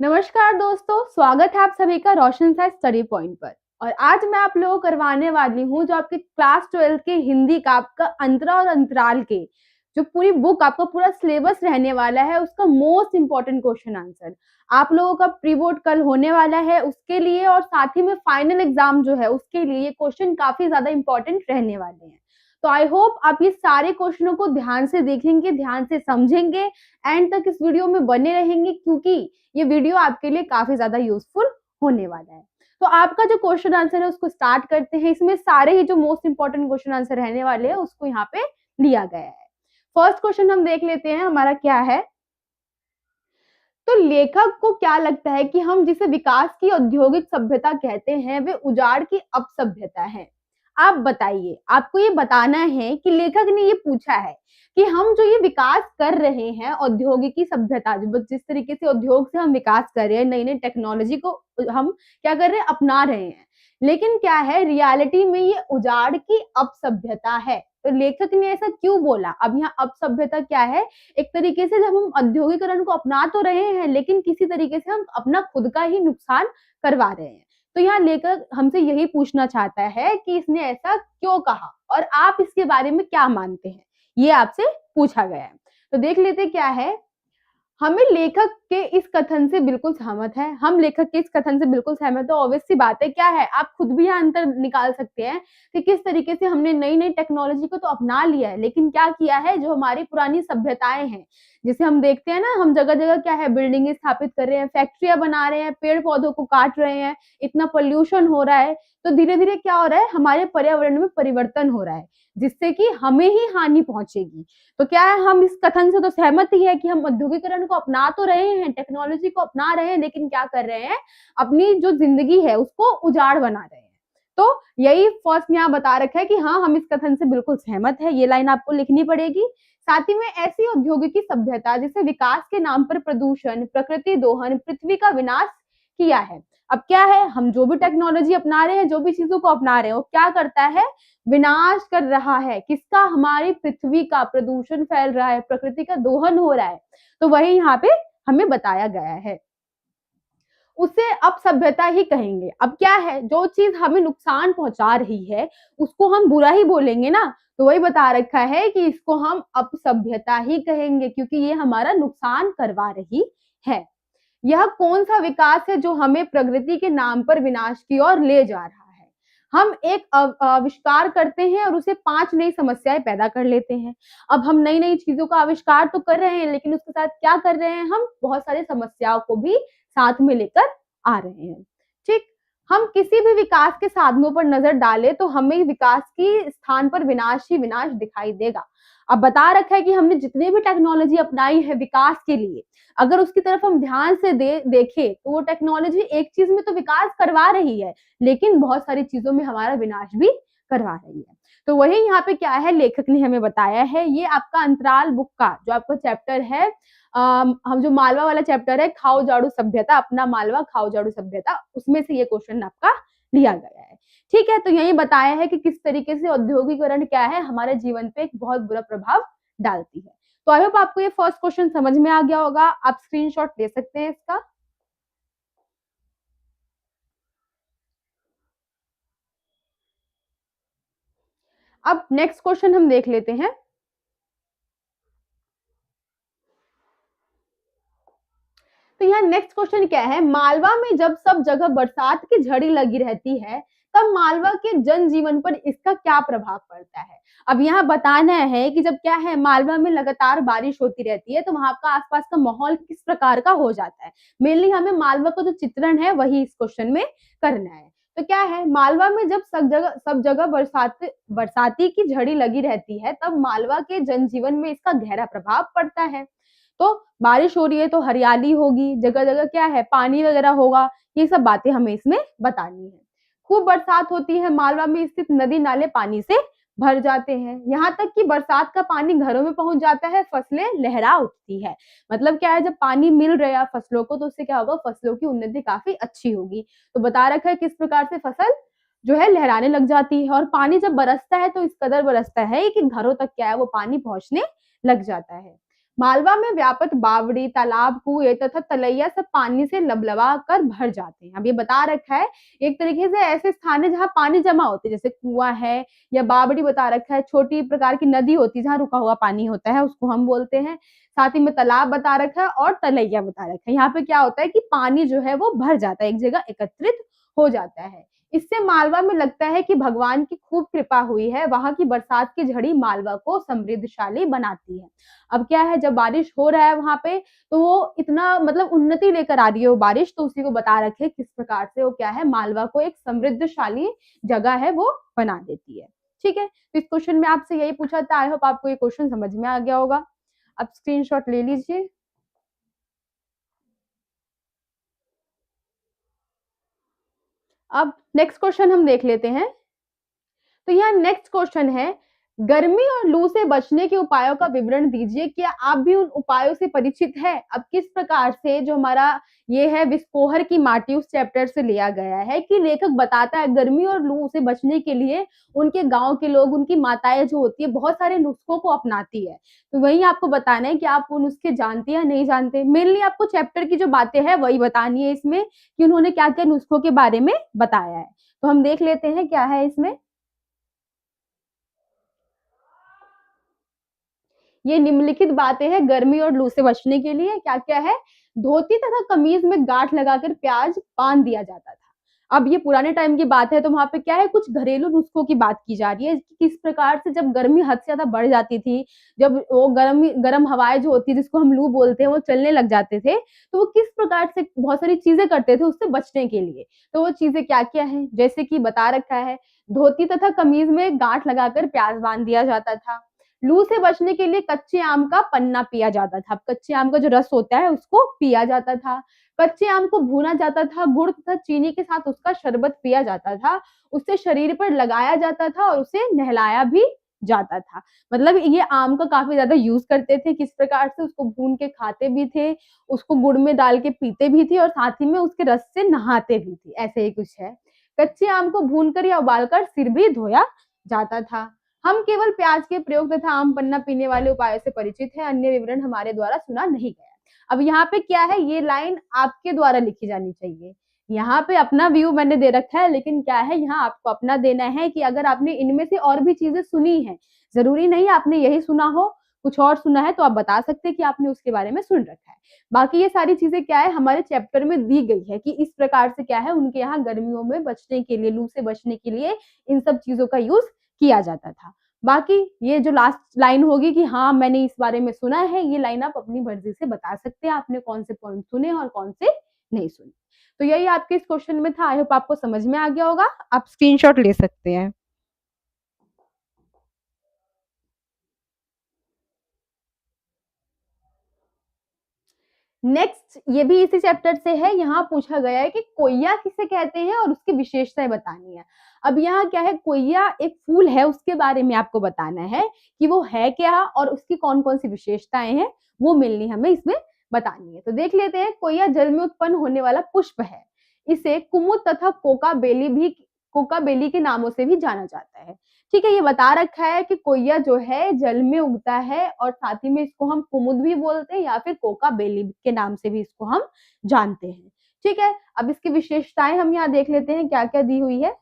नमस्कार दोस्तों, स्वागत है आप सभी का रोशन सा स्टडी पॉइंट पर। और आज मैं आप लोगों को करवाने वाली हूँ जो आपके क्लास 12 के हिंदी का आपका अंतरा और अंतराल के जो पूरी बुक आपका पूरा सिलेबस रहने वाला है उसका मोस्ट इंपॉर्टेंट क्वेश्चन आंसर आप लोगों का प्री बोर्ड कल होने वाला है उसके लिए, और साथ ही में फाइनल एग्जाम जो है उसके लिए ये क्वेश्चन काफी ज्यादा इंपॉर्टेंट रहने वाले हैं। तो आई होप आप ये सारे क्वेश्चनों को ध्यान से देखेंगे, ध्यान से समझेंगे, एंड तक इस वीडियो में बने रहेंगे क्योंकि ये वीडियो आपके लिए काफी ज्यादा यूजफुल होने वाला है। तो आपका जो क्वेश्चन आंसर है उसको स्टार्ट करते हैं। इसमें सारे ही जो मोस्ट इंपॉर्टेंट क्वेश्चन आंसर रहने वाले हैं उसको यहाँ पे लिया गया है। फर्स्ट क्वेश्चन हम देख लेते हैं, हमारा क्या है। तो लेखक को क्या लगता है कि हम जिसे विकास की औद्योगिक सभ्यता कहते हैं वे उजाड़ की अपसभ्यता है। आप बताइए, आपको ये बताना है कि लेखक ने ये पूछा है कि हम जो ये विकास कर रहे हैं औद्योगिकी सभ्यता, जिस तरीके से उद्योग से हम विकास कर रहे हैं, नई नई टेक्नोलॉजी को हम क्या कर रहे हैं, अपना रहे हैं, लेकिन क्या है रियलिटी में ये उजाड़ की अपसभ्यता है। तो लेखक ने ऐसा क्यों बोला? अब यहाँ अपसभ्यता क्या है, एक तरीके से जब हम औद्योगिकरण को अपना तो रहे हैं लेकिन किसी तरीके से हम अपना खुद का ही नुकसान करवा रहे हैं। तो यहाँ लेखक हमसे यही पूछना चाहता है कि इसने ऐसा क्यों कहा और आप इसके बारे में क्या मानते हैं, ये आपसे पूछा गया है। तो देख लेते क्या है। हमें लेखक के इस कथन से बिल्कुल सहमत है, हम लेखक के इस कथन से बिल्कुल सहमत है। ऑब्वियस सी बात है, क्या है, आप खुद भी यहाँ अंतर निकाल सकते हैं कि किस तरीके से हमने नई नई टेक्नोलॉजी को तो अपना लिया है, लेकिन क्या किया है, जो हमारी पुरानी सभ्यताएं हैं, जिसे हम देखते हैं ना, हम जगह जगह क्या है बिल्डिंग स्थापित कर रहे हैं, फैक्ट्रियां बना रहे हैं, पेड़ पौधों को काट रहे हैं, इतना पोल्यूशन हो रहा है। तो धीरे धीरे क्या हो रहा है, हमारे पर्यावरण में परिवर्तन हो रहा है जिससे कि हमें ही हानि पहुंचेगी। तो क्या है, हम इस कथन से तो सहमत ही है कि हम औद्योगिकरण को अपना तो रहे हैं, टेक्नोलॉजी को अपना रहे हैं, लेकिन क्या कर रहे हैं, अपनी जो जिंदगी है उसको उजाड़ बना रहे हैं। तो यही फर्स्ट यहाँ बता रखा है कि हाँ, हम इस कथन से बिल्कुल सहमत है। ये लाइन आपको लिखनी पड़ेगी। साथ ही में ऐसी औद्योगिकी सभ्यता जिसे विकास के नाम पर प्रदूषण, प्रकृति दोहन, पृथ्वी का विनाश किया है। अब क्या है, हम जो भी टेक्नोलॉजी अपना रहे हैं, जो भी चीजों को अपना रहे हैं, वो क्या करता है, विनाश कर रहा है। किसका? हमारी पृथ्वी का। प्रदूषण फैल रहा है, प्रकृति का दोहन हो रहा है। तो वही यहाँ पे हमें बताया गया है, उसे अपसभ्यता ही कहेंगे। अब क्या है, जो चीज हमें नुकसान पहुंचा रही है उसको हम बुरा ही बोलेंगे ना। तो वही बता रखा है कि इसको हम अपसभ्यता ही कहेंगे क्योंकि ये हमारा नुकसान करवा रही है। यह कौन सा विकास है जो हमें प्रगति के नाम पर विनाश की ओर ले जा रहा है? हम एक आविष्कार करते हैं और उसे 5 नई समस्याएं पैदा कर लेते हैं। अब हम नई नई चीजों का आविष्कार तो कर रहे हैं लेकिन उसके साथ क्या कर रहे हैं, हम बहुत सारी समस्याओं को भी साथ में लेकर आ रहे हैं। ठीक, हम किसी भी विकास के साधनों पर नजर डालें तो हमें विकास की स्थान पर विनाश ही विनाश दिखाई देगा। अब बता रखा है कि हमने जितनी भी टेक्नोलॉजी अपनाई है विकास के लिए, अगर उसकी तरफ हम ध्यान से देखें तो वो टेक्नोलॉजी एक चीज में तो विकास करवा रही है लेकिन बहुत सारी चीजों में हमारा विनाश भी करवा रही है। तो वही यहाँ पे क्या है, लेखक ने हमें बताया है। ये आपका अंतराल बुक का जो आपका चैप्टर है, हम जो मालवा वाला चैप्टर है, खाओ झाड़ू सभ्यता, अपना मालवा खाओ झाड़ू सभ्यता, उसमें से ये क्वेश्चन आपका लिया गया है। ठीक है, तो यही बताया है कि किस तरीके से औद्योगिकरण क्या है हमारे जीवन पे एक बहुत बुरा प्रभाव डालती है। तो आई होप आपको ये फर्स्ट क्वेश्चन समझ में आ गया होगा। आप स्क्रीनशॉट ले सकते हैं इसका। अब नेक्स्ट क्वेश्चन हम देख लेते हैं। तो यहाँ नेक्स्ट क्वेश्चन क्या है, मालवा में जब सब जगह बरसात की झड़ी लगी रहती है तब मालवा के जनजीवन पर इसका क्या प्रभाव पड़ता है? अब यहाँ बताना है कि जब क्या है, मालवा में लगातार बारिश होती रहती है तो वहां का आसपास का माहौल किस प्रकार का हो जाता है। मेनली हमें मालवा का जो चित्रण है वही इस क्वेश्चन में करना है। तो क्या है, मालवा में जब सब जगह बरसाती की झड़ी लगी रहती है तब मालवा के जनजीवन में इसका गहरा प्रभाव पड़ता है। तो बारिश हो रही है तो हरियाली होगी, जगह जगह क्या है, पानी वगैरह होगा, ये सब बातें हमें इसमें बतानी है। खूब बरसात होती है, मालवा में स्थित नदी नाले पानी से भर जाते हैं, यहाँ तक कि बरसात का पानी घरों में पहुंच जाता है, फसलें लहरा उठती है। मतलब क्या है, जब पानी मिल रहा है फसलों को तो उससे क्या होगा, फसलों की उन्नति काफी अच्छी होगी। तो बता रखा है किस प्रकार से फसल जो है लहराने लग जाती है, और पानी जब बरसता है तो इस कदर बरसता है कि घरों तक क्या है वो पानी पहुंचने लग जाता है। मालवा में व्याप्त बावड़ी, तालाब, कुएं तथा तलैया सब पानी से लबलबा कर भर जाते हैं। अब ये बता रखा है एक तरीके से ऐसे स्थान है जहाँ पानी जमा होते हैं, जैसे कुआं है या बावड़ी बता रखा है, छोटी प्रकार की नदी होती है जहाँ रुका हुआ पानी होता है, उसको हम बोलते हैं। साथ ही में तालाब बता रखा है और तलैया बता रखा है। यहाँ पे क्या होता है कि पानी जो है वो भर जाता है, एक जगह एकत्रित हो जाता है। इससे मालवा में लगता है कि भगवान की खूब कृपा हुई है। वहां की बरसात की झड़ी मालवा को समृद्धशाली बनाती है। अब क्या है, जब बारिश हो रहा है वहां पे, तो वो इतना मतलब उन्नति लेकर आ रही है वो बारिश, तो उसी को बता रखे किस प्रकार से वो क्या है, मालवा को एक समृद्धशाली जगह है वो बना देती है। ठीक है, तो इस क्वेश्चन में आपसे यही पूछा था। आई होप आपको ये क्वेश्चन समझ में आ गया होगा। अब स्क्रीनशॉट ले लीजिए। अब नेक्स्ट क्वेश्चन हम देख लेते हैं। तो यहाँ नेक्स्ट क्वेश्चन है, गर्मी और लू से बचने के उपायों का विवरण दीजिए। क्या आप भी उन उपायों से परिचित है? अब किस प्रकार से जो हमारा ये है विस्कोहर की माटी उस चैप्टर से लिया गया है कि लेखक बताता है गर्मी और लू से बचने के लिए उनके गांव के लोग, उनकी माताएं जो होती है बहुत सारे नुस्खों को अपनाती है। तो वही आपको बताना है कि आप वो नुस्खे जानते या नहीं जानते। मेनली आपको चैप्टर की जो बातें हैं वही बतानी है इसमें कि उन्होंने क्या क्या नुस्खों के बारे में बताया है। तो हम देख लेते हैं क्या है इसमें। ये निम्नलिखित बातें हैं गर्मी और लू से बचने के लिए। क्या क्या है, धोती तथा कमीज में गांठ लगाकर प्याज बांध दिया जाता था। अब ये पुराने टाइम की बात है, तो वहां पे क्या है, कुछ घरेलू नुस्खों की बात की जा रही है कि किस प्रकार से जब गर्मी हद से ज्यादा बढ़ जाती थी, जब वो गर्म हवाएं जो होती है जिसको हम लू बोलते हैं वो चलने लग जाते थे, तो वो किस प्रकार से बहुत सारी चीजें करते थे उससे बचने के लिए। तो वो चीजें क्या क्या है, जैसे कि बता रखा है, धोती तथा कमीज में गांठ लगाकर प्याज बांध दिया जाता था। लू से बचने के लिए कच्चे आम का पन्ना पिया जाता था। कच्चे आम का जो रस होता है उसको पिया जाता था। कच्चे आम को भूना जाता था, गुड़ तथा चीनी के साथ उसका शरबत पिया जाता था। उससे शरीर पर लगाया जाता था और उसे नहलाया भी जाता था। मतलब ये आम का काफी ज्यादा यूज करते थे। किस प्रकार से, उसको भून के खाते भी थे, उसको गुड़ में डाल के पीते भी थे और साथ ही में उसके रस से नहाते भी थे, ऐसे ही कुछ है। कच्चे आम को भूनकर या उबालकर सिर भी धोया जाता था। हम केवल प्याज के प्रयोग तथा आम पन्ना पीने वाले उपायों से परिचित हैं, अन्य विवरण हमारे द्वारा सुना नहीं गया। अब यहाँ पे क्या है, ये लाइन आपके द्वारा लिखी जानी चाहिए। यहाँ पे अपना व्यू मैंने दे रखा है, लेकिन क्या है यहाँ आपको अपना देना है कि अगर आपने इनमें से और भी चीजें सुनी है, जरूरी नहीं आपने यही सुना हो, कुछ और सुना है तो आप बता सकते हैं कि आपने उसके बारे में सुन रखा है। बाकी ये सारी चीजें क्या है हमारे चैप्टर में दी गई है कि इस प्रकार से क्या है उनके यहाँ गर्मियों में बचने के लिए, लू से बचने के लिए इन सब चीजों का यूज किया जाता था। बाकी ये जो लास्ट लाइन होगी कि हाँ मैंने इस बारे में सुना है, ये लाइन आप अपनी मर्जी से बता सकते हैं आपने कौन से पॉइंट सुने और कौन से नहीं सुने। तो यही आपके इस क्वेश्चन में था। आई होप आपको समझ में आ गया होगा। आप स्क्रीनशॉट ले सकते हैं। नेक्स्ट ये भी इसी चैप्टर से है। यहाँ पूछा गया है कि कोयया किसे कहते हैं और उसकी विशेषताएं बतानी है। अब यहाँ क्या है, कोयया एक फूल है, उसके बारे में आपको बताना है कि वो है क्या और उसकी कौन कौन सी विशेषताएं हैं, वो मिलनी हमें इसमें बतानी है। तो देख लेते हैं। कोयया जल में उत्पन्न होने वाला पुष्प है। इसे कुमुद तथा कोका बेली के नामों से भी जाना जाता है। ठीक है, ये बता रखा है कि कोयया जो है जल में उगता है और साथ ही में इसको हम कुमुद भी बोलते हैं या फिर कोका बेली के नाम से भी इसको हम जानते हैं। ठीक है, अब इसकी विशेषताएं हम यहाँ देख लेते हैं क्या क्या दी हुई है।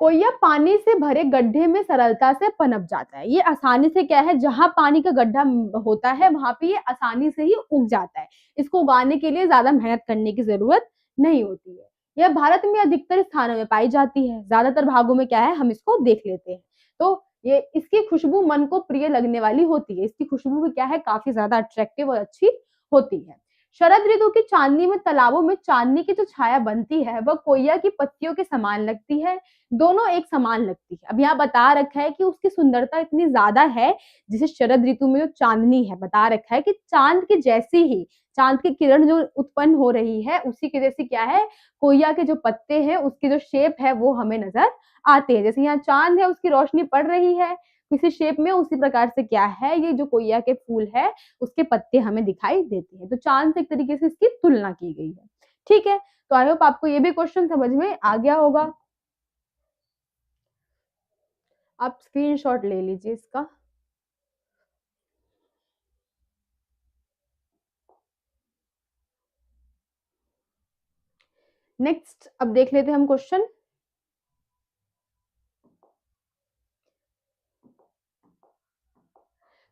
कोयया पानी से भरे गड्ढे में सरलता से पनप जाता है। ये आसानी से क्या है, जहां पानी का गड्ढा होता है वहां पे ये आसानी से ही उग जाता है। इसको उगाने के लिए ज्यादा मेहनत करने की जरूरत नहीं होती है। यह भारत में अधिकतर स्थानों में पाई जाती है। ज्यादातर भागों में क्या है हम इसको देख लेते हैं। तो ये इसकी खुशबू मन को प्रिय लगने वाली होती है। इसकी खुशबू भी क्या है, काफी ज्यादा अट्रैक्टिव और अच्छी होती है। शरद ऋतु की चांदनी में तालाबों में चांदनी की जो छाया बनती है वह कोयया की पत्तियों के समान लगती है। दोनों एक समान लगती है। अब यहाँ बता रखा है कि उसकी सुंदरता इतनी ज्यादा है, जैसे शरद ऋतु में जो चांदनी है, बता रखा है कि चांद की जैसी ही, चांद की किरण जो उत्पन्न हो रही है उसी की जैसी क्या है, कोयया के जो पत्ते हैं उसकी जो शेप है वो हमें नजर आते हैं। जैसे यहाँ चांद है उसकी रोशनी पड़ रही है किसी शेप में, उसी प्रकार से क्या है ये जो कोयया के फूल है उसके पत्ते हमें दिखाई देते हैं। तो चांद से एक तरीके से इसकी तुलना की गई है। ठीक है, तो आई होप आपको ये भी क्वेश्चन समझ में आ गया होगा। आप स्क्रीनशॉट ले लीजिए इसका। नेक्स्ट अब देख लेते हैं हम क्वेश्चन।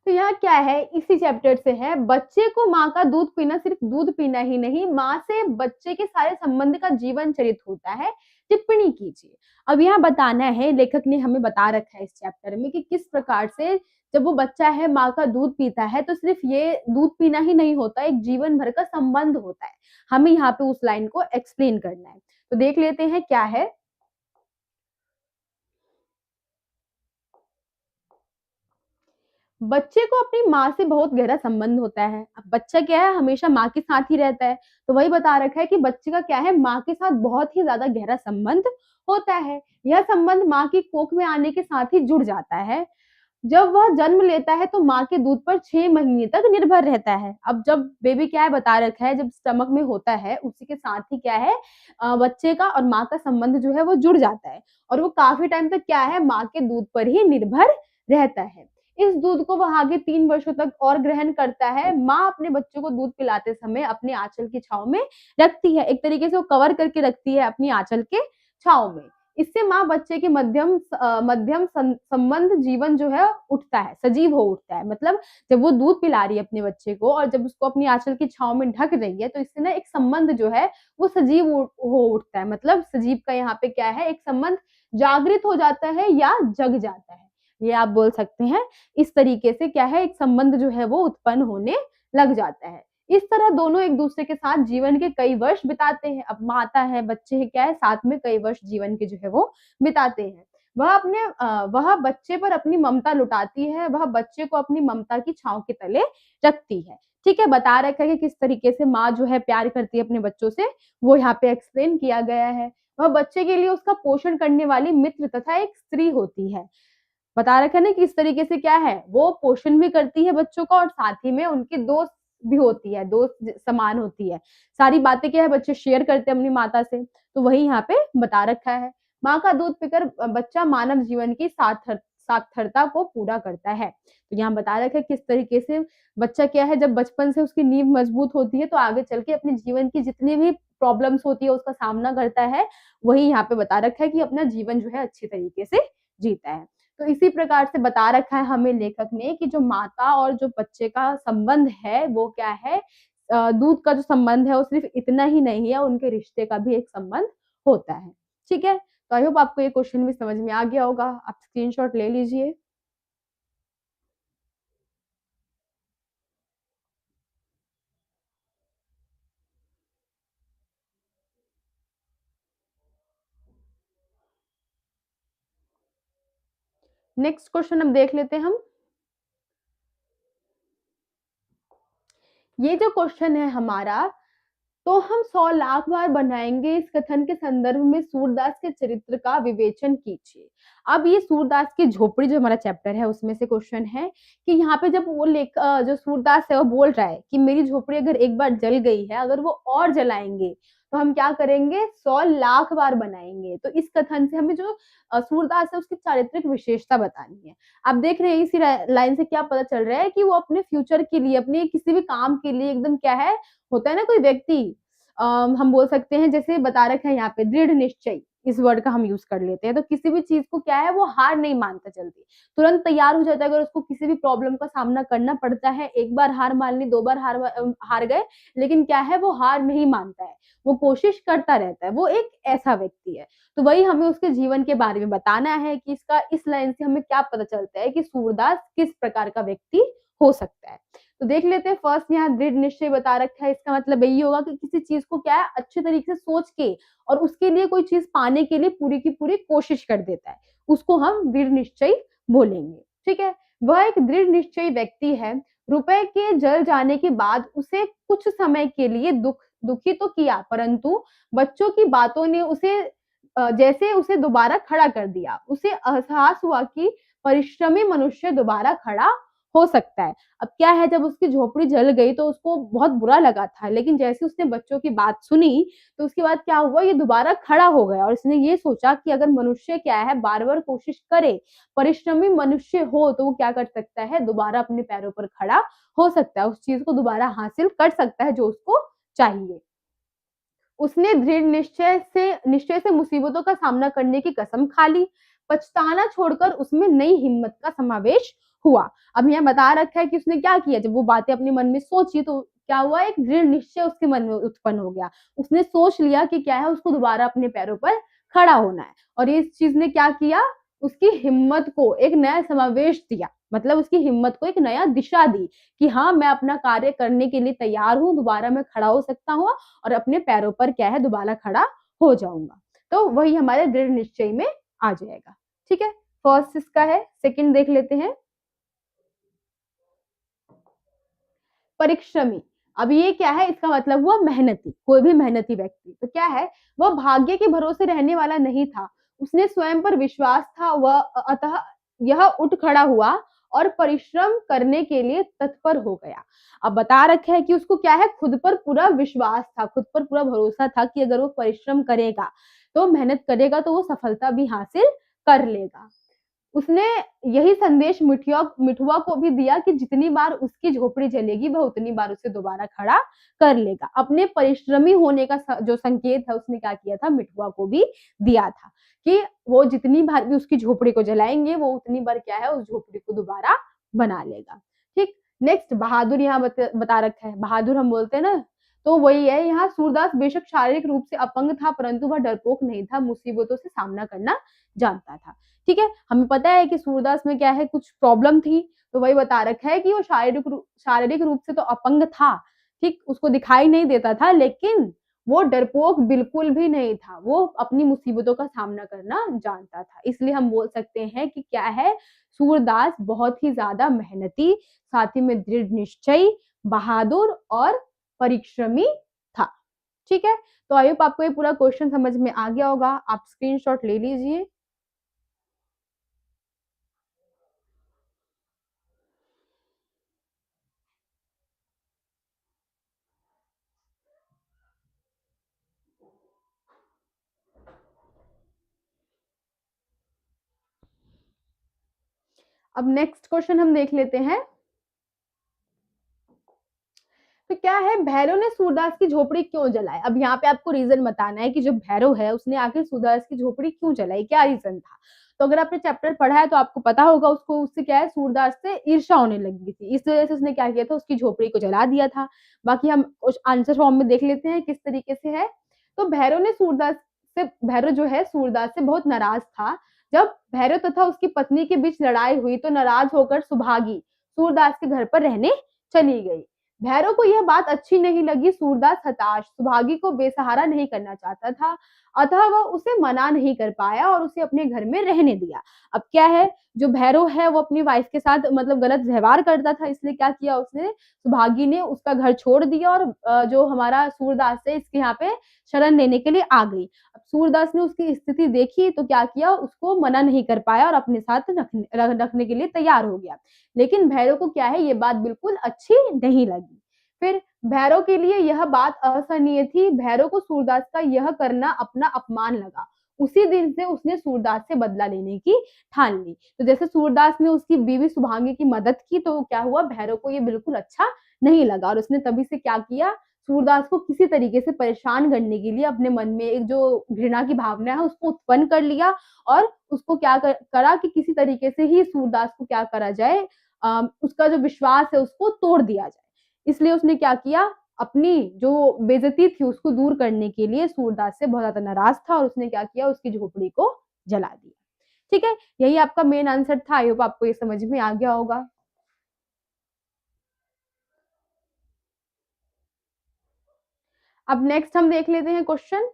तो यहाँ क्या है, इसी चैप्टर से है, बच्चे को माँ का दूध पीना सिर्फ दूध पीना ही नहीं, माँ से बच्चे के सारे संबंध का जीवन चरित होता है। टिप्पणी कीजिए। अब यहाँ बताना है, लेखक ने हमें बता रखा है इस चैप्टर में कि किस प्रकार से जब वो बच्चा है माँ का दूध पीता है तो सिर्फ ये दूध पीना ही नहीं होता, एक जीवन भर का संबंध होता है। हमें यहाँ पे उस लाइन को एक्सप्लेन करना है। तो देख लेते हैं क्या है। बच्चे को अपनी माँ से बहुत गहरा संबंध होता है। अब बच्चा क्या है, हमेशा माँ के साथ ही रहता है, तो वही बता रखा है कि बच्चे का क्या है, माँ के साथ बहुत ही ज्यादा गहरा संबंध होता है। यह संबंध माँ की कोख में आने के साथ ही जुड़ जाता है। जब वह जन्म लेता है तो माँ के दूध पर 6 महीने तक निर्भर रहता है। अब जब बेबी क्या है बता रखा है, जब स्टमक में होता है उसी के साथ ही क्या है, बच्चे का और माँ का संबंध जो है वो जुड़ जाता है और वो काफी टाइम तक क्या है, माँ के दूध पर ही निर्भर रहता है। इस दूध को वह आगे 3 वर्षों तक और ग्रहण करता है। माँ अपने बच्चों को दूध पिलाते समय अपने आंचल की छाव में रखती है, एक तरीके से वो कवर करके रखती है अपनी आंचल के छाव में। इससे माँ बच्चे के मध्यम संबंध जीवन जो है उठता है, सजीव हो उठता है। मतलब जब वो दूध पिला रही है अपने बच्चे को और जब उसको अपनी आंचल की छाव में ढक रही है तो इससे ना एक संबंध जो है वो सजीव हो उठता है। मतलब सजीव का यहाँ पे क्या है, एक संबंध जागृत हो जाता है या जग जाता है, ये आप बोल सकते हैं। इस तरीके से क्या है, एक संबंध जो है वो उत्पन्न होने लग जाता है। इस तरह दोनों एक दूसरे के साथ जीवन के कई वर्ष बिताते हैं। अब माता है, बच्चे है, क्या है, साथ में कई वर्ष जीवन के जो है वो बिताते हैं। वह बच्चे पर अपनी ममता लुटाती है, वह बच्चे को अपनी ममता की छांव के तले रखती है। ठीक है, बता रखा है कि किस तरीके से माँ जो है प्यार करती है अपने बच्चों से, वो यहाँ पे एक्सप्लेन किया गया है। वह बच्चे के लिए उसका पोषण करने वाली मित्र तथा एक स्त्री होती है। बता रखा है ना कि इस तरीके से क्या है, वो पोषण भी करती है बच्चों का और साथ ही में उनकी दोस्त भी होती है, दोस्त समान होती है। सारी बातें क्या है बच्चे शेयर करते हैं अपनी माता से, तो वही यहाँ पे बता रखा है। माँ का दूध पीकर बच्चा मानव जीवन की सार्थकता को पूरा करता है। तो यहाँ बता रखा है किस तरीके से बच्चा क्या है, जब बचपन से उसकी नींव मजबूत होती है तो आगे चल के अपने जीवन की जितनी भी प्रॉब्लम्स होती है उसका सामना करता है। वही यहाँ पे बता रखा है कि अपना जीवन जो है अच्छे तरीके से जीता है। तो इसी प्रकार से बता रखा है हमें लेखक ने कि जो माता और जो बच्चे का संबंध है वो क्या है, दूध का जो संबंध है वो सिर्फ इतना ही नहीं है, उनके रिश्ते का भी एक संबंध होता है। ठीक है, तो आई होप आपको ये क्वेश्चन भी समझ में आ गया होगा। आप स्क्रीनशॉट ले लीजिए। नेक्स्ट क्वेश्चन अब देख लेते हैं हम। ये जो क्वेश्चन है हमारा, तो हम 100 लाख बार बनाएंगे इस कथन के संदर्भ में सूरदास के चरित्र का विवेचन कीजिए। अब ये सूरदास की झोपड़ी जो हमारा चैप्टर है उसमें से क्वेश्चन है कि यहाँ पे जब वो जो सूरदास है वो बोल रहा है कि मेरी झोपड़ी अगर एक बार जल गई है, अगर वो और जलाएंगे तो हम क्या करेंगे, 100 लाख बार बनाएंगे। तो इस कथन से हमें जो सूरदास है उसकी चारित्रिक विशेषता बतानी है। आप देख रहे हैं इसी लाइन से क्या पता चल रहा है कि वो अपने फ्यूचर के लिए, अपने किसी भी काम के लिए एकदम क्या है, होता है ना कोई व्यक्ति, हम बोल सकते हैं जैसे बता रखा है यहाँ पे दृढ़ निश्चय, इस वर्ड का हम यूज कर लेते हैं। तो किसी भी चीज को क्या है, वो हार नहीं मानता जल्दी, तुरंत तैयार हो जाता है। अगर उसको किसी भी प्रॉब्लम का सामना करना पड़ता है, एक बार हार मान ली, 2 बार हार गए, लेकिन क्या है, वो हार नहीं मानता है, वो कोशिश करता रहता है। वो एक ऐसा व्यक्ति है। तो वही हमें उसके जीवन के बारे में बताना है कि इसका इस लाइन से हमें क्या पता चलता है कि सूरदास किस प्रकार का व्यक्ति हो सकता है। तो देख लेते हैं। फर्स्ट यहाँ दृढ़ निश्चय बता रखा है, इसका मतलब यही होगा कि किसी चीज को क्या है, अच्छे तरीके से सोच के और उसके लिए कोई चीज पाने के लिए पूरी की पूरी कोशिश कर देता है, उसको हम दृढ़ निश्चय बोलेंगे। ठीक है, वह एक दृढ़ निश्चयी व्यक्ति है। रुपए के जल जाने के बाद उसे कुछ समय के लिए दुखी तो किया, परंतु बच्चों की बातों ने उसे जैसे उसे दोबारा खड़ा कर दिया। उसे एहसास हुआ कि परिश्रमी मनुष्य दोबारा खड़ा हो सकता है। अब क्या है, जब उसकी झोपड़ी जल गई तो उसको बहुत बुरा लगा था, लेकिन जैसे उसने बच्चों की बात सुनी तो उसके बाद क्या हुआ, ये दोबारा खड़ा हो गया और इसने ये सोचा कि अगर मनुष्य क्या है बार बार कोशिश करे, परिश्रमी मनुष्य हो, तो वो क्या कर सकता है, दोबारा अपने पैरों पर खड़ा हो सकता है, उस चीज को दोबारा हासिल कर सकता है जो उसको चाहिए। उसने दृढ़ निश्चय से मुसीबतों का सामना करने की कसम खा ली। पछताना छोड़कर उसमें नई हिम्मत का समावेश हुआ। अब यहाँ बता रखा है कि उसने क्या किया, जब वो बातें अपने मन में सोची तो क्या हुआ, एक दृढ़ निश्चय उसके मन में उत्पन्न हो गया। उसने सोच लिया कि क्या है, उसको दोबारा अपने पैरों पर खड़ा होना है। और इस चीज ने क्या किया, उसकी हिम्मत को एक नया समावेश दिया, मतलब उसकी हिम्मत को एक नया दिशा दी कि हाँ, मैं अपना कार्य करने के लिए तैयार हूँ, दोबारा मैं खड़ा हो सकता हूँ और अपने पैरों पर क्या है, दोबारा खड़ा हो जाऊंगा। तो वही हमारे दृढ़ निश्चय में आ जाएगा। ठीक है, फर्स्ट इसका है। सेकंड देख लेते हैं, परिश्रमी। अब ये क्या है, इसका मतलब हुआ मेहनती, कोई भी मेहनती व्यक्ति। तो क्या है, वह भाग्य के भरोसे रहने वाला नहीं था, उसने स्वयं पर विश्वास था, वह अतः यह उठ खड़ा हुआ और परिश्रम करने के लिए तत्पर हो गया। अब बता रखा है कि उसको क्या है, खुद पर पूरा विश्वास था, खुद पर पूरा भरोसा था कि अगर वो परिश्रम करेगा, तो मेहनत करेगा, तो वो सफलता भी हासिल कर लेगा। उसने यही संदेश मिठुआ को भी दिया कि जितनी बार उसकी झोपड़ी जलेगी, वह उतनी बार उसे दोबारा खड़ा कर लेगा। अपने परिश्रमी होने का जो संकेत है, उसने क्या किया था, मिठुआ को भी दिया था कि वो जितनी बार भी उसकी झोपड़ी को जलाएंगे, वो उतनी बार क्या है, उस झोपड़ी को दोबारा बना लेगा। ठीक, नेक्स्ट बहादुर यहाँ बता रखा है। बहादुर हम बोलते हैं ना, तो वही है यहाँ। सूरदास बेशक शारीरिक रूप से अपंग था, परंतु वह डरपोक नहीं था, मुसीबतों से सामना करना जानता था। ठीक है, हमें पता है कि सूरदास में क्या है, कुछ प्रॉब्लम थी, तो वही बता रखा है कि वो शारीरिक रूप से तो अपंग था, ठीक, उसको दिखाई नहीं देता था, लेकिन वो डरपोक बिल्कुल भी नहीं था, वो अपनी मुसीबतों का सामना करना जानता था। इसलिए हम बोल सकते हैं कि क्या है, सूरदास बहुत ही ज्यादा मेहनती, साथ ही में दृढ़ निश्चयी, बहादुर और परिश्रमी था। ठीक है, तो आई होप आपको ये पूरा क्वेश्चन समझ में आ गया होगा। आप स्क्रीनशॉट ले लीजिए। अब नेक्स्ट क्वेश्चन हम देख लेते हैं। तो क्या है, भैरव ने सूरदास की झोपड़ी क्यों जलाई? अब यहाँ पे आपको रीजन बताना है कि जो भैरव है, उसने आखिर सूरदास की झोपड़ी क्यों जलाई, क्या रीजन था। तो अगर आपने चैप्टर पढ़ा है तो आपको पता होगा, उसको उससे क्या है, सूरदास से ईर्ष्या होने लगी थी, इस वजह से उसने क्या किया था, उसकी झोपड़ी को जला दिया था। बाकी हम उस आंसर फॉर्म में देख लेते हैं किस तरीके से है। तो भैरव जो है सूरदास से बहुत नाराज था। जब भैरव तथा उसकी पत्नी के बीच लड़ाई हुई, तो नाराज होकर सुभागी सूरदास के घर पर रहने चली गई। भैरव को यह बात अच्छी नहीं लगी। सूरदास हताश, सुभागी को बेसहारा नहीं करना चाहता था, अतः वह उसे मना नहीं कर पाया और उसे अपने घर में रहने दिया। अब क्या है, जो भैरव है वो अपनी वाइफ के साथ मतलब गलत व्यवहार करता था, इसलिए क्या किया उसने, सुभागी ने उसका घर छोड़ दिया और जो हमारा सूरदास है, इसके यहाँ पे शरण लेने के लिए आ गई। अब सूरदास ने उसकी स्थिति देखी तो क्या किया, उसको मना नहीं कर पाया और अपने साथ रखने के लिए तैयार हो गया। लेकिन भैरव को क्या है, ये बात बिल्कुल अच्छी नहीं लगी। फिर भैरव के लिए यह बात असहनीय थी। भैरव को सूरदास का यह करना अपना अपमान लगा। उसी दिन से उसने सूरदास से बदला लेने की ठान ली। तो जैसे सूरदास ने उसकी बीवी सुभांगी की मदद की, तो क्या हुआ, भैरव को ये बिल्कुल अच्छा नहीं लगा और उसने तभी से क्या किया, सूरदास को किसी तरीके से परेशान करने के लिए अपने मन में एक जो घृणा की भावना है उसको उत्पन्न कर लिया और उसको क्या करा कि किसी तरीके से ही सूरदास को क्या करा जाए, उसका जो विश्वास है उसको तोड़ दिया जाए। इसलिए उसने क्या किया, अपनी जो बेइज्जती थी उसको दूर करने के लिए सूरदास से बहुत ज्यादा नाराज था और उसने क्या किया, उसकी झोपड़ी को जला दिया। ठीक है, यही आपका मेन आंसर था। आई होप आपको ये समझ में आ गया होगा। अब नेक्स्ट हम देख लेते हैं क्वेश्चन।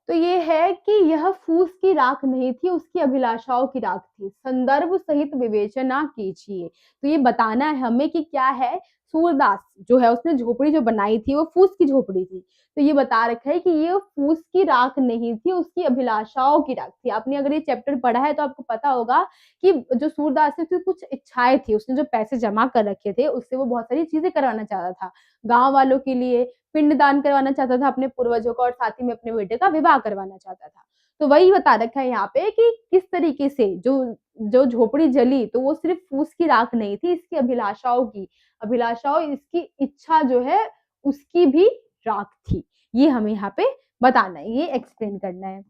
तो ये है कि यह फूस की राख नहीं थी, उसकी अभिलाषाओं की राख थी। संदर्भ सहित विवेचना कीजिए। तो ये बताना है हमें कि क्या है, सूरदास जो है उसने झोपड़ी जो बनाई थी वो फूस की झोपड़ी थी। तो ये बता रखा है कि ये फूस की राख नहीं थी, उसकी अभिलाषाओं की राख थी। आपने अगर ये चैप्टर पढ़ा है तो आपको पता होगा कि जो सूरदास है उसकी कुछ इच्छाएं थी, उसने जो पैसे जमा कर रखे थे उससे वो बहुत सारी चीजें करवाना चाहता था, गांव वालों के लिए पिंडदान करवाना चाहता था अपने पूर्वजों का और साथ ही में अपने बेटे का विवाह करवाना चाहता था। तो वही बता रखा है यहाँ पे कि किस तरीके से जो जो झोपड़ी जली तो वो सिर्फ फूस की राख नहीं थी, इसकी अभिलाषाओं की, अभिलाषाओं इसकी इच्छा जो है उसकी भी राख थी। ये हमें यहाँ पे बताना है, ये एक्सप्लेन करना है।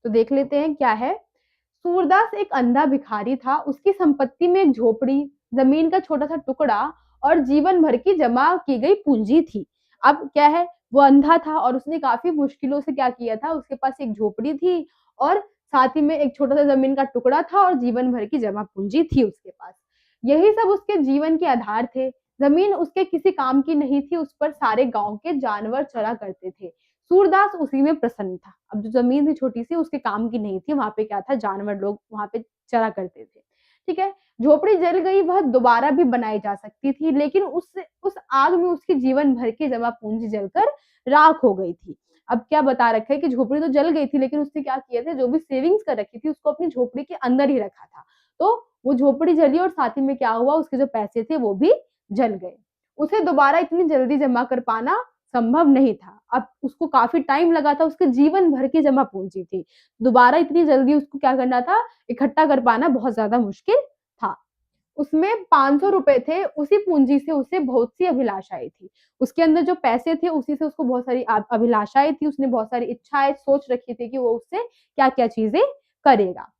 तो देख लेते हैं क्या है। सूरदास एक अंधा भिखारी था, उसकी संपत्ति में एक झोपड़ी, जमीन का छोटा सा टुकड़ा और जीवन भर की जमा की गई पूंजी थी। अब क्या है, वो अंधा था और उसने काफी मुश्किलों से क्या किया था, उसके पास एक झोपड़ी थी और साथ ही में एक छोटा सा जमीन का टुकड़ा था और जीवन भर की जमा पूंजी थी उसके पास। यही सब उसके जीवन के आधार थे। जमीन उसके किसी काम की नहीं थी, उस पर सारे गांव के जानवर चरा करते थे। सूरदास उसी में प्रसन्न था। अब जो जमीन थी छोटी सी, उसके काम की नहीं थी, वहां पे क्या था, जानवर लोग वहां पे चरा करते थे। ठीक है, झोपड़ी जल गई, वह दोबारा भी बनाई जा सकती थी, लेकिन उस आग में उसकी जीवन भर की जमा पूंजी जलकर राख हो गई थी। अब क्या बता रखा है कि झोपड़ी तो जल गई थी, लेकिन उसने क्या किया था, जो भी सेविंग्स कर रखी थी उसको अपनी झोपड़ी के अंदर ही रखा था। तो वो झोपड़ी जली और साथ ही में क्या हुआ, उसके जो पैसे थे वो भी जल गए। उसे दोबारा इतनी जल्दी जमा कर पाना संभव नहीं था। अब उसको काफी टाइम लगा था, उसके जीवन भर की जमा पूंजी थी, दोबारा इतनी जल्दी उसको क्या करना था, इकट्ठा कर पाना बहुत ज्यादा मुश्किल था। उसमें 500 रुपए थे, उसी पूंजी से उसे बहुत सी अभिलाषाएं थी। उसके अंदर जो पैसे थे उसी से उसको बहुत सारी अभिलाषाएं थी, उसने बहुत सारी इच्छाएं सोच रखी थी कि वो उससे क्या क्या चीजें करेगा।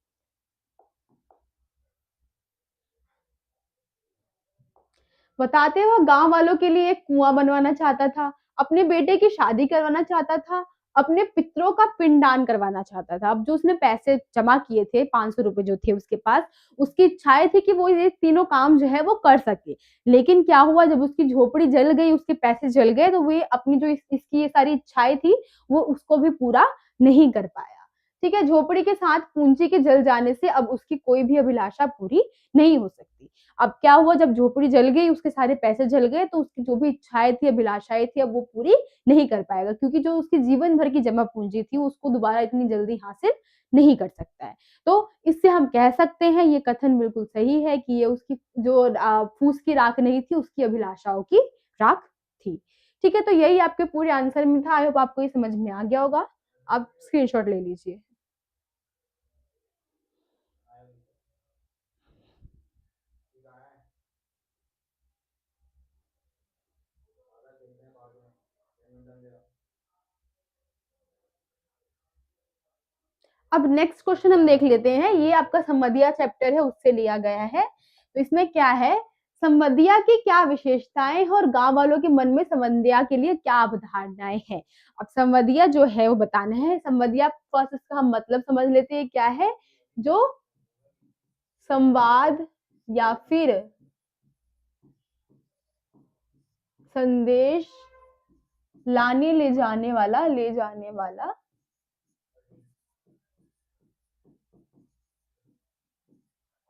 बताते हुए गांव वालों के लिए एक कुआं बनवाना चाहता था, अपने बेटे की शादी करवाना चाहता था, अपने पितरों का पिंडदान करवाना चाहता था। अब जो उसने पैसे जमा किए थे, 500 रुपए जो थे उसके पास, उसकी इच्छाएं थी कि वो ये तीनों काम जो है वो कर सके। लेकिन क्या हुआ, जब उसकी झोपड़ी जल गई, उसके पैसे जल गए, तो वे अपनी जो इसकी ये सारी इच्छाएं थी वो उसको भी पूरा नहीं कर पाया। ठीक है, झोपड़ी के साथ पूंजी के जल जाने से अब उसकी कोई भी अभिलाषा पूरी नहीं हो सकती। अब क्या हुआ, जब झोपड़ी जल गई, उसके सारे पैसे जल गए, तो उसकी जो भी इच्छाएं थी, अभिलाषाएं थी, अब वो पूरी नहीं कर पाएगा, क्योंकि जो उसकी जीवन भर की जमा पूंजी थी उसको दोबारा इतनी जल्दी हासिल नहीं कर सकता है। तो इससे हम कह सकते हैं, ये कथन बिल्कुल सही है कि ये उसकी जो फूस की राख नहीं थी, उसकी अभिलाषाओं की राख थी। ठीक है, तो यही आपके पूरे आंसर में था। आई होप आपको ये समझ में आ गया होगा। आप स्क्रीनशॉट ले लीजिए। अब नेक्स्ट क्वेश्चन हम देख लेते हैं, ये आपका संवदिया चैप्टर है उससे लिया गया है। तो इसमें क्या है, संवदिया की क्या विशेषताएं हैं और गांव वालों के मन में संवदिया के लिए क्या अवधारणाएं हैं। अब संवदिया जो है वो बताना है। संवदिया फर्स्ट इसका हम मतलब समझ लेते हैं, क्या है, जो संवाद या फिर संदेश ले जाने वाला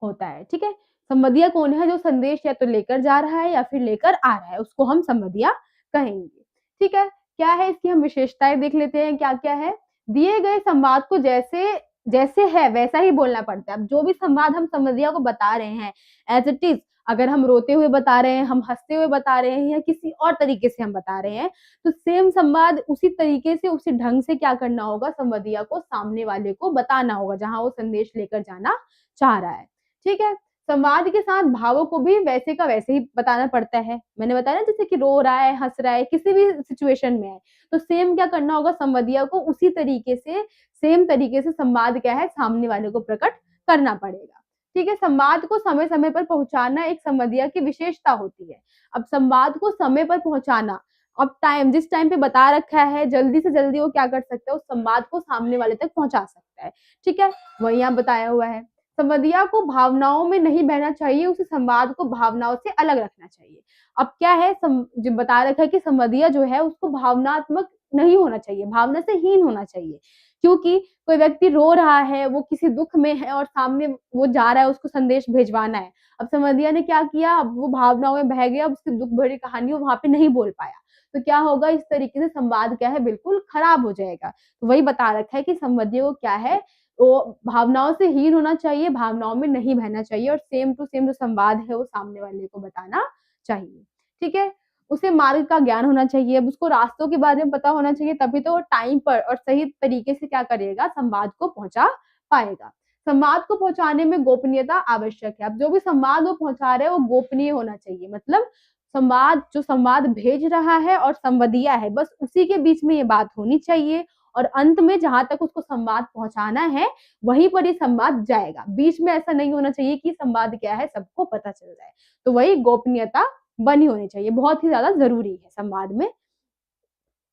होता है। ठीक है, संवदिया कौन है, जो संदेश या तो लेकर जा रहा है या फिर लेकर आ रहा है, उसको हम संवदिया कहेंगे। ठीक है, क्या है इसकी हम विशेषताएं देख लेते हैं, क्या क्या है। दिए गए संवाद को जैसे जैसे है वैसा ही बोलना पड़ता है। अब जो भी संवाद हम संवदिया को बता रहे हैं एज इट इज, अगर हम रोते हुए बता रहे हैं, हम हंसते हुए बता रहे हैं, या किसी और तरीके से हम बता रहे हैं, तो सेम संवाद उसी तरीके से, उसी ढंग से क्या करना होगा, संवदिया को सामने वाले को बताना होगा जहां वो संदेश लेकर जाना चाह रहा है। ठीक है, संवाद के साथ भावों को भी वैसे का वैसे ही बताना पड़ता है। मैंने बताया ना, जैसे कि रो रहा है, हंस रहा है, किसी भी सिचुएशन में है, तो सेम क्या करना होगा, संवदिया को उसी तरीके से, सेम तरीके से संवाद क्या है, सामने वाले को प्रकट करना पड़ेगा। ठीक है, संवाद को समय समय पर पहुंचाना एक संवदिया की विशेषता होती है। अब संवाद को समय पर पहुंचाना, अब टाइम जिस टाइम पे बता रखा है, जल्दी से जल्दी वो क्या कर सकता है, उस संवाद को सामने वाले तक पहुंचा सकता है। ठीक है, वही यहाँ बताया हुआ है। संवदिया को भावनाओं में नहीं बहना चाहिए, उसे संवाद को भावनाओं से अलग रखना चाहिए। अब क्या है, जो बता रखा है कि संवदिया जो है उसको भावनात्मक नहीं होना चाहिए, भावना से हीन होना चाहिए। क्योंकि कोई व्यक्ति रो रहा है, वो किसी दुख में है और सामने वो जा रहा है, उसको संदेश भेजवाना है। अब संवदिया ने क्या किया, अब वो भावनाओं में बह गया, अब उसकी दुख भरी कहानी वो वहां पे नहीं बोल पाया, तो क्या होगा, इस तरीके से संवाद क्या है, बिल्कुल खराब हो जाएगा। तो वही बता रखा है कि संवदिया को क्या है, वो भावनाओं से हीन होना चाहिए, भावनाओं में नहीं बहना चाहिए, और सेम टू सेम जो संवाद है वो सामने वाले को बताना चाहिए। ठीक है, उसे मार्ग का ज्ञान होना चाहिए, अब उसको रास्तों के बारे में पता होना चाहिए, तभी तो वो टाइम पर और सही तरीके से क्या करेगा, संवाद को पहुंचा पाएगा। संवाद को पहुंचाने में गोपनीयता आवश्यक है। अब जो भी संवाद वो पहुंचा रहे हैं वो गोपनीय होना चाहिए, मतलब संवाद भेज रहा है और संवादिया है, बस उसी के बीच में ये बात होनी चाहिए, और अंत में जहां तक उसको संवाद पहुंचाना है वहीं पर ही संवाद जाएगा। बीच में ऐसा नहीं होना चाहिए कि संवाद क्या है सबको पता चल जाए। तो वही गोपनीयता बनी होनी चाहिए, बहुत ही ज्यादा जरूरी है संवाद में।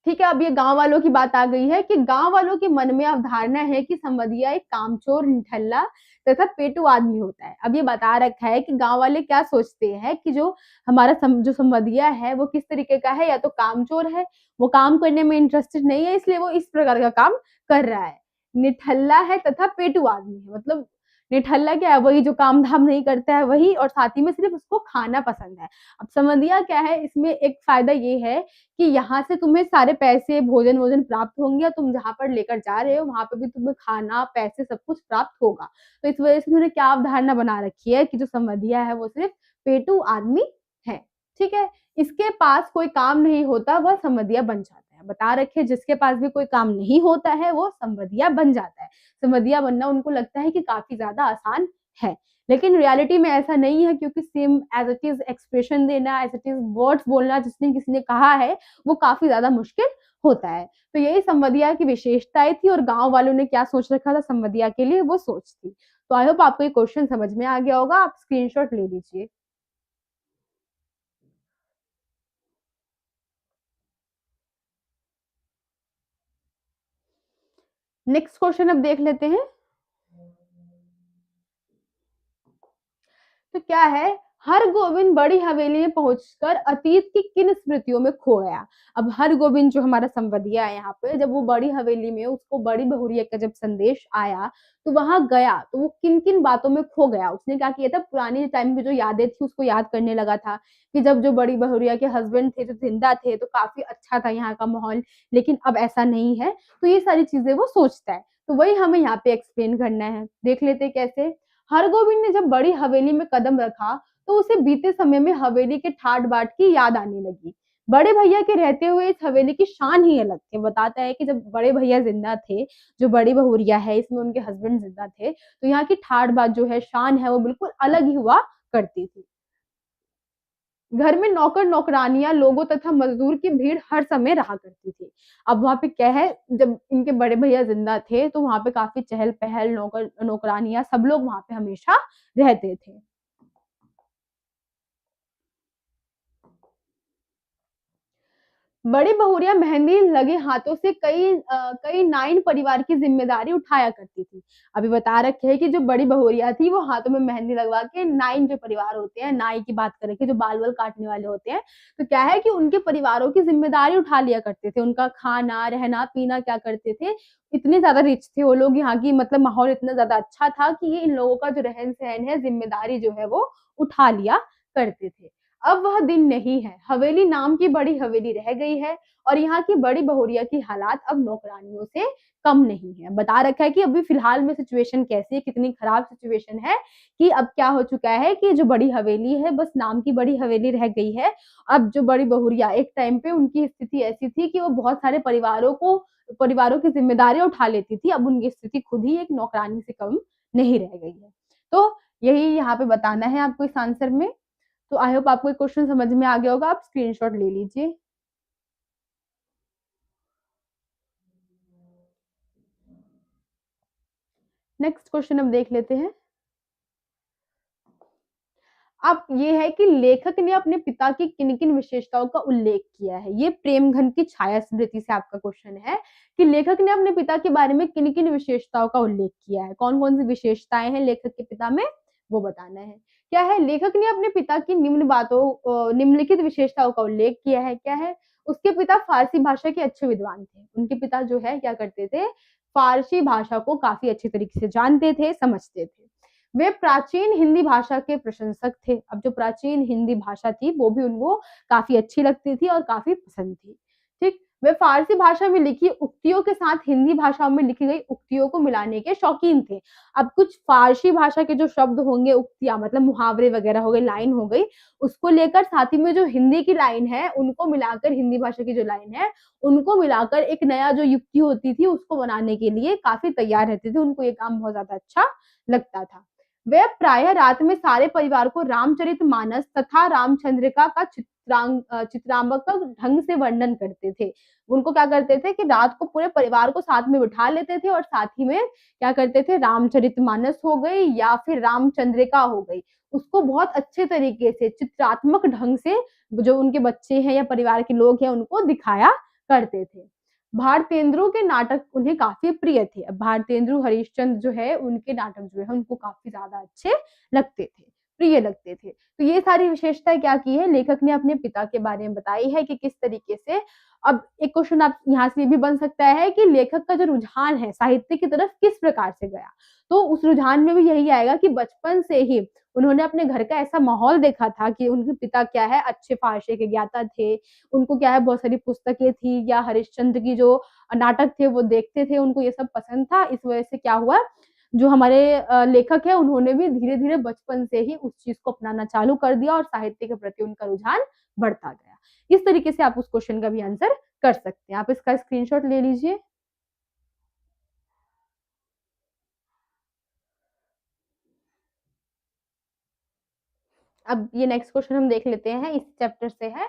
ठीक है, अब ये गांव वालों की बात आ गई है कि गांव वालों के मन में अवधारणा है कि संवदिया एक कामचोर, निठल्ला तथा पेटू आदमी होता है। अब ये बता रखा है कि गांव वाले क्या सोचते हैं कि जो जो संवदिया है वो किस तरीके का है, या तो कामचोर है, वो काम करने में इंटरेस्टेड नहीं है, इसलिए वो इस प्रकार का काम कर रहा है। निठल्ला है तथा पेटू आदमी है, मतलब निठल्ला क्या है, वही जो काम धाम नहीं करता है वही, और साथ ही में सिर्फ उसको खाना पसंद है। अब संवदिया क्या है, इसमें एक फायदा ये है कि यहाँ से तुम्हें सारे पैसे, भोजन वोजन प्राप्त होंगे, और तुम जहाँ पर लेकर जा रहे हो वहां पर भी तुम्हें खाना, पैसे सब कुछ प्राप्त होगा। तो इस वजह से उन्होंने क्या अवधारणा बना रखी है कि जो संवदिया है वो सिर्फ पेटू आदमी है। ठीक है, इसके पास कोई काम नहीं होता वह संवदिया बन जाता है। बता रखे जिसके पास भी कोई काम नहीं होता है वो संवदिया बन जाता है। संवदिया बनना उनको लगता है कि काफी ज्यादा आसान है, लेकिन रियलिटी में ऐसा नहीं है, क्योंकि same as it is expression देना, एज इट इज वर्ड्स बोलना जिसने किसी ने कहा है वो काफी ज्यादा मुश्किल होता है। तो यही संवदिया की विशेषताएं थी, और गांव वालों ने क्या सोच रखा था संवदिया के लिए, वो सोच थी। तो आई होप आपको ये क्वेश्चन समझ में आ गया होगा, आप स्क्रीनशॉट ले लीजिए। नेक्स्ट क्वेश्चन अब देख लेते हैं। तो क्या है, हर गोविंद बड़ी हवेली में पहुंचकर अतीत की किन स्मृतियों में खो गया। अब हर गोविंद जो हमारा संवदिया है यहाँ पे, जब वो बड़ी हवेली में, उसको बड़ी बहुरिया का जब संदेश आया तो वहां गया, तो वो किन किन बातों में खो गया। उसने क्या किया था, पुरानी टाइम की जो यादें थी उसको याद करने लगा था, कि जब जो बड़ी बहुरिया के हस्बैंड थे जो जिंदा थे तो काफी अच्छा था यहाँ का माहौल, लेकिन अब ऐसा नहीं है। तो ये सारी चीजें वो सोचता है, तो वही हमें यहाँ पे एक्सप्लेन करना है। देख लेते कैसे। हरगोविंद ने जब बड़ी हवेली में कदम रखा तो उसे बीते समय में हवेली के ठाट बाट की याद आने लगी। बड़े भैया के रहते हुए इस हवेली की शान ही अलग थी। बताता है कि जब बड़े भैया जिंदा थे, जो बड़ी बहुरिया है इसमें उनके हस्बैंड जिंदा थे, तो यहाँ की ठाट बाट जो है, शान है, वो बिल्कुल अलग ही हुआ करती थी। घर में नौकर नौकरानियां, लोगों तथा मजदूर की भीड़ हर समय रहा करती थी। अब वहां पे क्या है, जब इनके बड़े भैया जिंदा थे तो वहां पे काफी चहल पहल, नौकर नौकरानियां, सब लोग वहां पे हमेशा रहते थे। बड़ी बहुरिया मेहंदी लगे हाथों से कई नाइन परिवार की जिम्मेदारी उठाया करती थी। अभी बता रखे है कि जो बड़ी बहुरिया थी वो हाथों में मेहंदी लगवा के नाइन जो परिवार होते हैं, नाई की बात करें कि जो बाल वाल काटने वाले होते हैं, तो क्या है कि उनके परिवारों की जिम्मेदारी उठा लिया करते थे। उनका खाना रहना पीना क्या करते थे, इतने ज्यादा रिच थे वो लोग, यहाँ की मतलब माहौल इतना ज्यादा अच्छा था कि ये इन लोगों का जो रहन सहन है, जिम्मेदारी जो है वो उठा लिया करते थे। अब वह दिन नहीं है, हवेली नाम की बड़ी हवेली रह गई है, और यहाँ की बड़ी बहुरिया की हालात अब नौकरानियों से कम नहीं है। बता रखा है कि अभी फिलहाल में सिचुएशन कैसी है, कितनी खराब सिचुएशन है, कि अब क्या हो चुका है कि जो बड़ी हवेली है बस नाम की बड़ी हवेली रह गई है। अब जो बड़ी बहुरिया, एक टाइम पे उनकी स्थिति ऐसी थी कि वो बहुत सारे परिवारों की जिम्मेदारी उठा लेती थी, अब उनकी स्थिति खुद ही एक नौकरानी से कम नहीं रह गई है। तो यही यहाँ पे बताना है आपको इस आंसर में। तो आई होप आपको क्वेश्चन समझ में आ गया होगा, आप स्क्रीनशॉट ले लीजिए। नेक्स्ट क्वेश्चन हम देख लेते हैं। अब ये है कि लेखक ने अपने पिता की किन किन विशेषताओं का उल्लेख किया है। ये प्रेमघन की छाया स्मृति से आपका क्वेश्चन है कि लेखक ने अपने पिता के बारे में किन किन विशेषताओं का उल्लेख किया है, कौन कौन सी विशेषताएं हैं लेखक के पिता में, वो बताना है। क्या है, लेखक ने अपने पिता की निम्नलिखित विशेषताओं का उल्लेख किया है। क्या है, उसके पिता फारसी भाषा के अच्छे विद्वान थे। उनके पिता जो है क्या करते थे, फारसी भाषा को काफी अच्छे तरीके से जानते थे, समझते थे। वे प्राचीन हिंदी भाषा के प्रशंसक थे। अब जो प्राचीन हिंदी भाषा थी वो भी उनको काफी अच्छी लगती थी और काफी पसंद थी। ठीक, वे फारसी भाषा में लिखी उक्तियों के साथ हिंदी भाषा में लिखी गई उक्तियों को मिलाने के शौकीन थे। अब कुछ फारसी भाषा के जो शब्द होंगे, उक्तियां मतलब मुहावरे वगैरह हो गए, लाइन हो गई, उसको लेकर साथ ही में जो हिंदी की लाइन है उनको मिलाकर, हिंदी भाषा की जो लाइन है उनको मिलाकर एक नया जो युक्ति होती थी उसको बनाने के लिए काफी तैयार रहते थे। उनको ये काम बहुत ज्यादा अच्छा लगता था। वे प्रायः रात में सारे परिवार को रामचरितमानस तथा रामचंद्रिका का चित्रांगक ढंग से वर्णन करते थे। उनको क्या करते थे कि रात को पूरे परिवार को साथ में बिठा लेते थे और साथ ही में क्या करते थे, रामचरितमानस हो गई या फिर रामचंद्रिका हो गई, उसको बहुत अच्छे तरीके से चित्रात्मक ढंग से जो उनके बच्चे हैं या परिवार के लोग हैं उनको दिखाया करते थे। भारतेंदु के नाटक उन्हें काफी प्रिय थे। भारतेंदु हरिश्चंद्र जो है उनके नाटक जो है उनको काफी ज्यादा अच्छे लगते थे, प्रिय लगते थे। तो ये सारी विशेषताएं क्या की है, लेखक ने अपने पिता के बारे में बताई है कि किस तरीके से। अब एक क्वेश्चन आप यहाँ से भी बन सकता है कि लेखक का जो रुझान है साहित्य की तरफ किस प्रकार से गया, तो उस रुझान में भी यही आएगा कि बचपन से ही उन्होंने अपने घर का ऐसा माहौल देखा था कि उनके पिता क्या है अच्छे फारसी के ज्ञाता थे, उनको क्या है बहुत सारी पुस्तकें थी या हरिश्चंद्र की जो नाटक थे वो देखते थे, उनको ये सब पसंद था। इस वजह से क्या हुआ, जो हमारे लेखक है उन्होंने भी धीरे धीरे बचपन से ही उस चीज को अपनाना चालू कर दिया और साहित्य के प्रति उनका रुझान बढ़ता गया। इस तरीके से आप उस क्वेश्चन का भी आंसर कर सकते हैं। आप इसका स्क्रीनशॉट ले लीजिए। अब ये नेक्स्ट क्वेश्चन हम देख लेते हैं, इस चैप्टर से है।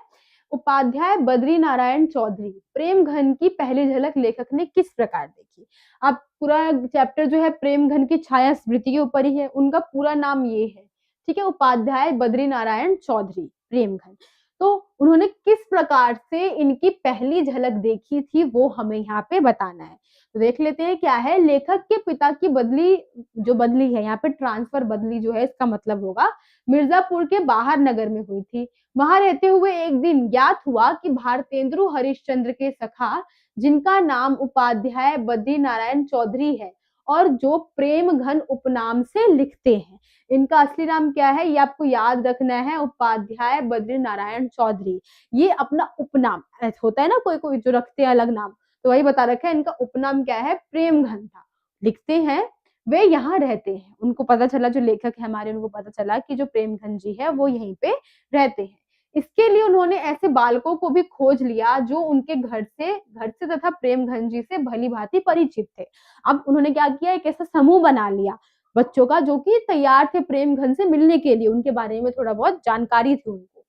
उपाध्याय बद्री नारायण चौधरी प्रेम घन की पहली झलक लेखक ने किस प्रकार देखी। अब पूरा चैप्टर जो है प्रेम घन की छाया स्मृति के ऊपर ही है, उनका पूरा नाम ये है, ठीक है, उपाध्याय बद्री नारायण चौधरी प्रेम घन। तो उन्होंने किस प्रकार से इनकी पहली झलक देखी थी वो हमें यहाँ पे बताना है। तो देख लेते हैं क्या है। लेखक के पिता की बदली, जो बदली है यहाँ पे ट्रांसफर बदली जो है इसका मतलब होगा मिर्जापुर के बाहर नगर में हुई थी। वहां रहते हुए एक दिन ज्ञात हुआ कि भारतेंदु हरिश्चंद्र के सखा, जिनका नाम उपाध्याय बद्री नारायण चौधरी है और जो प्रेम घन उपनाम से लिखते हैं, इनका असली नाम क्या है ये आपको याद रखना है, उपाध्याय बद्री नारायण चौधरी। ये अपना उपनाम होता है ना, कोई कोई जो रखते हैं अलग नाम, तो वही बता रखा है, इनका उपनाम क्या है, प्रेम घन था। लिखते हैं वे यहाँ रहते हैं, उनको पता चला, जो लेखक है हमारे उनको पता चला कि जो प्रेमघन जी है वो यहीं पे रहते हैं। इसके लिए उन्होंने ऐसे बालकों को भी खोज लिया जो उनके घर से तथा प्रेमघन जी से भली भांति परिचित थे। अब उन्होंने क्या किया, एक ऐसा समूह बना लिया बच्चों का जो कि तैयार थे प्रेमघन से मिलने के लिए, उनके बारे में थोड़ा बहुत जानकारी थी उनको।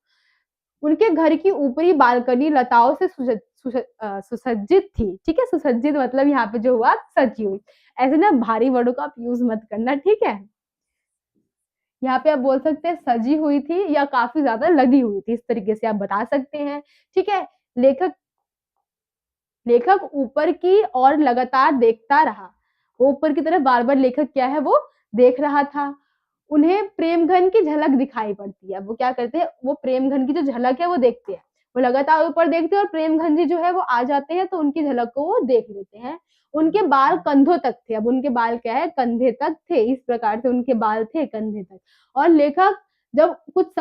उनके घर की ऊपरी बालकनी लताओं से सुसज्जित थी, ठीक है, सुसज्जित मतलब यहाँ पे जो हुआ सजी हुई। ऐसे ना भारी वर्डों का आप यूज मत करना, ठीक है। यहाँ पे आप बोल सकते हैं सजी हुई थी या काफी ज्यादा लगी हुई थी, इस तरीके से आप बता सकते हैं, ठीक है। लेखक लेखक ऊपर की और लगातार देखता रहा, वो ऊपर की तरफ बार बार लेखक क्या है वो देख रहा था। उन्हें प्रेमघन की झलक दिखाई पड़ती है। वो क्या करते हैं, वो प्रेमघन की जो झलक है वो देखते हैं, वो लगातार ऊपर देखते हैं और प्रेमघन जी जो है वो आ जाते हैं तो उनकी झलक को वो देख लेते हैं। उनके बाल कंधों तक थे, अब उनके बाल क्या है, कंधे तक थे, इस प्रकार से उनके बाल थे कंधे तक। और लेखक जब कुछ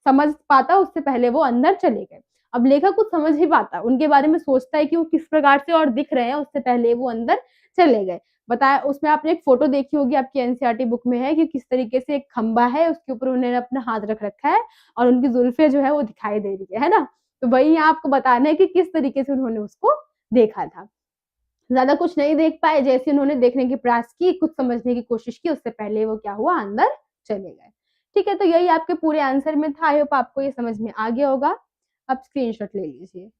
समझ पाता उससे पहले वो अंदर चले गए। अब लेखक कुछ समझ ही पाता, उनके बारे में सोचता है कि वो किस प्रकार से और दिख रहे हैं, उससे पहले वो अंदर चले गए। बताया, उसमें आपने एक फोटो देखी होगी, आपकी एनसीईआरटी बुक में है कि किस तरीके से एक खंबा है, उसके ऊपर उन्होंने अपना हाथ रख रखा है और उनकी जुल्फे जो है वो दिखाई दे रही है ना। तो वही यहाँ आपको बताना है कि किस तरीके से उन्होंने उसको देखा था। ज्यादा कुछ नहीं देख पाए, जैसे उन्होंने देखने की प्रयास की, कुछ समझने की कोशिश की, उससे पहले वो क्या हुआ, अंदर चले गए। ठीक है, तो यही आपके पूरे आंसर में था। आई होप आपको ये समझ में आ गया होगा। अब स्क्रीनशॉट ले लीजिए।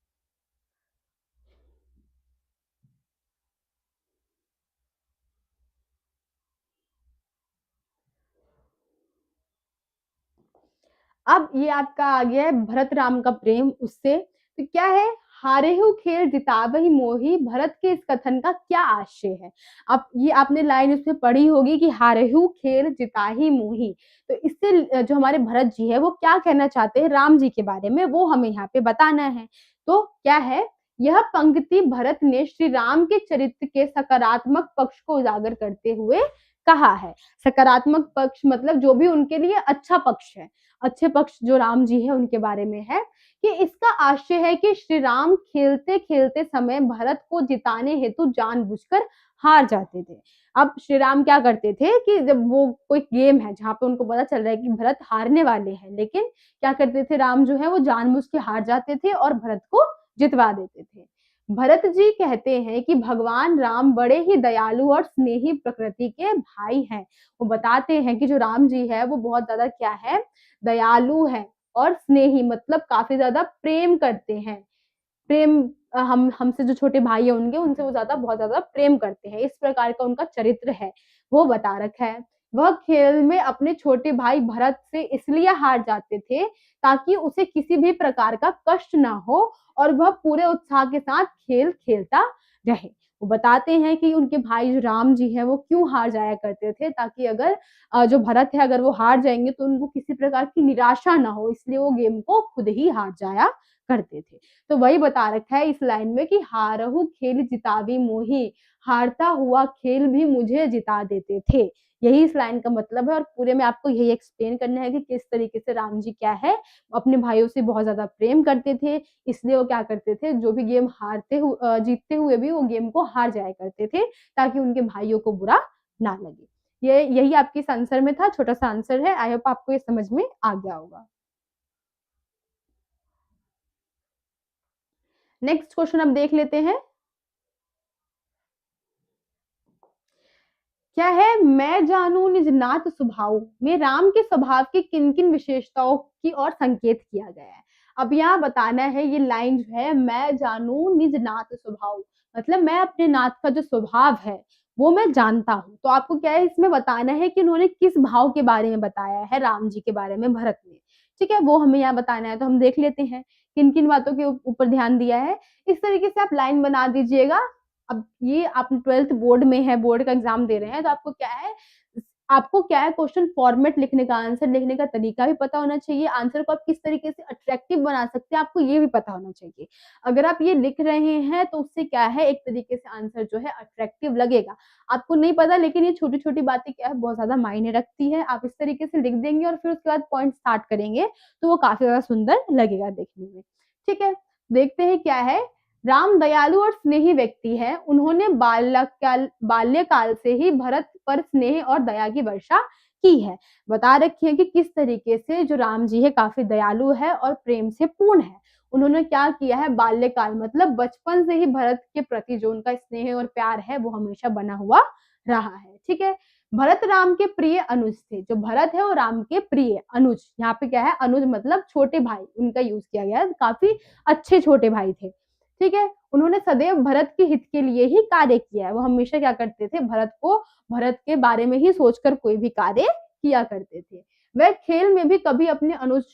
अब ये आपका आ गया है भरत राम का प्रेम उससे। तो क्या है, हारेहु खेल जितावहि मोही, भरत के इस कथन का क्या आशय है। अब ये आपने लाइन उसमें पढ़ी होगी कि हारेहु खेल जिताहि मोही, तो इससे जो हमारे भरत जी है वो क्या कहना चाहते हैं राम जी के बारे में, वो हमें यहाँ पे बताना है। तो क्या है, यह पंक्ति भरत ने श्री राम के चरित्र के सकारात्मक पक्ष को उजागर करते हुए कहा है। सकारात्मक पक्ष मतलब जो भी उनके लिए अच्छा पक्ष है, अच्छे पक्ष जो राम जी है उनके बारे में है कि इसका आशय है कि श्री राम खेलते खेलते समय भरत को जिताने हेतु जानबूझकर हार जाते थे। अब श्री राम क्या करते थे कि जब वो कोई गेम है जहाँ पे उनको पता चल रहा है कि भरत हारने वाले हैं, लेकिन क्या करते थे राम जो है वो जानबूझ के हार जाते थे और भरत को जितवा देते थे। भरत जी कहते हैं कि भगवान राम बड़े ही दयालु और स्नेही प्रकृति के भाई हैं। वो बताते हैं कि जो राम जी है वो बहुत ज्यादा क्या है, दयालु है और स्नेही मतलब काफी ज्यादा प्रेम करते हैं। प्रेम हम हमसे जो छोटे भाई है उनके उनसे वो ज्यादा बहुत ज्यादा प्रेम करते हैं, इस प्रकार का उनका चरित्र है वो बता रखा है। वह खेल में अपने छोटे भाई भरत से इसलिए हार जाते थे ताकि उसे किसी भी प्रकार का कष्ट ना हो और वह पूरे उत्साह के साथ खेल खेलता रहे। वो बताते हैं कि उनके भाई जो राम जी हैं वो क्यों हार जाया करते थे ताकि अगर जो भरत है अगर वो हार जाएंगे तो उनको किसी प्रकार की निराशा ना हो, इसलिए वो गेम को खुद ही हार जाया करते थे। तो वही बता रखा है इस लाइन में कि हारहु खेल जितावी मोही, हारता हुआ खेल भी मुझे जिता देते थे। यही इस लाइन का मतलब है और पूरे में आपको यही एक्सप्लेन करना है कि किस तरीके से राम जी क्या है अपने भाइयों से बहुत ज्यादा प्रेम करते थे, इसलिए वो क्या करते थे जो भी गेम जीतते हुए भी वो गेम को हार जाया करते थे ताकि उनके भाइयों को बुरा ना लगे। ये यही आपके इस आंसर में था, छोटा सा आंसर है। आई होप आपको ये समझ में आ गया होगा। नेक्स्ट क्वेश्चन अब देख लेते हैं। क्या है, मैं जानू निज नाथ स्वभाव में राम के स्वभाव की किन किन विशेषताओं की ओर संकेत किया गया है। अब यहाँ बताना है ये लाइन जो है, मैं जानू निज नाथ स्वभाव मतलब मैं अपने नाथ का जो स्वभाव है वो मैं जानता हूँ। तो आपको क्या है इसमें बताना है कि उन्होंने किस भाव के बारे में बताया है राम जी के बारे में भरत ने। ठीक है, वो हमें यहाँ बताना है। तो हम देख लेते हैं किन किन बातों के ऊपर ध्यान दिया है। इस तरीके से आप लाइन बना दीजिएगा। अब ये आप 12th बोर्ड में है, बोर्ड का एग्जाम दे रहे हैं, तो आपको क्या है क्वेश्चन फॉर्मेट लिखने का, आंसर लिखने का तरीका भी पता होना चाहिए। आंसर को आप किस तरीके से अट्रैक्टिव बना सकते हैं आपको ये भी पता होना चाहिए। अगर आप ये लिख रहे हैं तो उससे क्या है एक तरीके से आंसर जो है अट्रैक्टिव लगेगा। आपको नहीं पता लेकिन ये छोटी छोटी बातें क्या है बहुत ज्यादा मायने रखती है। आप इस तरीके से लिख देंगे और फिर उसके बाद पॉइंट स्टार्ट करेंगे तो वो काफी ज्यादा सुंदर लगेगा देखने में। ठीक है, देखते हैं क्या है। राम दयालु और स्नेही व्यक्ति है, उन्होंने बाल्यकाल से ही भरत पर स्नेह और दया की वर्षा की है। बता रखी है कि किस तरीके से जो राम जी है काफी दयालु है और प्रेम से पूर्ण है। उन्होंने क्या किया है, बाल्यकाल मतलब बचपन से ही भरत के प्रति जो उनका स्नेह और प्यार है वो हमेशा बना हुआ रहा है। ठीक है, भरत राम के प्रिय अनुज थे। जो भरत है वो राम के प्रिय अनुज, यहाँ पे क्या है अनुज मतलब छोटे भाई उनका यूज किया गया है, काफी अच्छे छोटे भाई थे। ठीक है, उन्होंने सदैव भरत के हित के लिए ही कार्य किया है। वो हमेशा क्या करते थे, भरत के बारे में ही सोचकर कोई भी कार्य किया करते थे। वह खेल में भी कभी अपने अनुज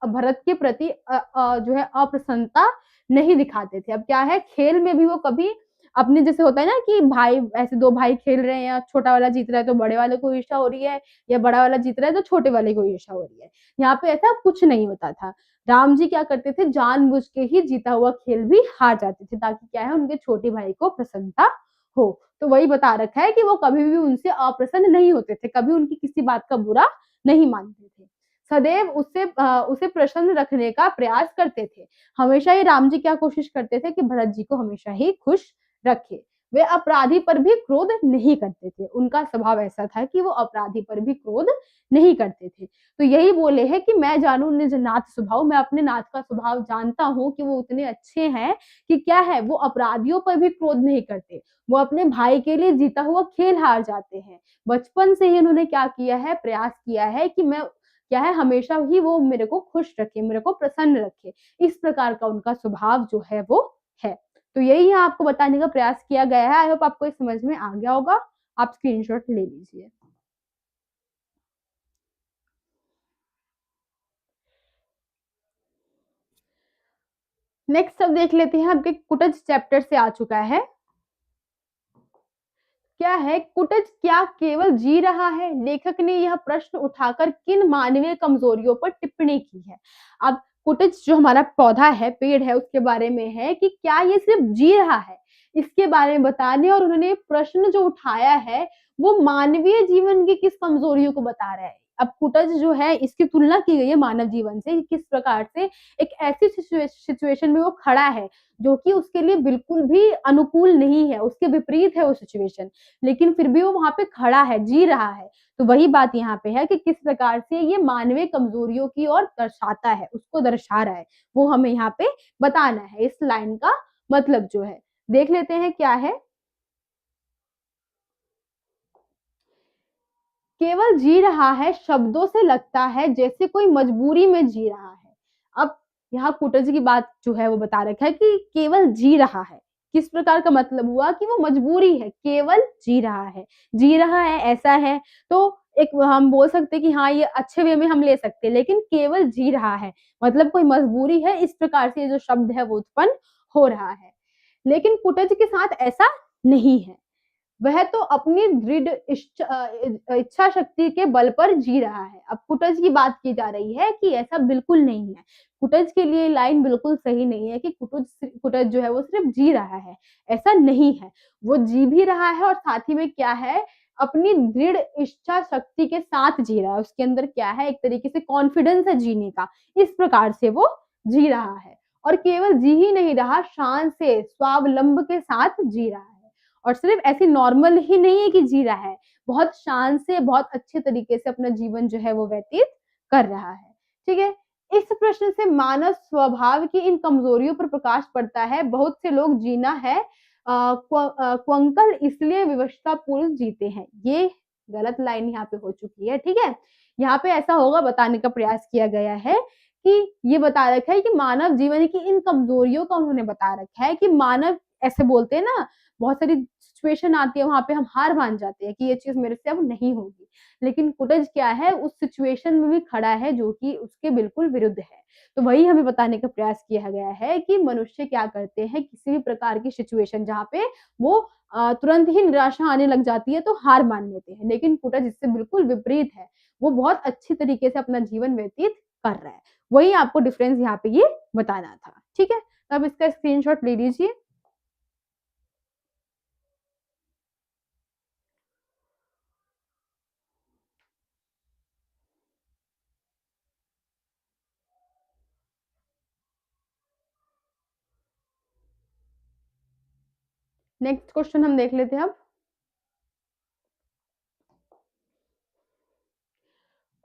भरत के प्रति जो है अप्रसन्नता नहीं दिखाते थे। अब क्या है, खेल में भी वो कभी अपने जैसे होता है ना कि भाई ऐसे दो भाई खेल रहे हैं, या छोटा वाला जीत रहा है तो बड़े वाले को ईर्ष्या हो रही है, या बड़ा वाला जीत रहा है तो छोटे वाले को ईर्ष्या हो रही है। यहाँ पे ऐसा कुछ नहीं होता था। राम जी क्या करते थे, जानबूझ के ही जीता हुआ खेल भी हार जाते थे ताकि क्या है उनके छोटे भाई को प्रसन्नता हो। तो वही बता रखा है कि वो कभी भी उनसे अप्रसन्न नहीं होते थे, कभी उनकी किसी बात का बुरा नहीं मानते थे, सदैव उसे प्रसन्न रखने का प्रयास करते थे। हमेशा ही राम जी क्या कोशिश करते थे कि भरत जी को हमेशा ही खुश रखे। वे अपराधी पर भी क्रोध नहीं करते थे, उनका स्वभाव ऐसा था कि वो अपराधी पर भी क्रोध नहीं करते थे। तो यही बोले हैं कि मैं जानू निज नाथ स्वभाव, मैं अपने नाथ का स्वभाव जानता हूँ कि वो उतने अच्छे हैं कि क्या है वो अपराधियों पर भी क्रोध नहीं करते, वो अपने भाई के लिए जीता हुआ खेल हार जाते हैं। बचपन से ही उन्होंने क्या किया है, प्रयास किया है कि मैं क्या है हमेशा ही वो मेरे को खुश रखे, मेरे को प्रसन्न रखे। इस प्रकार का उनका स्वभाव जो है वो है। तो यही यहाँ आपको बताने का प्रयास किया गया है। आई होप आपको समझ में आ गया होगा। आप स्क्रीनशॉट ले लीजिए। नेक्स्ट अब देख लेते हैं, आपके कुटज चैप्टर से आ चुका है। क्या है, कुटज क्या केवल जी रहा है? लेखक ने यह प्रश्न उठाकर किन मानवीय कमजोरियों पर टिप्पणी की है? अब कुटज जो हमारा पौधा है, पेड़ है, उसके बारे में है कि क्या ये सिर्फ जी रहा है इसके बारे में बताने, और उन्होंने प्रश्न जो उठाया है वो मानवीय जीवन की किस कमजोरियों को बता रहा है। अब कुटज जो है इसकी तुलना की गई है मानव जीवन से, किस प्रकार से एक ऐसी सिचुएशन में वो खड़ा है जो कि उसके लिए बिल्कुल भी अनुकूल नहीं है, उसके विपरीत है वो सिचुएशन, लेकिन फिर भी वो वहां पे खड़ा है, जी रहा है। तो वही बात यहाँ पे है कि किस प्रकार से ये मानवीय कमजोरियों की ओर दर्शाता है, उसको दर्शा रहा है, वो हमें यहाँ पे बताना है। इस लाइन का मतलब जो है देख लेते हैं क्या है। केवल जी रहा है, शब्दों से लगता है जैसे कोई मजबूरी में जी रहा है। अब यहाँ कुटज की बात जो है वो बता रखा है कि केवल जी रहा है, किस प्रकार का मतलब हुआ कि वो मजबूरी है, केवल जी रहा है, जी रहा है ऐसा है। तो एक हम बोल सकते हैं कि हाँ ये अच्छे वे में हम ले सकते हैं, लेकिन केवल जी रहा है मतलब कोई मजबूरी है, इस प्रकार से ये जो शब्द है वो उत्पन्न हो रहा है। लेकिन कुटज के साथ ऐसा नहीं है, वह तो अपनी दृढ़ इच्छा शक्ति के बल पर जी रहा है। अब कुटज की बात की जा रही है कि ऐसा बिल्कुल नहीं है, कुटज के लिए लाइन बिल्कुल सही नहीं है कि कुटज जो है वो सिर्फ जी रहा है, ऐसा नहीं है। वो जी भी रहा है और साथ ही में क्या है, अपनी दृढ़ इच्छा शक्ति के साथ जी रहा है, उसके अंदर क्या है, एक तरीके से कॉन्फिडेंस है जीने का, इस प्रकार से वो जी रहा है। और केवल जी ही नहीं रहा, शान से स्वावलंब के साथ जी रहा है। और सिर्फ ऐसी नॉर्मल ही नहीं है कि जी रहा है, बहुत शान से, बहुत अच्छे तरीके से अपना जीवन जो है वो व्यतीत कर रहा है। ठीक है, इस प्रश्न से मानव स्वभाव की इन कमजोरियों पर प्रकाश पड़ता है। बहुत से लोग जीना है क्वंकल इसलिए विवशता पूर्व जीते हैं। ये गलत लाइन यहाँ पे हो चुकी है। ठीक है, यहाँ पे ऐसा होगा बताने का प्रयास किया गया है कि ये बता रखा है कि मानव जीवन की इन कमजोरियों का उन्होंने बता रखा है कि मानव, ऐसे बोलते हैं ना, बहुत सारी सिचुएशन आती है वहां पे हम हार मान जाते हैं कि ये चीज मेरे से अब नहीं होगी, लेकिन कुटज क्या है, उस सिचुएशन में भी खड़ा है जो कि उसके बिल्कुल विरुद्ध है। तो वही हमें बताने का प्रयास किया गया है कि मनुष्य क्या करते हैं, किसी भी प्रकार की सिचुएशन जहाँ पे वो तुरंत ही निराशा आने लग जाती है तो हार मान लेते हैं, लेकिन कुटज इससे बिल्कुल विपरीत है, वो बहुत अच्छी तरीके से अपना जीवन व्यतीत कर रहा है। वही आपको डिफरेंस यहाँ पे ये बताना था। ठीक है, तो अब इसका स्क्रीनशॉट ले लीजिए। नेक्स्ट क्वेश्चन हम देख लेते हैं। अब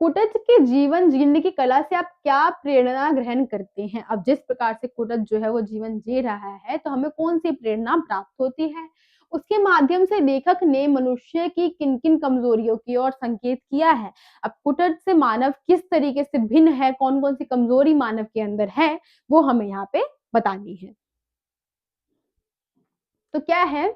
कुटज के जीवन जीने की कला से आप क्या प्रेरणा ग्रहण करते हैं। अब जिस प्रकार से कुटज जो है वो जीवन जी रहा है, तो हमें कौन सी प्रेरणा प्राप्त होती है, उसके माध्यम से लेखक ने मनुष्य की किन किन कमजोरियों की ओर संकेत किया है। अब कुटज से मानव किस तरीके से भिन्न है, कौन कौन सी कमजोरी मानव के अंदर है, वो हमें यहाँ पे बतानी है। तो क्या है,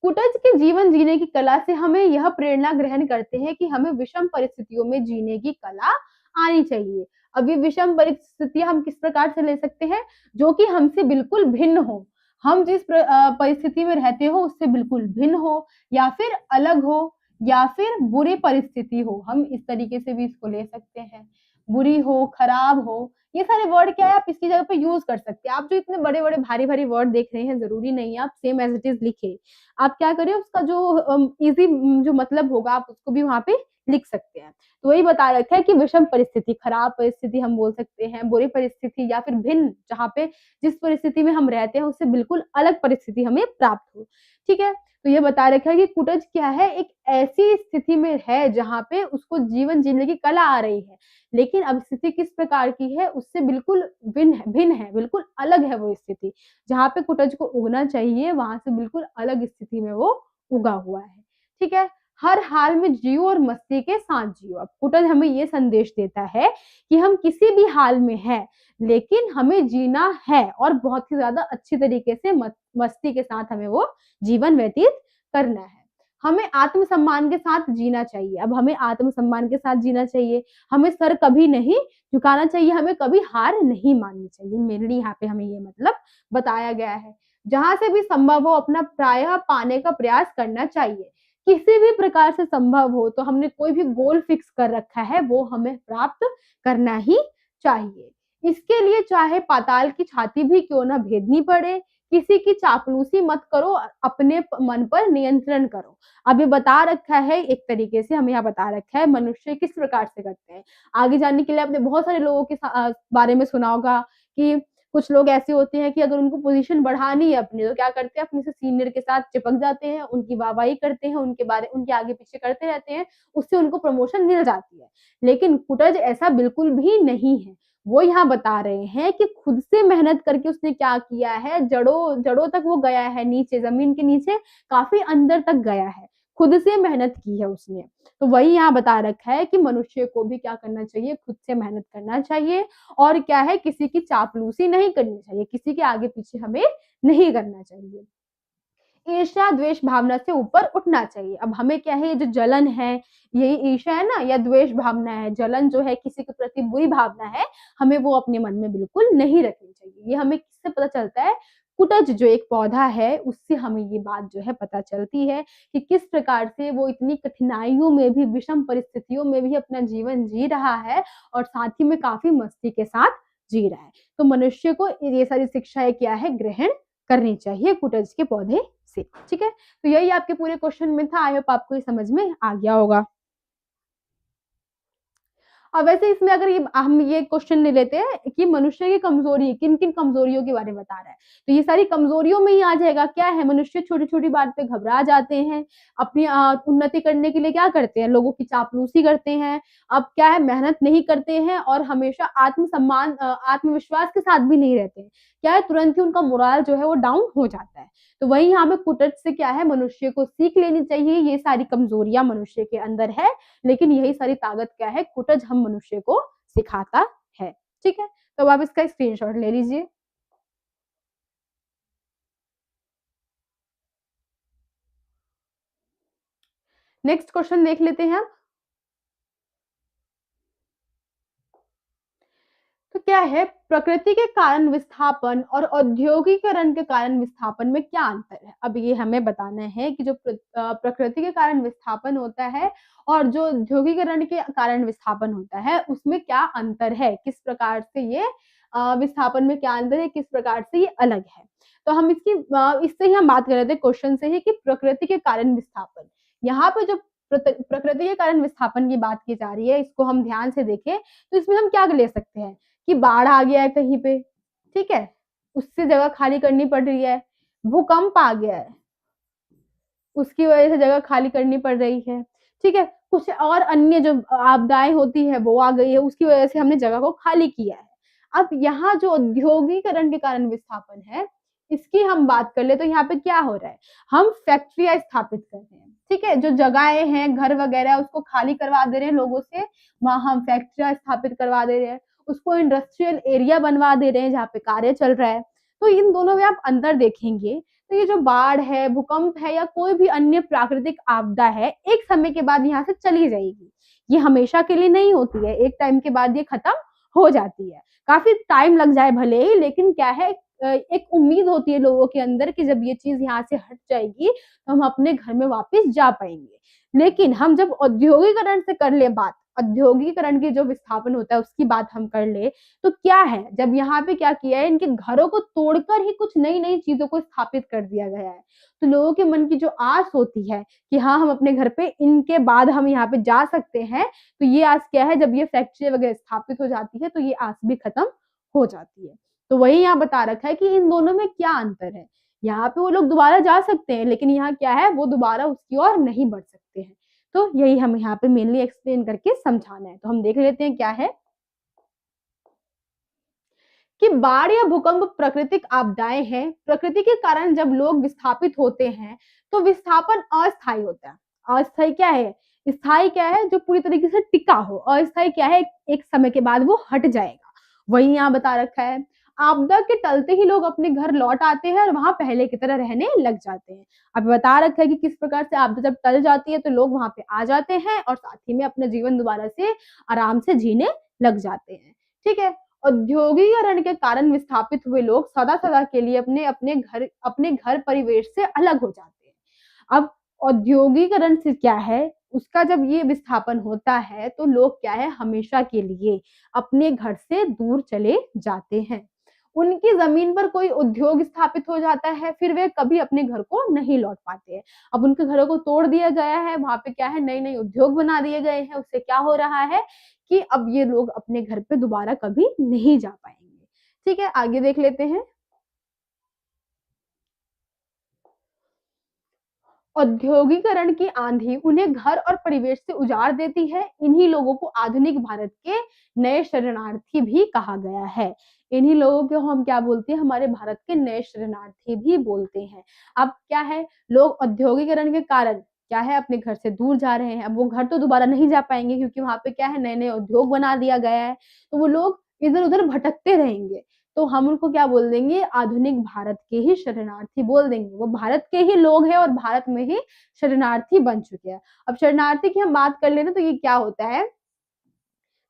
कुटज के जीवन जीने की कला से हमें यह प्रेरणा ग्रहण करते हैं कि हमें विषम परिस्थितियों में जीने की कला आनी चाहिए। अब ये विषम परिस्थितियां हम किस प्रकार से ले सकते हैं, जो कि हमसे बिल्कुल भिन्न हो, हम जिस परिस्थिति में रहते हो उससे बिल्कुल भिन्न हो, या फिर अलग हो, या फिर बुरी परिस्थिति हो, हम इस तरीके से भी इसको ले सकते हैं। बुरी हो, खराब हो, ये सारे वर्ड क्या है आप इसकी जगह पे यूज कर सकते हैं। आप जो इतने बड़े बड़े भारी भारी वर्ड देख रहे हैं, जरूरी नहीं है आप सेम एज इट इज लिखे, आप क्या करें, उसका जो इजी जो मतलब होगा आप उसको भी वहां पे लिख सकते हैं। तो वही बता रखा है कि विषम परिस्थिति, खराब परिस्थिति हम बोल सकते हैं, बुरी परिस्थिति, या फिर भिन्न, जहाँ पे जिस परिस्थिति में हम रहते हैं उससे बिल्कुल अलग परिस्थिति हमें प्राप्त हो। ठीक है, तो ये बता रखा है कि कुटज क्या है, एक ऐसी स्थिति में है जहाँ पे उसको जीवन जीने की कला आ रही है, लेकिन अब स्थिति किस प्रकार की है, उससे बिल्कुल भिन्न है, बिल्कुल अलग है वो स्थिति। जहाँ पे कुटज को उगना चाहिए वहां से बिल्कुल अलग स्थिति में वो उगा हुआ है। ठीक है, हर हाल में जियो और मस्ती के साथ जियो। अब कुटज हमें ये संदेश देता है कि हम किसी भी हाल में हैं, लेकिन हमें जीना है और बहुत ही ज्यादा अच्छी तरीके से मस्ती के साथ हमें वो जीवन व्यतीत करना है। हमें आत्मसम्मान के साथ जीना चाहिए। अब हमें आत्मसम्मान के साथ जीना चाहिए, हमें सर कभी नहीं झुकाना चाहिए, हमें कभी हार नहीं माननी चाहिए। मेरे लिए यहाँ पे हमें ये मतलब बताया गया है। जहां से भी संभव हो अपना प्रायः पाने का प्रयास करना चाहिए। किसी भी प्रकार से संभव हो तो हमने कोई भी गोल फिक्स कर रखा है वो हमें प्राप्त करना ही चाहिए। इसके लिए चाहे पाताल की छाती भी क्यों ना भेदनी पड़े, किसी की चापलूसी मत करो, अपने मन पर नियंत्रण करो। अब ये बता रखा है एक तरीके से, हमें यहाँ बता रखा है मनुष्य किस प्रकार से करते हैं। आगे जाने के लिए आपने बहुत सारे लोगों के बारे में सुना होगा कि कुछ लोग ऐसे होते हैं कि अगर उनको पोजीशन बढ़ानी है अपनी, तो क्या करते हैं, अपने से सीनियर के साथ चिपक जाते हैं, उनकी वाहवाही करते हैं, उनके आगे पीछे करते रहते हैं, उससे उनको प्रमोशन मिल जाती है। लेकिन कुटज ऐसा बिल्कुल भी नहीं है। वो यहाँ बता रहे हैं कि खुद से मेहनत करके उसने क्या किया है, जड़ों जड़ों तक वो गया है, नीचे जमीन के नीचे काफी अंदर तक गया है, खुद से मेहनत की है उसने। तो वही यहाँ बता रखा है कि मनुष्य को भी क्या करना चाहिए, खुद से मेहनत करना चाहिए, और क्या है, किसी की चापलूसी नहीं करनी चाहिए, किसी के आगे पीछे हमें नहीं करना चाहिए। ईर्ष्या द्वेष भावना से ऊपर उठना चाहिए। अब हमें क्या है, ये जो जलन है, यही ईर्ष्या है ना, या द्वेष भावना है, जलन जो है, किसी के प्रति बुरी भावना है, हमें वो अपने मन में बिल्कुल नहीं रखनी चाहिए। ये हमें किससे पता चलता है, कुटज जो एक पौधा है उससे हमें ये बात जो है पता चलती है कि किस प्रकार से वो इतनी कठिनाइयों में भी, विषम परिस्थितियों में भी अपना जीवन जी रहा है, और साथ ही में काफी मस्ती के साथ जी रहा है। तो मनुष्य को ये सारी शिक्षाएं क्या है, ग्रहण करनी चाहिए कुटज के पौधे से। ठीक है, तो यही आपके पूरे क्वेश्चन में था। आई होप आपको ये समझ में आ गया होगा। अब वैसे इसमें अगर ये हम ये क्वेश्चन ले लेते हैं कि मनुष्य की कमजोरी, किन किन कमजोरियों के बारे में बता रहा है, तो ये सारी कमजोरियों में ही आ जाएगा। क्या है, मनुष्य छोटी छोटी बात पे घबरा जाते हैं, अपनी उन्नति करने के लिए क्या करते हैं, लोगों की चापलूसी करते हैं। अब क्या है, मेहनत नहीं करते हैं, और हमेशा आत्मसम्मान आत्मविश्वास के साथ भी नहीं रहते हैं। क्या है, तुरंत ही उनका मोरल जो है वो डाउन हो जाता है। तो वही यहाँ पे कुटज से क्या है, मनुष्य को सीख लेनी चाहिए। ये सारी कमजोरियां मनुष्य के अंदर है, लेकिन यही सारी ताकत क्या है, कुटज हम मनुष्य को सिखाता है। ठीक है, तो अब आप इसका स्क्रीनशॉट ले लीजिए। नेक्स्ट क्वेश्चन देख लेते हैं। तो क्या है, प्रकृति के कारण विस्थापन और औद्योगिकरण के कारण विस्थापन में क्या अंतर है। अब ये हमें बताना है कि जो प्रकृति के कारण विस्थापन होता है और जो औद्योगिकरण के कारण विस्थापन होता है, उसमें क्या अंतर है, किस प्रकार से ये विस्थापन में क्या अंतर है, किस प्रकार से ये अलग है। तो हम इससे ही हम बात कर रहे थे क्वेश्चन से ही, कि प्रकृति के कारण विस्थापन, यहाँ पे जो प्रकृति के कारण विस्थापन की बात की जा रही है, इसको हम ध्यान से देखें तो इसमें हम क्या ले सकते हैं कि बाढ़ आ गया है कहीं पे, ठीक है, उससे जगह खाली करनी पड़ रही है, भूकंप आ गया है, उसकी वजह से जगह खाली करनी पड़ रही है, ठीक है, कुछ और अन्य जो आपदाएं होती है वो आ गई है, उसकी वजह से हमने जगह को खाली किया है। अब यहाँ जो औद्योगिकरण के कारण विस्थापन है, इसकी हम बात कर ले तो यहाँ पे क्या हो रहा है, हम फैक्ट्रियां स्थापित कर रहे हैं, ठीक है, जो जगहें हैं, घर वगैरह, उसको खाली करवा दे रहे हैं लोगों से, वहां हम फैक्ट्रियां स्थापित करवा दे रहे हैं, उसको इंडस्ट्रियल एरिया बनवा दे रहे हैं जहाँ पे कार्य चल रहा है। तो इन दोनों में आप अंतर देखेंगे, तो ये जो बाढ़ है, भूकंप है, या कोई भी अन्य प्राकृतिक आपदा है, एक समय के बाद यहाँ से चली जाएगी, ये हमेशा के लिए नहीं होती है, एक टाइम के बाद ये खत्म हो जाती है, काफी टाइम लग जाए भले ही, लेकिन क्या है, एक उम्मीद होती है लोगों के अंदर कि जब ये चीज यहाँ से हट जाएगी तो हम अपने घर में वापस जा पाएंगे। लेकिन हम जब औद्योगिकरण से कर ले बात, औद्योगिकरण की जो विस्थापन होता है उसकी बात हम कर ले, तो क्या है, जब यहाँ पे क्या किया है, इनके घरों को तोड़कर ही कुछ नई नई चीजों को स्थापित कर दिया गया है। तो लोगों के मन की जो आस होती है कि हाँ, हम अपने घर पे इनके बाद हम यहाँ पे जा सकते हैं, तो ये आस क्या है, जब ये फैक्ट्री वगैरह स्थापित हो जाती है तो ये आस भी खत्म हो जाती है। तो वही यहाँ बता रखा है कि इन दोनों में क्या अंतर है। यहाँ पे वो लोग दोबारा जा सकते हैं, लेकिन यहाँ क्या है, वो दोबारा उसकी ओर नहीं बढ़ सकते हैं। तो यही हम यहाँ पे मेनली एक्सप्लेन करके समझाना है। तो हम देख लेते हैं क्या है कि बाढ़ या भूकंप प्राकृतिक आपदाएं हैं। प्रकृति के कारण जब लोग विस्थापित होते हैं तो विस्थापन अस्थायी होता है। अस्थायी क्या है, स्थायी क्या है, जो पूरी तरीके से टिका हो। अस्थायी क्या है, एक समय के बाद वो हट जाएगा। वही यहाँ बता रखा है, आपदा के टलते ही लोग अपने घर लौट आते हैं और वहां पहले की तरह रहने लग जाते हैं। अब बता रखा है कि किस प्रकार से आपदा जब टल जाती है तो लोग वहां पे आ जाते हैं और साथ ही में अपना जीवन दोबारा से आराम से जीने लग जाते हैं। ठीक है, औद्योगिकरण के कारण विस्थापित हुए लोग सदा सदा के लिए अपने घर परिवेश से अलग हो जाते हैं। अब औद्योगिकरण से क्या है, उसका जब ये विस्थापन होता है तो लोग क्या है, हमेशा के लिए अपने घर से दूर चले जाते हैं। उनकी जमीन पर कोई उद्योग स्थापित हो जाता है, फिर वे कभी अपने घर को नहीं लौट पाते हैं। अब उनके घरों को तोड़ दिया गया है, वहां पे क्या है, नए नए उद्योग बना दिए गए हैं, उससे क्या हो रहा है कि अब ये लोग अपने घर पे दोबारा कभी नहीं जा पाएंगे। ठीक है, आगे देख लेते हैं। औद्योगिकरण की आंधी उन्हें घर और परिवेश से उजाड़ देती है। इन्हीं लोगों को आधुनिक भारत के नए शरणार्थी भी कहा गया है। इन्हीं लोगों को हम क्या बोलते हैं, हमारे भारत के नए शरणार्थी भी बोलते हैं। अब क्या है, लोग औद्योगिकरण के कारण क्या है, अपने घर से दूर जा रहे हैं। अब वो घर तो दोबारा नहीं जा पाएंगे, क्योंकि वहां पे क्या है, नए नए उद्योग बना दिया गया है। तो वो लोग इधर उधर भटकते रहेंगे। तो हम उनको क्या बोल देंगे, आधुनिक भारत के ही शरणार्थी बोल देंगे। वो भारत के ही लोग हैं और भारत में ही शरणार्थी बन चुके हैं। अब शरणार्थी की हम बात कर लेना, तो ये क्या होता है,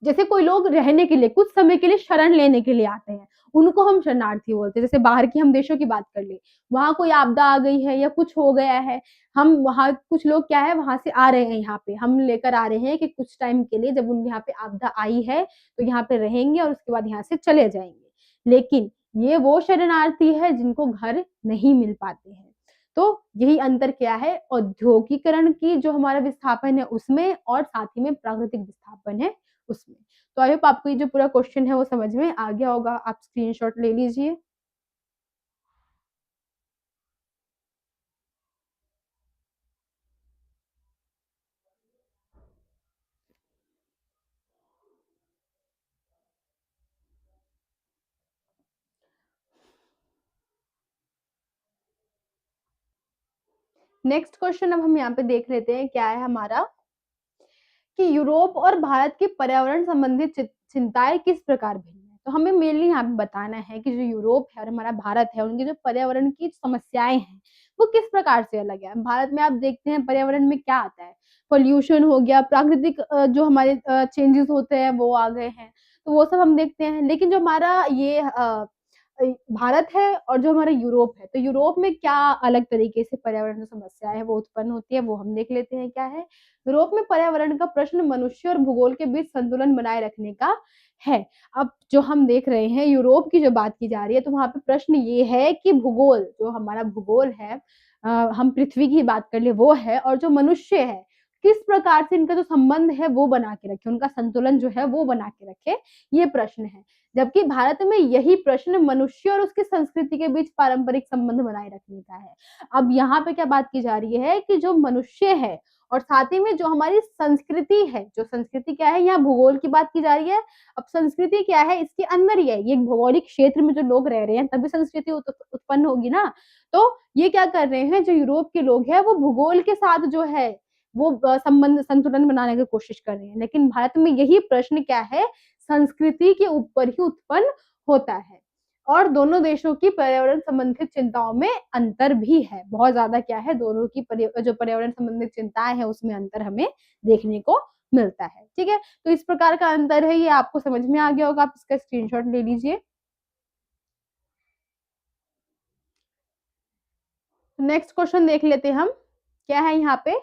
जैसे कोई लोग रहने के लिए कुछ समय के लिए शरण लेने के लिए आते हैं, उनको हम शरणार्थी बोलते हैं। जैसे बाहर की हम देशों की बात कर ले, वहां कोई आपदा आ गई है या कुछ हो गया है, हम वहां कुछ लोग क्या है, वहां से आ रहे हैं, यहाँ पे हम लेकर आ रहे हैं कि कुछ टाइम के लिए, जब उन यहाँ पे आपदा आई है तो यहाँ पे रहेंगे और उसके बाद यहाँ से चले जाएंगे। लेकिन ये वो शरणार्थी है जिनको घर नहीं मिल पाते हैं। तो यही अंतर क्या है, औद्योगिकरण की जो हमारा विस्थापन है उसमें, और साथ ही में प्राकृतिक विस्थापन है उसमें। तो आई होप आपको ये जो पूरा क्वेश्चन है वो समझ में आ गया होगा। आप स्क्रीनशॉट ले लीजिए। नेक्स्ट क्वेश्चन अब हम यहाँ पे देख लेते हैं, क्या है हमारा, कि यूरोप और भारत की पर्यावरण संबंधित चिंताएं किस प्रकार भिन्न है। तो हमें मेनली यहाँ पे बताना है कि जो यूरोप है और हमारा भारत है, उनकी जो पर्यावरण की समस्याएं हैं वो किस प्रकार से अलग है। भारत में आप देखते हैं पर्यावरण में क्या आता है, पोल्यूशन हो गया, प्राकृतिक जो हमारे चेंजेस होते हैं वो आ गए हैं, तो वो सब हम देखते हैं। लेकिन जो हमारा ये भारत है और जो हमारा यूरोप है, तो यूरोप में क्या अलग तरीके से पर्यावरण समस्या है वो उत्पन्न होती है, वो हम देख लेते हैं क्या है। यूरोप में पर्यावरण का प्रश्न मनुष्य और भूगोल के बीच संतुलन बनाए रखने का है। अब जो हम देख रहे हैं यूरोप की जो बात की जा रही है, तो वहां पे प्रश्न ये है कि भूगोल, जो हमारा भूगोल है, हम पृथ्वी की बात कर ले वो है, और जो मनुष्य है किस प्रकार से इनका जो संबंध है वो बना के रखे, उनका संतुलन जो है वो बना के रखे, ये प्रश्न है। जबकि भारत में यही प्रश्न मनुष्य और उसकी संस्कृति के बीच पारंपरिक संबंध बनाए रखने का है। अब यहाँ पे क्या बात की जा रही है कि जो मनुष्य है और साथ ही में जो हमारी संस्कृति है, जो संस्कृति क्या है, यहाँ भूगोल की बात की जा रही है। अब संस्कृति क्या है, इसके अंदर ही है, ये भौगोलिक क्षेत्र में जो लोग रह रहे हैं तभी संस्कृति उत्पन्न होगी ना। तो ये क्या कर रहे हैं, जो यूरोप के लोग हैं वो भूगोल के साथ जो है वो संबंध संतुलन बनाने की कोशिश कर रहे हैं। लेकिन भारत में यही प्रश्न क्या है, संस्कृति के ऊपर ही उत्पन्न होता है। और दोनों देशों की पर्यावरण संबंधित चिंताओं में अंतर भी है, बहुत ज्यादा क्या है, दोनों की जो पर्यावरण संबंधित चिंताएं हैं उसमें अंतर हमें देखने को मिलता है। ठीक है, तो इस प्रकार का अंतर है, ये आपको समझ में आ गया होगा, आप इसका स्क्रीनशॉट ले लीजिए। नेक्स्ट क्वेश्चन देख लेते हैं हम, क्या है यहाँ पे,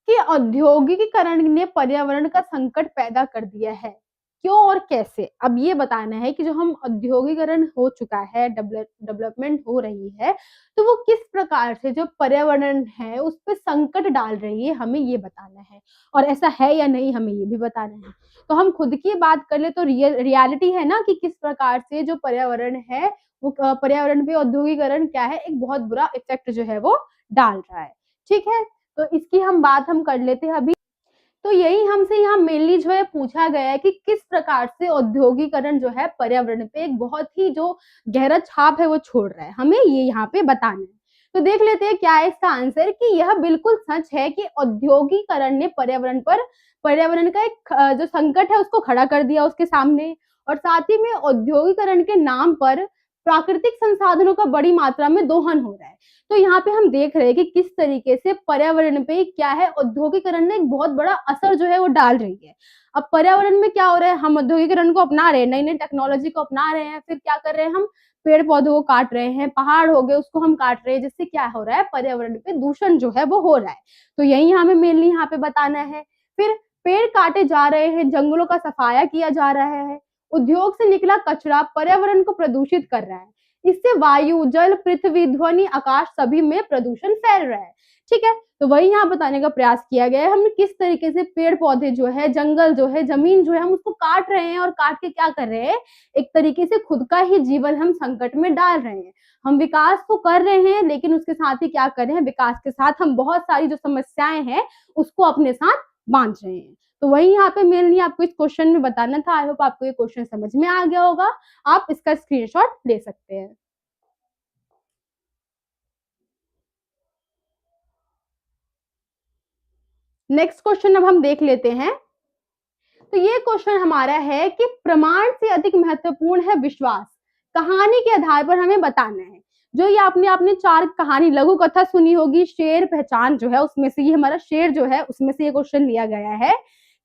कि औद्योगिकीकरण ने पर्यावरण का संकट पैदा कर दिया है, क्यों और कैसे। अब ये बताना है कि जो हम औद्योगिकरण हो चुका है, डेवलपमेंट हो रही है, तो वो किस प्रकार से जो पर्यावरण है उस पर संकट डाल रही है, हमें ये बताना है। और ऐसा है या नहीं, हमें ये भी बताना है। तो हम खुद की बात कर ले तो रियलिटी है ना, कि किस प्रकार से जो पर्यावरण है वो पर्यावरण पे औद्योगिकरण क्या है, एक बहुत बुरा इफेक्ट जो है वो डाल रहा है। ठीक है, तो इसकी हम बात कर लेते हैं अभी। तो यही हमसे यहाँ मेनली जो है पूछा गया है कि किस प्रकार से औद्योगिकरण जो है पर्यावरण पे एक बहुत ही जो गहरा छाप है वो छोड़ रहा है, हमें ये यहाँ पे बताना है। तो देख लेते हैं क्या है इसका आंसर, कि यह बिल्कुल सच है कि औद्योगिकरण ने पर्यावरण का एक जो संकट है उसको खड़ा कर दिया उसके सामने। और साथ ही में औद्योगिकरण के नाम पर प्राकृतिक संसाधनों का बड़ी मात्रा में दोहन हो रहा है। तो यहाँ पे हम देख रहे हैं कि किस तरीके से पर्यावरण पे क्या है, औद्योगिकरण ने एक बहुत बड़ा असर जो है वो डाल रही है। अब पर्यावरण में क्या हो रहा है, हम औद्योगिकरण को अपना रहे हैं, नई नई टेक्नोलॉजी को अपना रहे हैं, फिर क्या कर रहे हैं, हम पेड़ पौधों को काट रहे हैं, पहाड़ हो गए उसको हम काट रहे हैं, जिससे क्या हो रहा है, पर्यावरण पे दूषण जो है वो हो रहा है। तो यही हमें मेनली यहाँ पे बताना है। फिर पेड़ काटे जा रहे हैं, जंगलों का सफाया किया जा रहा है, उद्योग से निकला कचरा पर्यावरण को प्रदूषित कर रहा है। इससे वायु, जल, पृथ्वी, ध्वनि, आकाश सभी में प्रदूषण फैल रहा है। ठीक है, तो वही यहाँ बताने का प्रयास किया गया है। हम किस तरीके से पेड़ पौधे जो है, जंगल जो है, जमीन जो है, हम उसको काट रहे हैं और काट के क्या कर रहे हैं, एक तरीके से खुद का ही जीवन हम संकट में डाल रहे हैं। हम विकास तो कर रहे हैं, लेकिन उसके साथ ही क्या कर रहे हैं, विकास के साथ हम बहुत सारी जो समस्याएं हैं उसको अपने साथ बांध रहे हैं। तो वही यहाँ पे मेनली आपको इस क्वेश्चन में बताना था। आई होप आपको ये क्वेश्चन समझ में आ गया होगा। आप इसका स्क्रीनशॉट ले सकते हैं। नेक्स्ट क्वेश्चन अब हम देख लेते हैं। तो ये क्वेश्चन हमारा है कि प्रमाण से अधिक महत्वपूर्ण है विश्वास। कहानी के आधार पर हमें बताना है। जो ये आपने 4 कहानी लघु कथा सुनी होगी, शेर पहचान जो है, उसमें से ये हमारा शेर जो है उसमें से ये क्वेश्चन लिया गया है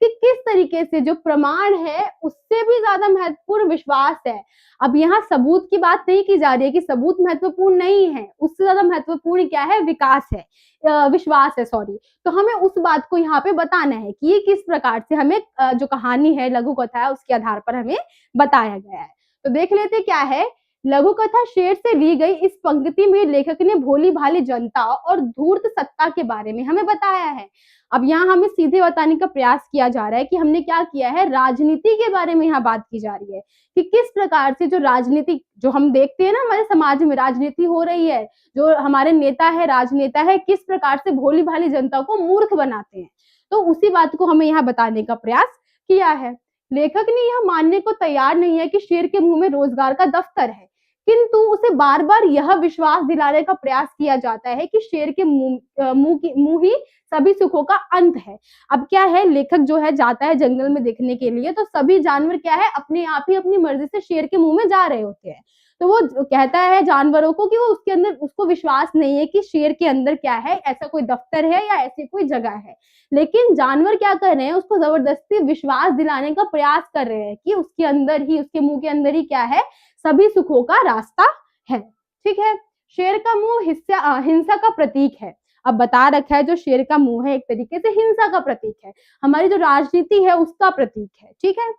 कि किस तरीके से जो प्रमाण है उससे भी ज्यादा महत्वपूर्ण विश्वास है। अब यहाँ सबूत की बात नहीं की जा रही है कि सबूत महत्वपूर्ण नहीं है, उससे ज्यादा महत्वपूर्ण क्या है, विकास है, विश्वास है, सॉरी। तो हमें उस बात को यहाँ पे बताना है कि ये किस प्रकार से हमें जो कहानी है, लघु कथा है, उसके आधार पर हमें बताया गया है। तो देख लेते क्या है। लघु कथा शेर से ली गई इस पंक्ति में लेखक ने भोली भाली जनता और धूर्त सत्ता के बारे में हमें बताया है। अब यहाँ हमें सीधे बताने का प्रयास किया जा रहा है कि हमने क्या किया है, राजनीति के बारे में यहाँ बात की जा रही है कि किस प्रकार से जो राजनीति जो हम देखते हैं ना हमारे समाज में राजनीति हो रही है, जो हमारे नेता है, राजनेता है, किस प्रकार से भोली भाली जनता को मूर्ख बनाते हैं। तो उसी बात को हमें यहाँ बताने का प्रयास किया है। लेखक ने यह मानने को तैयार नहीं है कि शेर के मुंह में रोजगार का दफ्तर है, किंतु उसे बार बार यह विश्वास दिलाने का प्रयास किया जाता है कि शेर के मुंह ही सभी सुखों का अंत है। अब क्या है, लेखक जो है जाता है जंगल में देखने के लिए, तो सभी जानवर क्या है, अपने आप ही अपनी मर्जी से शेर के मुंह में जा रहे होते हैं। तो वो कहता है जानवरों को कि वो उसके अंदर, उसको विश्वास नहीं है कि शेर के अंदर क्या है, ऐसा कोई दफ्तर है या ऐसी कोई जगह है। लेकिन जानवर क्या कर रहे हैं, उसको जबरदस्ती विश्वास दिलाने का प्रयास कर रहे हैं कि उसके अंदर ही, उसके मुंह के अंदर ही क्या है, सभी सुखों का रास्ता है। ठीक है, शेर का मुंह हिंसा का प्रतीक है। अब बता रखा है जो शेर का मुंह है एक तरीके से हिंसा का प्रतीक है, हमारी जो राजनीति है उसका प्रतीक है। ठीक है,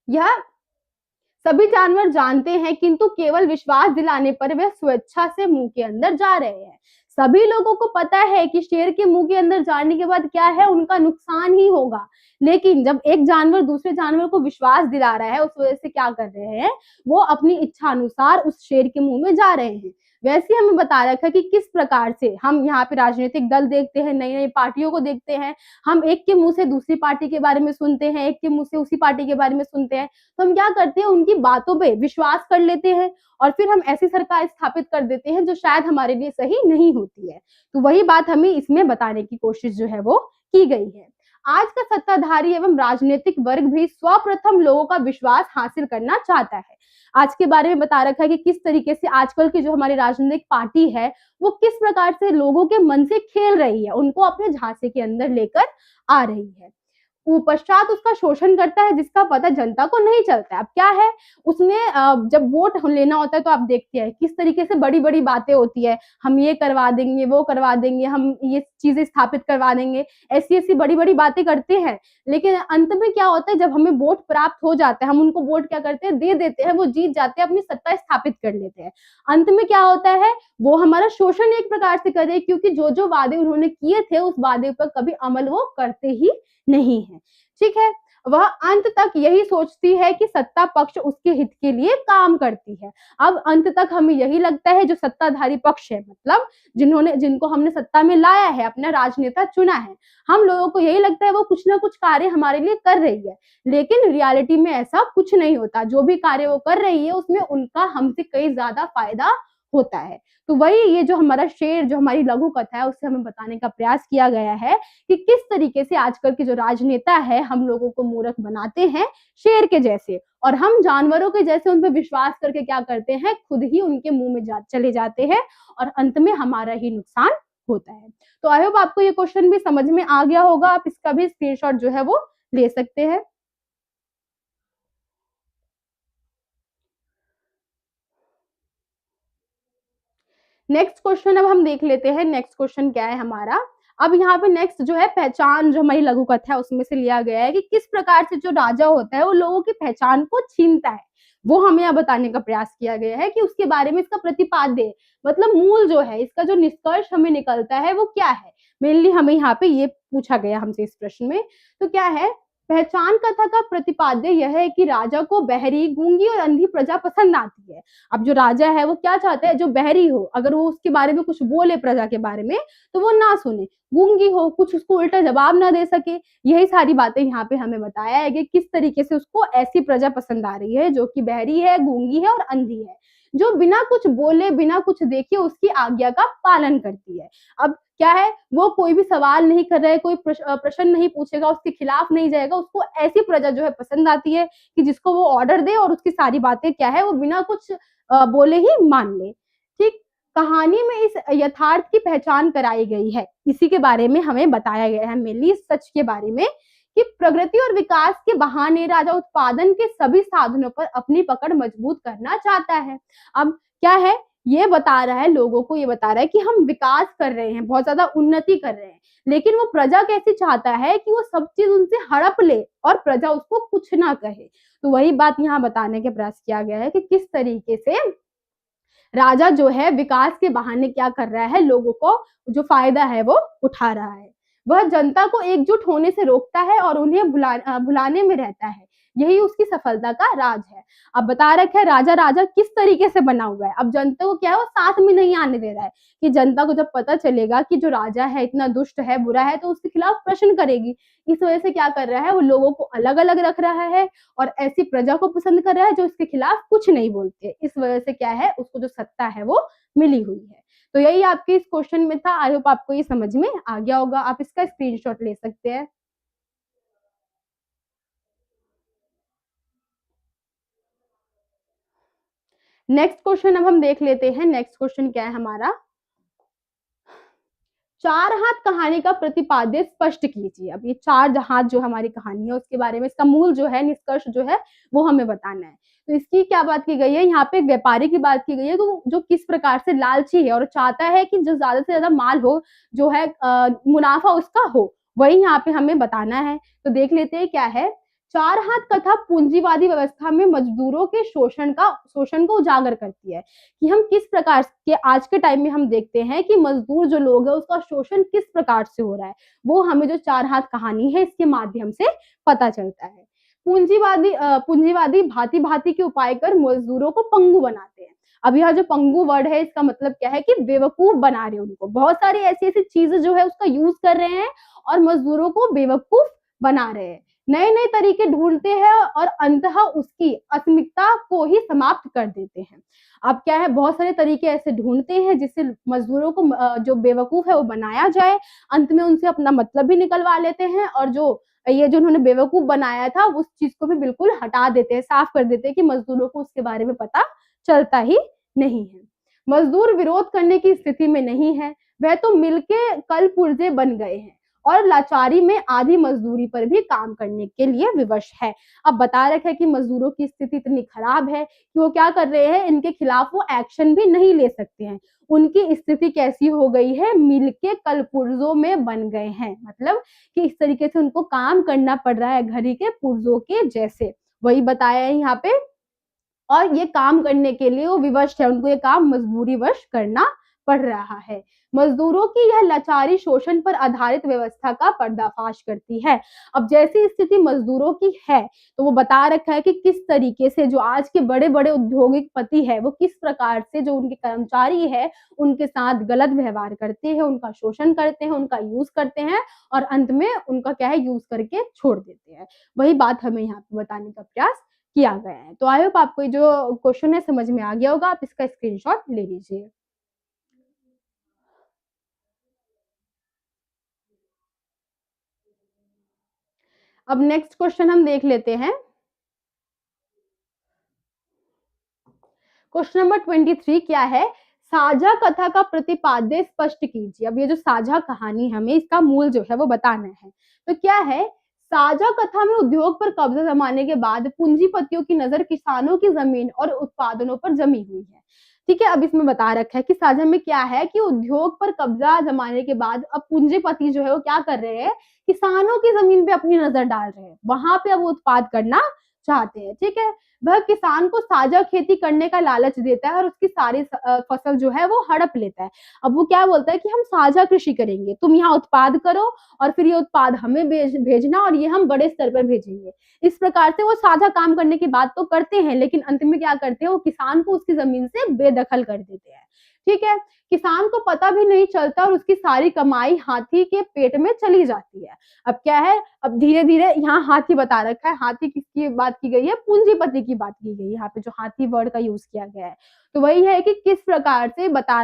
यह सभी जानवर जानते हैं, किंतु केवल विश्वास दिलाने पर वे स्वेच्छा से मुंह के अंदर जा रहे हैं। सभी लोगों को पता है कि शेर के मुंह के अंदर जाने के बाद क्या है, उनका नुकसान ही होगा। लेकिन जब एक जानवर दूसरे जानवर को विश्वास दिला रहा है, उस वजह से क्या कर रहे हैं, वो अपनी इच्छा अनुसार उस शेर के मुंह में जा रहे हैं। वैसे हमें बता रखा कि किस प्रकार से हम यहाँ पे राजनीतिक दल देखते हैं, नई नई पार्टियों को देखते हैं, हम एक के मुंह से दूसरी पार्टी के बारे में सुनते हैं, एक के मुंह से उसी पार्टी के बारे में सुनते हैं, तो हम क्या करते हैं, उनकी बातों पे विश्वास कर लेते हैं और फिर हम ऐसी सरकार स्थापित कर देते हैं जो शायद हमारे लिए सही नहीं होती है। तो वही बात हमें इसमें बताने की कोशिश जो है वो की गई है। आज का सत्ताधारी एवं राजनीतिक वर्ग भी सर्वप्रथम लोगों का विश्वास हासिल करना चाहता है। आज के बारे में बता रखा है कि किस तरीके से आजकल की जो हमारी राजनीतिक पार्टी है वो किस प्रकार से लोगों के मन से खेल रही है, उनको अपने झांसे के अंदर लेकर आ रही है। पश्चात उसका शोषण करता है जिसका पता जनता को नहीं चलता है। अब क्या है, उसने जब वोट लेना होता है तो आप देखते हैं किस तरीके से बड़ी बड़ी बातें होती है, हम ये करवा देंगे, वो करवा देंगे, हम ये चीजें स्थापित करवा देंगे, ऐसी ऐसी बड़ी बड़ी बातें करते हैं। लेकिन अंत में क्या होता है, जब हमें वोट प्राप्त हो जाता है, हम उनको वोट क्या करते हैं, दे देते हैं, वो जीत जाते हैं, अपनी सत्ता स्थापित कर लेते हैं। अंत में क्या होता है, वो हमारा शोषण एक प्रकार से करे, क्योंकि जो जो वादे उन्होंने किए थे उस वादे पर कभी अमल वो करते ही नहीं है। ठीक है, वह अंत तक यही सोचती है कि सत्ता पक्ष उसके हित के लिए काम करती है। अब अंत तक हमें यही लगता है जो सत्ताधारी पक्ष है, मतलब जिनको हमने सत्ता में लाया है, अपना राजनेता चुना है, हम लोगों को यही लगता है वो कुछ ना कुछ कार्य हमारे लिए कर रही है। लेकिन रियलिटी में ऐसा कुछ नहीं होता। जो भी कार्य वो कर रही है उसमें उनका हमसे कई ज्यादा फायदा होता है। तो वही ये जो हमारा शेर, जो हमारी लघु कथा है, उससे हमें बताने का प्रयास किया गया है कि किस तरीके से आजकल के जो राजनेता है हम लोगों को मूर्ख बनाते हैं शेर के जैसे, और हम जानवरों के जैसे उन पर विश्वास करके क्या करते हैं, खुद ही उनके मुंह में चले जाते हैं और अंत में हमारा ही नुकसान होता है। तो आई होप आपको ये क्वेश्चन भी समझ में आ गया होगा। आप इसका भी स्क्रीनशॉट जो है वो ले सकते हैं। नेक्स्ट क्वेश्चन अब हम देख लेते हैं। नेक्स्ट क्वेश्चन क्या है हमारा, अब यहाँ पे नेक्स्ट जो है पहचान, जो हमारी लघु कथा है उसमें से लिया गया है कि किस प्रकार से जो राजा होता है वो लोगों की पहचान को छीनता है, वो हमें यहाँ बताने का प्रयास किया गया है कि उसके बारे में इसका प्रतिपाद्य, मतलब मूल जो है, इसका जो निष्कर्ष हमें निकलता है वो क्या है। मेनली हमें यहाँ पे ये पूछा गया हमसे इस प्रश्न में। तो क्या है, पहचान कथा का प्रतिपाद्य यह है कि राजा को बहरी, गूंगी और अंधी प्रजा पसंद आती है। अब जो राजा है वो क्या चाहता है, जो बहरी हो, अगर वो उसके बारे में कुछ बोले प्रजा के बारे में तो वो ना सुने, गूंगी हो, कुछ उसको उल्टा जवाब ना दे सके, यही सारी बातें यहाँ पे हमें बताया है कि किस तरीके से उसको ऐसी प्रजा पसंद आ रही है जो कि बहरी है, गूंगी है और अंधी है, जो बिना कुछ बोले, बिना कुछ देखे उसकी आज्ञा का पालन करती है। अब क्या है, वो कोई भी सवाल नहीं कर रहा है, कोई प्रश्न नहीं पूछेगा, उसके खिलाफ नहीं जाएगा, उसको ऐसी प्रजा जो है पसंद आती है कि जिसको वो ऑर्डर दे और उसकी सारी बातें क्या है वो बिना कुछ बोले ही मान ले। ठीक, कहानी में इस यथार्थ की पहचान कराई गई है, इसी के बारे में हमें बताया गया है, मेनली सच के बारे में, कि प्रगति और विकास के बहाने राजा उत्पादन के सभी साधनों पर अपनी पकड़ मजबूत करना चाहता है। अब क्या है, ये बता रहा है, लोगों को ये बता रहा है कि हम विकास कर रहे हैं, बहुत ज्यादा उन्नति कर रहे हैं, लेकिन वो प्रजा कैसी चाहता है कि वो सब चीज उनसे हड़प ले और प्रजा उसको कुछ ना कहे। तो वही बात यहाँ बताने के प्रयास किया गया है कि किस तरीके से राजा जो है विकास के बहाने क्या कर रहा है, लोगों को जो फायदा है वो उठा रहा है। वह जनता को एकजुट होने से रोकता है और उन्हें भुलाने में रहता है, यही उसकी सफलता का राज है। अब बता रखा है राजा राजा किस तरीके से बना हुआ है। अब जनता को क्या है, वो साथ में नहीं आने दे रहा है, कि जनता को जब पता चलेगा कि जो राजा है इतना दुष्ट है, बुरा है, तो उसके खिलाफ प्रश्न करेगी। इस वजह से क्या कर रहा है, वो लोगों को अलग अलग रख रहा है और ऐसी प्रजा को पसंद कर रहा है जो इसके खिलाफ कुछ नहीं बोलते। इस वजह से क्या है, उसको जो सत्ता है वो मिली हुई है। तो यही आपके इस क्वेश्चन में था। आई होप आपको ये समझ में आ गया होगा। आप इसका स्क्रीनशॉट ले सकते हैं। नेक्स्ट क्वेश्चन अब हम देख लेते हैं। नेक्स्ट क्वेश्चन क्या है हमारा, चार हाथ कहानी का प्रतिपाद्य स्पष्ट कीजिए। अब ये चार हाथ जो हमारी कहानी है उसके बारे में, इसका मूल जो है, निष्कर्ष जो है वो हमें बताना है। तो इसकी क्या बात की गई है, यहाँ पे एक व्यापारी की बात की गई है जो किस प्रकार से लालची है और चाहता है कि जो ज्यादा से ज्यादा माल हो, जो है मुनाफा उसका हो, वही यहाँ पे हमें बताना है। तो देख लेते हैं क्या है। चार हाथ कथा पूंजीवादी व्यवस्था में मजदूरों के शोषण को उजागर करती है, कि हम किस प्रकार के आज के टाइम में हम देखते हैं कि मजदूर जो लोग है उसका शोषण किस प्रकार से हो रहा है, वो हमें जो चार हाथ कहानी है इसके माध्यम से पता चलता है। पूंजीवादी भांति भांति के उपाय कर मजदूरों को पंगु बनाते हैं। अब यह जो पंगु वर्ड है इसका मतलब क्या है, कि बेवकूफ बना रहे हैं उनको, बहुत सारी ऐसी ऐसी चीजें जो है उसका यूज कर रहे हैं और मजदूरों को बेवकूफ बना रहे हैं, नए नए तरीके ढूंढते हैं और अंततः उसकी अस्मिता को ही समाप्त कर देते हैं। अब क्या है, बहुत सारे तरीके ऐसे ढूंढते हैं जिससे मजदूरों को जो बेवकूफ है वो बनाया जाए, अंत में उनसे अपना मतलब भी निकलवा लेते हैं और जो ये जो उन्होंने बेवकूफ बनाया था उस चीज को भी बिल्कुल हटा देते हैं, साफ कर देते हैं, कि मजदूरों को उसके बारे में पता चलता ही नहीं है। मजदूर विरोध करने की स्थिति में नहीं है, वह तो मिलके कल पुर्जे बन गए हैं और लाचारी में आधी मजदूरी पर भी काम करने के लिए विवश है। अब बता रखा है कि मजदूरों की स्थिति इतनी खराब है कि वो क्या कर रहे हैं, इनके खिलाफ वो एक्शन भी नहीं ले सकते हैं। उनकी स्थिति कैसी हो गई है, मिलके कलपुर्जों में बन गए हैं, मतलब कि इस तरीके से उनको काम करना पड़ रहा है घड़ी के पुर्जों के जैसे, वही बताया है यहाँ पे। और ये काम करने के लिए वो विवश है, उनको ये काम मजबूरीवश करना पड़ रहा है। मजदूरों की यह लाचारी शोषण पर आधारित व्यवस्था का पर्दाफाश करती है। अब जैसी स्थिति मजदूरों की है, तो वो बता रखा है कि किस तरीके से जो आज के बड़े बड़े औद्योगिक पति है वो किस प्रकार से जो उनके कर्मचारी है उनके साथ गलत व्यवहार करते हैं, उनका शोषण करते हैं, उनका यूज करते हैं और अंत में उनका क्या है, यूज करके छोड़ देते हैं। वही बात हमें यहाँ पे बताने का प्रयास किया गया है। तो आई होप आपको जो क्वेश्चन है समझ में आ गया होगा। आप इसका स्क्रीनशॉट ले लीजिए। अब नेक्स्ट क्वेश्चन हम देख लेते हैं। क्वेश्चन नंबर 23 क्या है, साझा कथा का प्रतिपाद्य स्पष्ट कीजिए। अब ये जो साझा कहानी हमें इसका मूल जो है वो बताना है। तो क्या है, साझा कथा में उद्योग पर कब्जा जमाने के बाद पूंजीपतियों की नजर किसानों की जमीन और उत्पादनों पर जमी हुई है। ठीक है, अब इसमें बता रखा है कि साझा में क्या है कि उद्योग पर कब्जा जमाने के बाद अब पूंजीपति जो है वो क्या कर रहे हैं, किसानों की जमीन पे अपनी नजर डाल रहे हैं, वहां पे अब वो उत्पाद करना चाहते हैं। ठीक है, वह किसान को साझा खेती करने का लालच देता है और उसकी सारी फसल जो है वो हड़प लेता है। अब वो क्या बोलता है कि हम साझा कृषि करेंगे, तुम यहाँ उत्पाद करो और फिर ये उत्पाद हमें भेजना और ये हम बड़े स्तर पर भेजेंगे। इस प्रकार से वो साझा काम करने की बात तो करते हैं, लेकिन अंत में क्या करते हैं, वो किसान को उसकी जमीन से बेदखल कर देते हैं। ठीक है, किसान को पता भी नहीं चलता और उसकी सारी कमाई हाथी के पेट में चली जाती है। अब क्या है, अब धीरे धीरे यहाँ हाथी बता रखा है, हाथी किसकी बात की गई है, पूंजीपति की बात की गई है, यहाँ पे जो हाथी वर्ड का यूज किया गया है। तो वही है कि किस प्रकार से बता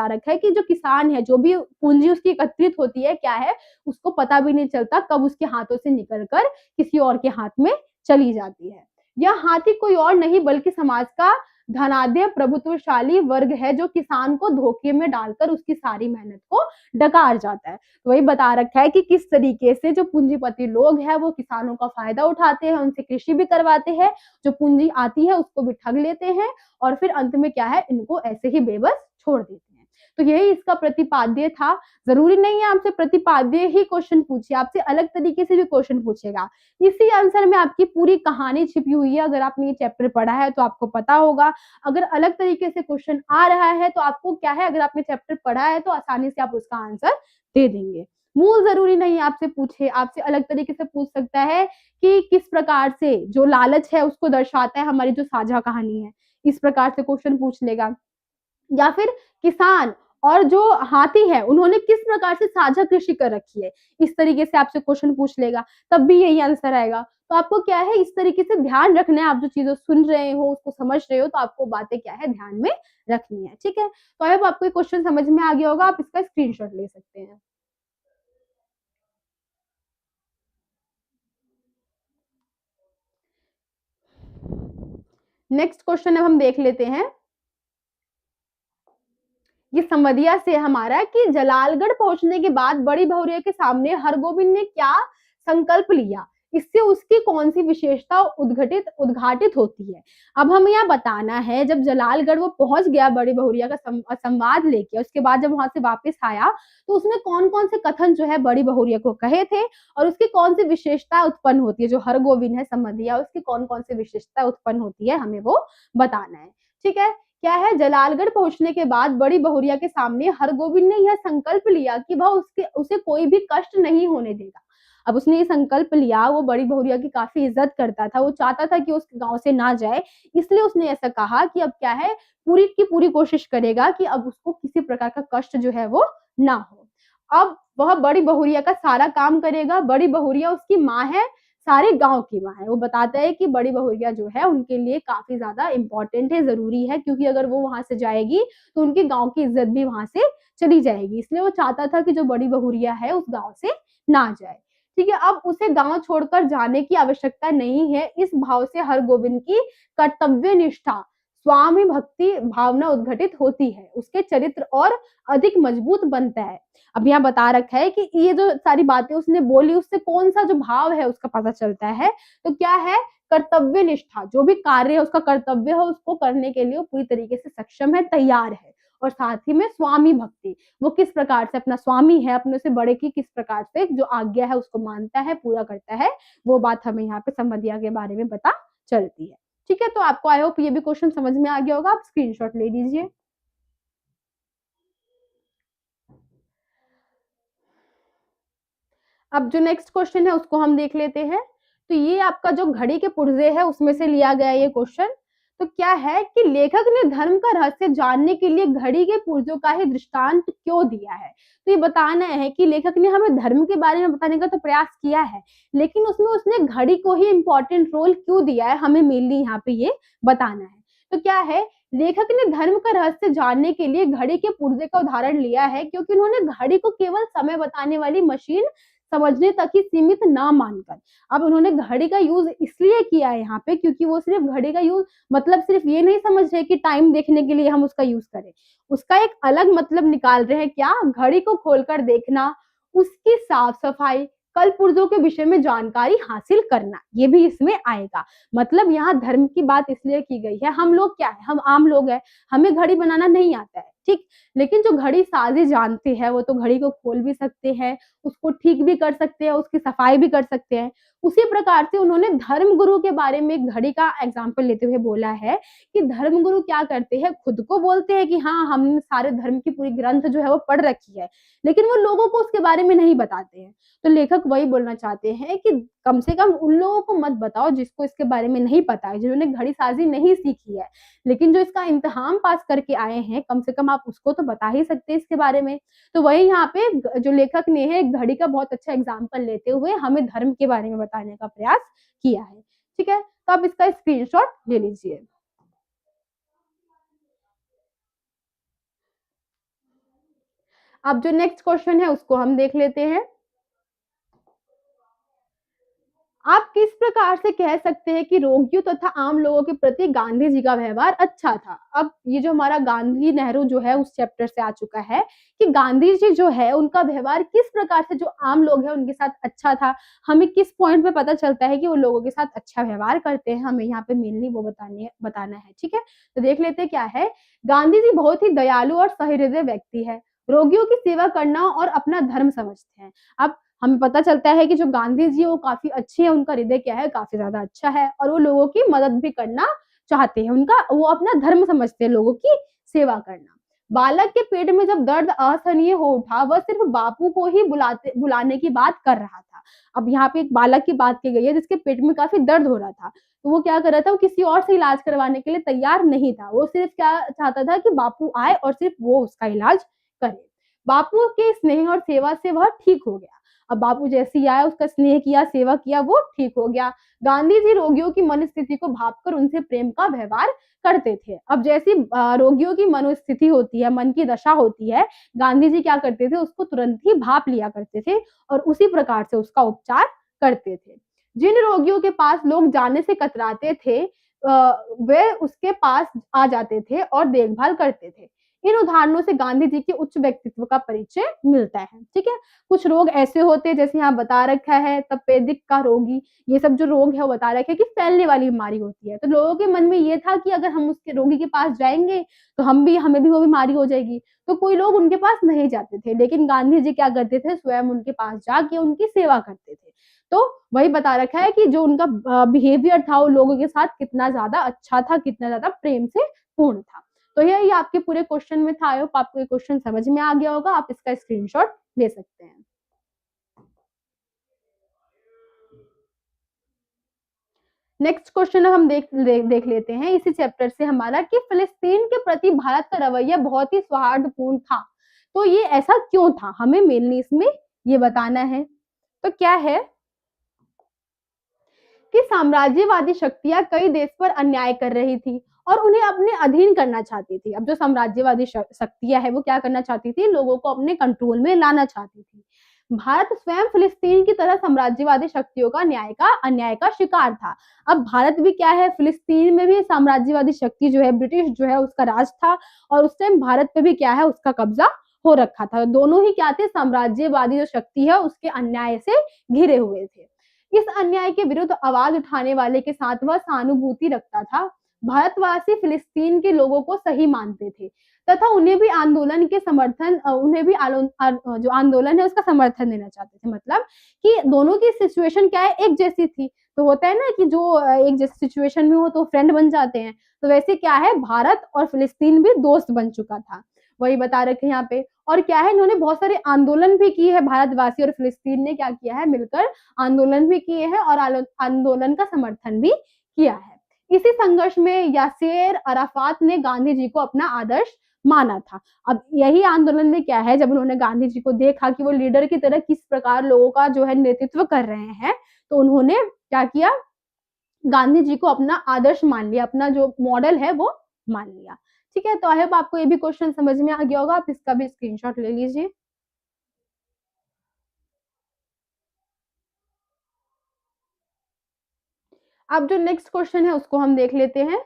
रखा है कि जो किसान है, जो भी पूंजी उसकी एकत्रित होती है, क्या है, उसको पता भी नहीं चलता कब उसके हाथों से निकलकर किसी और के हाथ में चली जाती है। यह हाथी कोई और नहीं बल्कि समाज का धनाढ्य प्रभुत्वशाली वर्ग है, जो किसान को धोखे में डालकर उसकी सारी मेहनत को डकार जाता है। तो वही बता रखा है कि किस तरीके से जो पूंजीपति लोग हैं वो किसानों का फायदा उठाते हैं, उनसे कृषि भी करवाते हैं, जो पूंजी आती है उसको भी ठग लेते हैं और फिर अंत में क्या है, इनको ऐसे ही बेबस छोड़ देते हैं। तो यही इसका प्रतिपाद्य था। जरूरी नहीं है आपसे प्रतिपाद्य ही क्वेश्चन पूछे, आपसे अलग तरीके से भी क्वेश्चन पूछेगा। इसी आंसर में आपकी पूरी कहानी छिपी हुई है। अगर आपने ये चैप्टर पढ़ा है तो आपको पता होगा। अगर अलग तरीके से क्वेश्चन आ रहा है तो आपको क्या है, अगर आपने चैप्टर पढ़ा है तो आसानी से आप उसका आंसर दे देंगे। मूल जरूरी नहीं आपसे पूछे, आपसे अलग तरीके से पूछ सकता है कि किस प्रकार से जो लालच है उसको दर्शाता है हमारी जो साझा कहानी है, इस प्रकार से क्वेश्चन पूछ लेगा। या फिर किसान और जो हाथी है उन्होंने किस प्रकार से साझा कृषि कर रखी है, इस तरीके से आपसे क्वेश्चन पूछ लेगा, तब भी यही आंसर आएगा। तो आपको क्या है, इस तरीके से ध्यान रखना है, आप जो चीजें सुन रहे हो उसको समझ रहे हो तो आपको बातें क्या है ध्यान में रखनी है। ठीक है, तो अब आपको ये क्वेश्चन समझ में आ गया होगा, आप इसका स्क्रीनशॉट ले सकते हैं। नेक्स्ट क्वेश्चन अब हम देख लेते हैं। ये संवदिया से हमारा कि जलालगढ़ पहुंचने के बाद बड़ी बहुरिया के सामने हरगोविंद ने क्या संकल्प लिया, इससे उसकी कौन सी विशेषता उद्घाटित होती है। अब हमें यहाँ बताना है, जब जलालगढ़ वो पहुंच गया बड़ी बहुरिया का संवाद लेके, उसके बाद जब वहां से वापस आया तो उसने कौन कौन से कथन जो है बड़ी बहुरिया को कहे थे और उसकी कौन सी विशेषता उत्पन्न होती है, जो हरगोविंद है संवदिया उसकी कौन कौन सी विशेषता उत्पन्न होती है, हमें वो बताना है। ठीक है, क्या है, जलालगढ़ पहुंचने के बाद बड़ी बहुरिया के सामने हरगोविंद ने यह संकल्प लिया कि वह उसे कोई भी कष्ट नहीं होने देगा। अब उसने ये संकल्प लिया, वो बड़ी बहुरिया की काफी इज्जत करता था, वो चाहता था कि उस गांव से ना जाए, इसलिए उसने ऐसा कहा कि अब क्या है, पूरी की पूरी कोशिश करेगा कि अब उसको किसी प्रकार का कष्ट जो है वो ना हो। अब वह बड़ी बहुरिया का सारा काम करेगा, बड़ी बहुरिया उसकी माँ है, सारे गांव की माँ है। वो बताता है कि बड़ी बहुरिया जो है उनके लिए काफी ज्यादा इंपॉर्टेंट है, जरूरी है, क्योंकि अगर वो वहां से जाएगी तो उनके गांव की इज्जत भी वहां से चली जाएगी, इसलिए वो चाहता था कि जो बड़ी बहुरिया है उस गांव से ना जाए। ठीक है, अब उसे गांव छोड़कर जाने की आवश्यकता नहीं है, इस भाव से हरगोविंद की कर्तव्य निष्ठा स्वामी भक्ति भावना उद्घटित होती है, उसके चरित्र और अधिक मजबूत बनता है। अब यहाँ बता रखा है कि ये जो सारी बातें उसने बोली उससे कौन सा जो भाव है उसका पता चलता है। तो क्या है, कर्तव्य निष्ठा, जो भी कार्य है उसका कर्तव्य है उसको करने के लिए वो पूरी तरीके से सक्षम है, तैयार है। और साथ ही में स्वामी भक्ति, वो किस प्रकार से अपना स्वामी है, अपने से बड़े की किस प्रकार से जो आज्ञा है उसको मानता है, पूरा करता है, वो बात हमें यहाँ पे संवदिया के बारे में पता चलती है। ठीक है, तो आपको आई होप ये भी क्वेश्चन समझ में आ गया होगा, आप स्क्रीनशॉट ले लीजिए। अब जो नेक्स्ट क्वेश्चन है उसको हम देख लेते हैं। तो ये आपका जो घड़ी के पुर्जे है उसमें से लिया गया ये क्वेश्चन। तो क्या है कि लेखक ने धर्म का रहस्य जानने के लिए घड़ी के पुर्जों का ही दृष्टांत क्यों दिया है। तो ये बताना है कि लेखक ने हमें धर्म के बारे में बताने का तो प्रयास किया है, लेकिन उसमें उसने घड़ी को ही इंपॉर्टेंट रोल क्यों दिया है, हमें मेनली यहाँ पे ये बताना है। तो क्या है, लेखक ने धर्म का रहस्य जानने के लिए घड़ी के पुर्जे का उदाहरण लिया है, क्योंकि उन्होंने घड़ी को केवल समय बताने वाली मशीन समझने तक ही सीमित ना मानकर, अब उन्होंने घड़ी का यूज इसलिए किया है यहाँ पे, क्योंकि वो सिर्फ घड़ी का यूज मतलब सिर्फ ये नहीं समझ रहे कि टाइम देखने के लिए हम उसका यूज करें, उसका एक अलग मतलब निकाल रहे हैं। क्या, घड़ी को खोलकर देखना, उसकी साफ सफाई, कल पुर्जों के विषय में जानकारी हासिल करना, ये भी इसमें आएगा। मतलब यहाँ धर्म की बात इसलिए की गई है, हम लोग क्या है, हम आम लोग हैं, हमें घड़ी बनाना नहीं आता है, ठीक, लेकिन जो घड़ी साजी जानते हैं वो तो घड़ी को खोल भी सकते हैं, उसको ठीक भी कर सकते हैं, उसकी सफाई भी कर सकते हैं। उसी प्रकार से उन्होंने धर्म गुरु के बारे में एक घड़ी का एग्जाम्पल लेते हुए बोला है कि धर्म गुरु क्या करते हैं, खुद को बोलते हैं कि हाँ हमने सारे धर्म की पूरी ग्रंथ जो है वो पढ़ रखी है, लेकिन वो लोगों को उसके बारे में नहीं बताते हैं। तो लेखक वही बोलना चाहते हैं कि कम से कम उन लोगों को मत बताओ जिसको इसके बारे में नहीं पता है, जिन्होंने घड़ी साजी नहीं सीखी है, लेकिन जो इसका इम्तिहान पास करके आए हैं, कम से कम आप उसको तो बता ही सकते हैं इसके बारे में। तो वही यहाँ पे जो लेखक ने है घड़ी का बहुत अच्छा एग्जाम्पल लेते हुए हमें धर्म के बारे में बताने का प्रयास किया है। ठीक है, तो आप इसका स्क्रीनशॉट ले लीजिए। अब जो नेक्स्ट क्वेश्चन है उसको हम देख लेते हैं। आप किस प्रकार से कह सकते हैं कि रोगियों तथा आम लोगों के प्रति गांधी जी का व्यवहार अच्छा था? अब ये जो हमारा गांधी नेहरू जो है उस चैप्टर से आ चुका है कि गांधी जी जो है उनका व्यवहार किस प्रकार से जो आम लोग हैं उनके साथ अच्छा था। हमें किस पॉइंट पे पता चलता है कि वो लोगों के साथ अच्छा व्यवहार करते हैं, हमें यहाँ पे मेनली वो बताना है। ठीक है, तो देख लेते हैं क्या है। गांधी जी बहुत ही दयालु और सहृदय व्यक्ति है, रोगियों की सेवा करना और अपना धर्म समझते हैं। अब हमें पता चलता है कि जो गांधी जी वो काफी अच्छे हैं, उनका हृदय क्या है, काफी ज्यादा अच्छा है और वो लोगों की मदद भी करना चाहते हैं, उनका वो अपना धर्म समझते हैं लोगों की सेवा करना। बालक के पेट में जब दर्द असहनीय हो उठा, वह सिर्फ बापू को ही बुलाने की बात कर रहा था। अब यहाँ पे एक बालक की बात की गई है जिसके पेट में काफी दर्द हो रहा था, तो वो क्या कर रहा था, वो किसी और से इलाज करवाने के लिए तैयार नहीं था, वो सिर्फ क्या चाहता था कि बापू आए और सिर्फ वो उसका इलाज करे। बापू के स्नेह और सेवा से वह ठीक हो गया। अब बापू जैसे ही आया, उसका स्नेह किया, सेवा किया, वो ठीक हो गया। गांधी जी रोगियों की मनस्थिति को भांपकर उनसे प्रेम का व्यवहार करते थे। अब जैसी रोगियों की मनोस्थिति होती है, मन की दशा होती है, गांधी जी क्या करते थे, उसको तुरंत ही भाप लिया करते थे और उसी प्रकार से उसका उपचार करते थे। जिन रोगियों के पास लोग जाने से कतराते थे, वे उसके पास आ जाते थे और देखभाल करते थे। इन उदाहरणों से गांधी जी के उच्च व्यक्तित्व का परिचय मिलता है। ठीक है, कुछ रोग ऐसे होते हैं जैसे यहाँ बता रखा है, तपेदिक का रोगी, ये सब जो रोग है वो बता रखा है कि फैलने वाली बीमारी होती है। तो लोगों के मन में ये था कि अगर हम उसके रोगी के पास जाएंगे तो हमें भी वो बीमारी हो जाएगी, तो कोई लोग उनके पास नहीं जाते थे, लेकिन गांधी जी क्या करते थे, स्वयं उनके पास जाके उनकी सेवा करते थे। तो वही बता रखा है कि जो उनका बिहेवियर था वो लोगों के साथ कितना ज्यादा अच्छा था, कितना ज्यादा प्रेम से पूर्ण था। तो यही आपके पूरे क्वेश्चन में था। आई होप आपको ये क्वेश्चन समझ में आ गया होगा, आप इसका स्क्रीनशॉट ले सकते हैं। नेक्स्ट क्वेश्चन हम देख लेते हैं इसी चैप्टर से हमारा कि फिलिस्तीन के प्रति भारत का रवैया बहुत ही सौहार्दपूर्ण था। तो ये ऐसा क्यों था, हमें मेनली इसमें ये बताना है। तो क्या है कि साम्राज्यवादी शक्तियां कई देश पर अन्याय कर रही थी और उन्हें अपने अधीन करना चाहती थी। अब जो साम्राज्यवादी शक्तियां है वो क्या करना चाहती थी, लोगों को अपने कंट्रोल में लाना चाहती थी। भारत स्वयं फिलिस्तीन की तरह साम्राज्यवादी शक्तियों का अन्याय का शिकार था। अब भारत भी क्या है, फिलिस्तीन में भी साम्राज्यवादी शक्ति जो है, ब्रिटिश जो है उसका राज था और उस टाइम भारत पे भी क्या है, उसका कब्जा हो रखा था। दोनों ही क्या थे, साम्राज्यवादी जो शक्ति है उसके अन्याय से घिरे हुए थे। इस अन्याय के विरुद्ध आवाज उठाने वाले के साथ वह सहानुभूति रखता था। भारतवासी फिलिस्तीन के लोगों को सही मानते थे तथा उन्हें भी जो आंदोलन है उसका समर्थन देना चाहते थे। मतलब कि दोनों की सिचुएशन क्या है, एक जैसी थी। तो होता है ना कि जो एक जैसी सिचुएशन में हो तो फ्रेंड बन जाते हैं, तो वैसे क्या है, भारत और फिलिस्तीन भी दोस्त बन चुका था, वही बता रखे यहाँ पे। और क्या है, इन्होंने बहुत सारे आंदोलन भी किए हैं, भारतवासी और फिलिस्तीन ने क्या किया है, मिलकर आंदोलन भी किए हैं और आंदोलन का समर्थन भी किया है। इसी संघर्ष में यासेर अराफात ने गांधी जी को अपना आदर्श माना था। अब यही आंदोलन में क्या है, जब उन्होंने गांधी जी को देखा कि वो लीडर की तरह किस प्रकार लोगों का जो है नेतृत्व कर रहे हैं, तो उन्होंने क्या किया, गांधी जी को अपना आदर्श मान लिया, अपना जो मॉडल है वो मान लिया। ठीक है, तो आई होप आपको ये भी क्वेश्चन समझ में आ गया होगा, आप इसका भी स्क्रीनशॉट ले लीजिए। अब जो नेक्स्ट क्वेश्चन है उसको हम देख लेते हैं।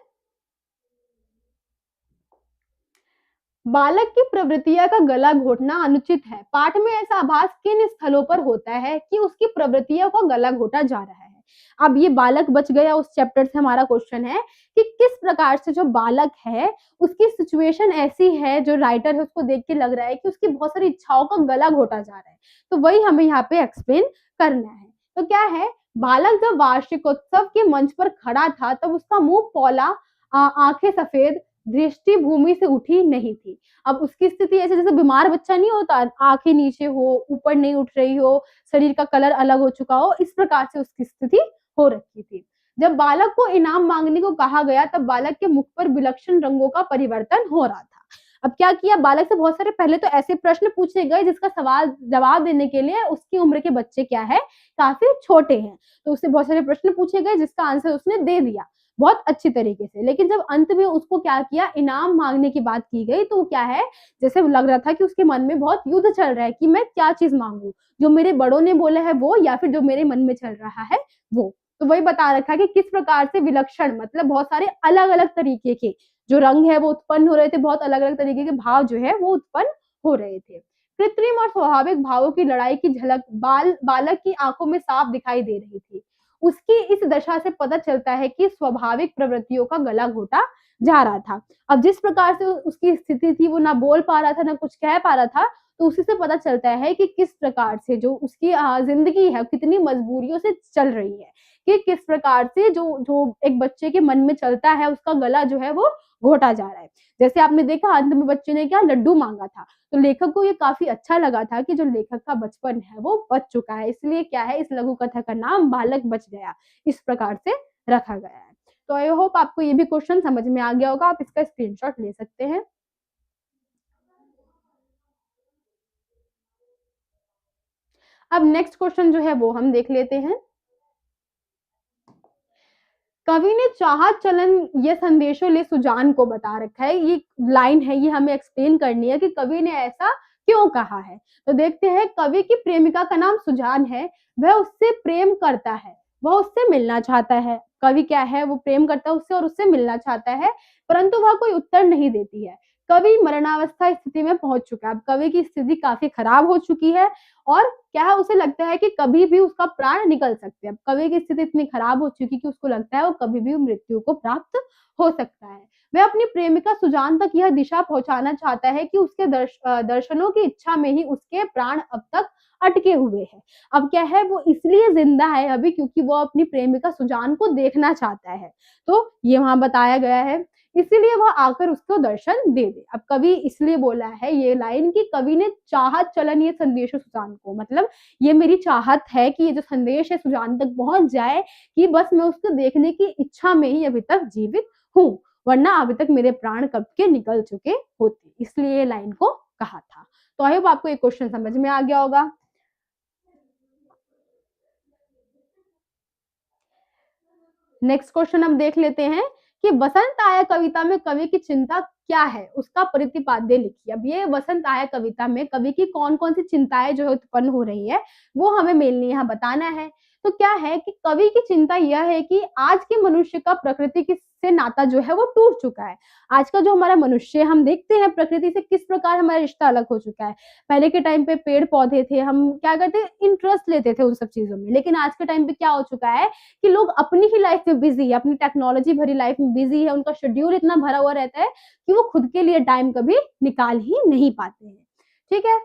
बालक की प्रवृत्तियां का गला घोटना अनुचित है। पाठ में ऐसा आभास किन स्थलों पर होता है कि उसकी प्रवृत्तियों का गला घोटा जा रहा है। अब ये बालक बच गया उस चैप्टर से। हमारा क्वेश्चन है कि किस प्रकार से जो बालक है उसकी सिचुएशन ऐसी है, जो राइटर है उसको देख के लग रहा है कि उसकी बहुत सारी इच्छाओं का गला घोटा जा रहा है। तो वही हमें यहाँ पे एक्सप्लेन करना है। तो क्या है, बालक जब वार्षिकोत्सव के मंच पर खड़ा था तब उसका मुंह पौला, आंखें सफेद, दृष्टि भूमि से उठी नहीं थी। अब उसकी स्थिति ऐसे जैसे बीमार बच्चा नहीं होता, आंखें नीचे हो, ऊपर नहीं उठ रही हो, शरीर का कलर अलग हो चुका हो, इस प्रकार से उसकी स्थिति हो रखी थी। जब बालक को इनाम मांगने को कहा गया तब बालक के मुख पर विलक्षण रंगों का परिवर्तन हो रहा था। अब क्या किया, बालक से बहुत सारे पहले तो ऐसे प्रश्न पूछे गए जिसका सवाल जवाब देने के लिए उसकी उम्र के बच्चे क्या है, काफी छोटे हैं। तो उससे बहुत सारे प्रश्न पूछे गए जिसका आंसर उसने दे दिया बहुत अच्छी तरीके से। लेकिन जब अंत में उसको क्या किया, इनाम मांगने की बात की गई, तो क्या है, जैसे लग रहा था कि उसके मन में बहुत युद्ध चल रहा है कि मैं क्या चीज मांगू, जो मेरे बड़ों ने बोला है वो, या फिर जो मेरे मन में चल रहा है वो। तो वही बता रखा है कि किस प्रकार से विलक्षण मतलब बहुत सारे अलग अलग तरीके के जो रंग है वो उत्पन्न हो रहे थे, बहुत अलग अलग तरीके के भाव जो है वो उत्पन्न हो रहे थे। कृत्रिम और स्वाभाविक भावों की लड़ाई की झलक बालक की आंखों में साफ दिखाई दे रही थी। उसकी इस दशा से पता चलता है कि स्वाभाविक प्रवृत्तियों का गला घोटा जा रहा था। अब जिस प्रकार से उसकी स्थिति थी, वो ना बोल पा रहा था ना कुछ कह पा रहा था, तो उसी से पता चलता है कि किस प्रकार से जो उसकी जिंदगी है कितनी मजबूरियों से चल रही है, कि किस प्रकार से जो जो एक बच्चे के मन में चलता है उसका गला जो है वो घोटा जा रहा है। जैसे आपने देखा अंत में बच्चे ने क्या लड्डू मांगा था, तो लेखक को ये काफी अच्छा लगा था कि जो लेखक का बचपन है वो बच चुका है, इसलिए क्या है, इस लघु कथा का नाम बालक बच गया इस प्रकार से रखा गया है। तो आई होप आपको ये भी क्वेश्चन समझ में आ गया होगा, आप इसका स्क्रीनशॉट ले सकते हैं। अब नेक्स्ट क्वेश्चन जो है वो हम देख लेते हैं। कवि ने चाहत चलन ये संदेशों ले सुजान को बता रखा है। ये लाइन है, ये हमें एक्सप्लेन करनी है कि कवि ने ऐसा क्यों कहा है। तो देखते हैं, कवि की प्रेमिका का नाम सुजान है, वह उससे प्रेम करता है, वह उससे मिलना चाहता है। कवि क्या है, वो प्रेम करता है उससे और उससे मिलना चाहता है, परंतु वह कोई उत्तर नहीं देती है। कवि मरणावस्था स्थिति में पहुंच चुका है। अब कवि की स्थिति काफी खराब हो चुकी है और क्या है, उसे लगता है कि कभी भी उसका प्राण निकल सकते हैं। अब कवि की स्थिति इतनी खराब हो चुकी कि उसको लगता है वो कभी भी मृत्यु को प्राप्त हो सकता है। वह अपनी प्रेमिका सुजान तक यह दिशा पहुंचाना चाहता है कि उसके दर्शनों की इच्छा में ही उसके प्राण अब तक अटके हुए हैं। अब क्या है, वो इसलिए जिंदा है अभी क्योंकि वो अपनी प्रेमिका सुजान को देखना चाहता है। तो ये वहां बताया गया है, इसीलिए वह आकर उसको दर्शन दे दे। अब कवि इसलिए बोला है ये लाइन कि कवि ने चाहत चलन ये संदेश सुजान को, मतलब ये मेरी चाहत है कि ये जो संदेश है सुजान तक पहुंच जाए, कि बस मैं उसको देखने की इच्छा में ही अभी तक जीवित हूँ, वरना अभी तक मेरे प्राण कब के निकल चुके होते, इसलिए ये लाइन को कहा था। तो आई होप आपको ये क्वेश्चन समझ में आ गया होगा। नेक्स्ट क्वेश्चन हम देख लेते हैं कि वसंत आया कविता में कवि की चिंता क्या है, उसका प्रतिपाद्य लिखिए। अब ये वसंत आया कविता में कवि की कौन कौन सी चिंताएं जो है उत्पन्न हो रही है वो हमें मेनली यहाँ बताना है। तो क्या है कि कवि की चिंता यह है कि आज के मनुष्य का प्रकृति से नाता जो है वो टूट चुका है। आज का जो हमारा मनुष्य, हम देखते हैं प्रकृति से किस प्रकार हमारा रिश्ता अलग हो चुका है। पहले के टाइम पे पेड़ पौधे थे, हम क्या करते, इंटरेस्ट लेते थे उन सब चीजों में, लेकिन आज के टाइम पे क्या हो चुका है कि लोग अपनी ही लाइफ में बिजी है, अपनी टेक्नोलॉजी भरी लाइफ में बिजी है, उनका शेड्यूल इतना भरा हुआ रहता है कि वो खुद के लिए टाइम कभी निकाल ही नहीं पाते हैं। ठीक है,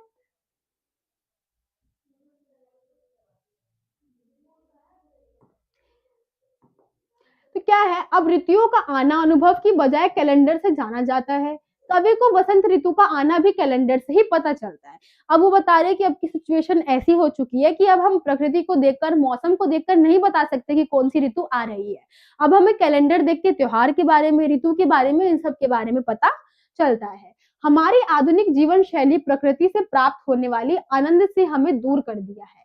तो क्या है, अब ऋतुओं का आना अनुभव की बजाय कैलेंडर से जाना जाता है। कवि को वसंत ऋतु का आना भी कैलेंडर से ही पता चलता है। अब वो बता रहे कि अब की सिचुएशन ऐसी हो चुकी है कि अब हम प्रकृति को देखकर, मौसम को देखकर नहीं बता सकते कि कौन सी ऋतु आ रही है। अब हमें कैलेंडर देख के त्योहार के बारे में, ऋतु के बारे में, इन सब के बारे में पता चलता है। हमारी आधुनिक जीवन शैली प्रकृति से प्राप्त होने वाली आनंद से हमें दूर कर दिया है।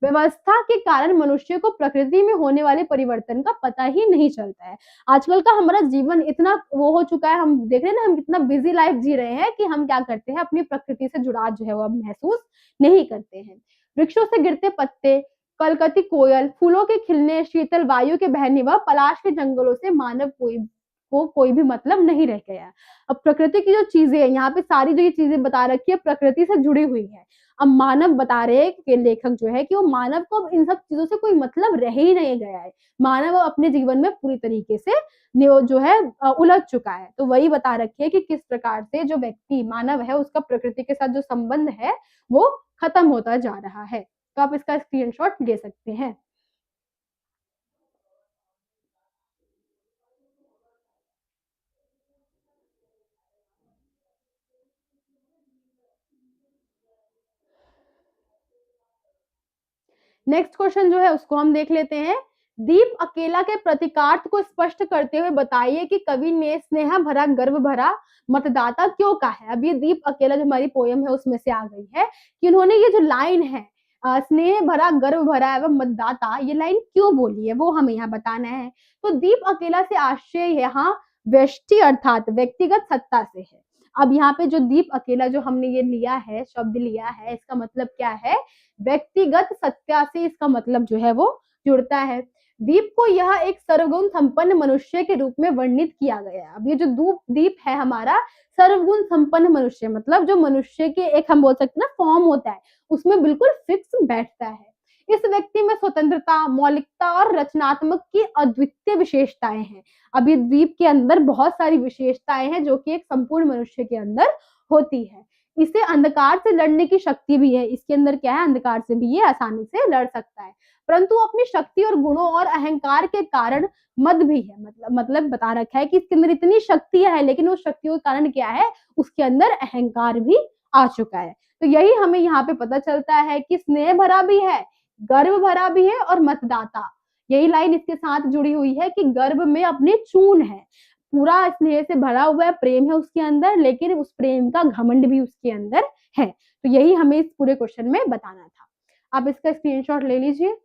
व्यवस्था के कारण मनुष्य को प्रकृति में होने वाले परिवर्तन का पता ही नहीं चलता है। आजकल का हमारा जीवन इतना वो हो चुका है, हम देख रहे हैं ना, हम इतना बिजी लाइफ जी रहे हैं कि हम क्या करते हैं, अपनी प्रकृति से जुड़ाव जो है वो अब महसूस नहीं करते हैं। वृक्षों से गिरते पत्ते, कलकती कोयल, फूलों के खिलने, शीतल वायु के बहने व पलाश के जंगलों से मानव कोई को कोई भी मतलब नहीं रह गया है। अब प्रकृति की जो चीजें हैं, यहाँ पे सारी जो ये चीजें बता रखी है प्रकृति से जुड़ी हुई है। अब मानव बता रहे हैं कि लेखक जो है कि वो मानव को अब इन सब चीजों से कोई मतलब रह ही नहीं गया है। मानव अब अपने जीवन में पूरी तरीके से जो है उलझ चुका है। तो वही बता रखी है कि किस प्रकार से जो व्यक्ति मानव है उसका प्रकृति के साथ जो संबंध है वो खत्म होता जा रहा है। तो आप इसका स्क्रीनशॉट ले सकते हैं। नेक्स्ट क्वेश्चन जो है उसको हम देख लेते हैं। दीप अकेला के प्रतीकार्थ को स्पष्ट करते हुए बताइए कि कवि ने स्नेह भरा गर्व भरा मतदाता क्यों कहा है। अब ये दीप अकेला जो हमारी पोयम है उसमें से आ गई है कि उन्होंने ये जो लाइन है स्नेह भरा गर्व भरा एवं मतदाता, ये लाइन क्यों बोली है वो हमें यहाँ बताना है। तो दीप अकेला से आशय यहाँ व्यष्टि अर्थात व्यक्तिगत सत्ता से है। अब यहाँ पे जो दीप अकेला जो हमने ये लिया है, शब्द लिया है, इसका मतलब क्या है, व्यक्तिगत सत्ता से इसका मतलब जो है वो जुड़ता है। दीप को यह एक सर्वगुण संपन्न मनुष्य के रूप में वर्णित किया गया है। अब ये जो दीप है हमारा सर्वगुण संपन्न मनुष्य, मतलब जो मनुष्य के एक हम बोल सकते हैं ना फॉर्म होता है, उसमें बिल्कुल फिक्स बैठता है। इस व्यक्ति में स्वतंत्रता, मौलिकता और रचनात्मक की अद्वितीय विशेषताएं हैं। अभी द्वीप के अंदर बहुत सारी विशेषताएं हैं जो कि एक संपूर्ण मनुष्य के अंदर होती है। इसे अंधकार से लड़ने की शक्ति भी है। इसके अंदर क्या है, अंधकार से भी ये आसानी से लड़ सकता है, परंतु अपनी शक्ति और गुणों और अहंकार के कारण मद भी है। मतलब बता रखा है कि इसके अंदर इतनी शक्तियां है, लेकिन उस शक्तियों के कारण क्या है, उसके अंदर अहंकार भी आ चुका है। तो यही हमें यहाँ पे पता चलता है कि स्नेह भरा भी है, गर्व भरा भी है और मतदाता। यही लाइन इसके साथ जुड़ी हुई है कि गर्भ में अपने चून है, पूरा स्नेह से भरा हुआ है, प्रेम है उसके अंदर, लेकिन उस प्रेम का घमंड भी उसके अंदर है। तो यही हमें इस पूरे क्वेश्चन में बताना था। आप इसका स्क्रीनशॉट ले लीजिए।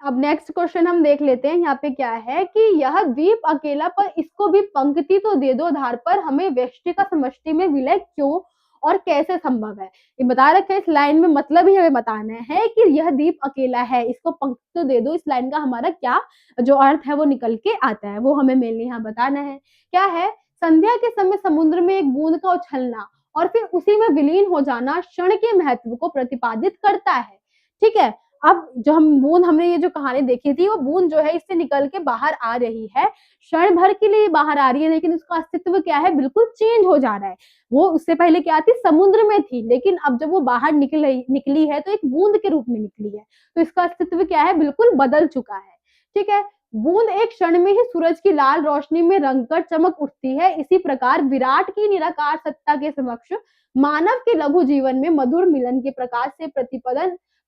अब नेक्स्ट क्वेश्चन हम देख लेते हैं। यहाँ पे क्या है कि यह द्वीप अकेला पर इसको भी पंक्ति तो दे दो आधार पर हमें व्यष्टि का समष्टि में विलय क्यों और कैसे संभव है, ये बता रखा है इस लाइन में। मतलब ही हमें बताना है कि यह द्वीप अकेला है, इसको पंक्ति तो दे दो, इस लाइन का हमारा क्या जो अर्थ है वो निकल के आता है, वो हमें मेनली यहाँ बताना है। क्या है, संध्या के समय समुद्र में एक बूंद का उछलना और फिर उसी में विलीन हो जाना क्षण के महत्व को प्रतिपादित करता है। ठीक है, अब जो हम बूंद, हमने ये जो कहानी देखी थी, वो बूंद जो है इससे निकल के बाहर आ रही है, क्षण भर के लिए बाहर आ रही है, लेकिन उसका अस्तित्व क्या है, बिल्कुल चेंज हो जा रहा है। वो उससे पहले क्या थी, समुद्र में थी, लेकिन अब जब वो बाहर निकली है तो एक बूंद के रूप में निकली है, तो इसका अस्तित्व क्या है, बिल्कुल बदल चुका है। ठीक है, बूंद एक क्षण में ही सूरज की लाल रोशनी में रंगकर चमक उठती है। इसी प्रकार विराट की निराकार सत्ता के समक्ष मानव के लघु जीवन में मधुर मिलन के प्रकाश से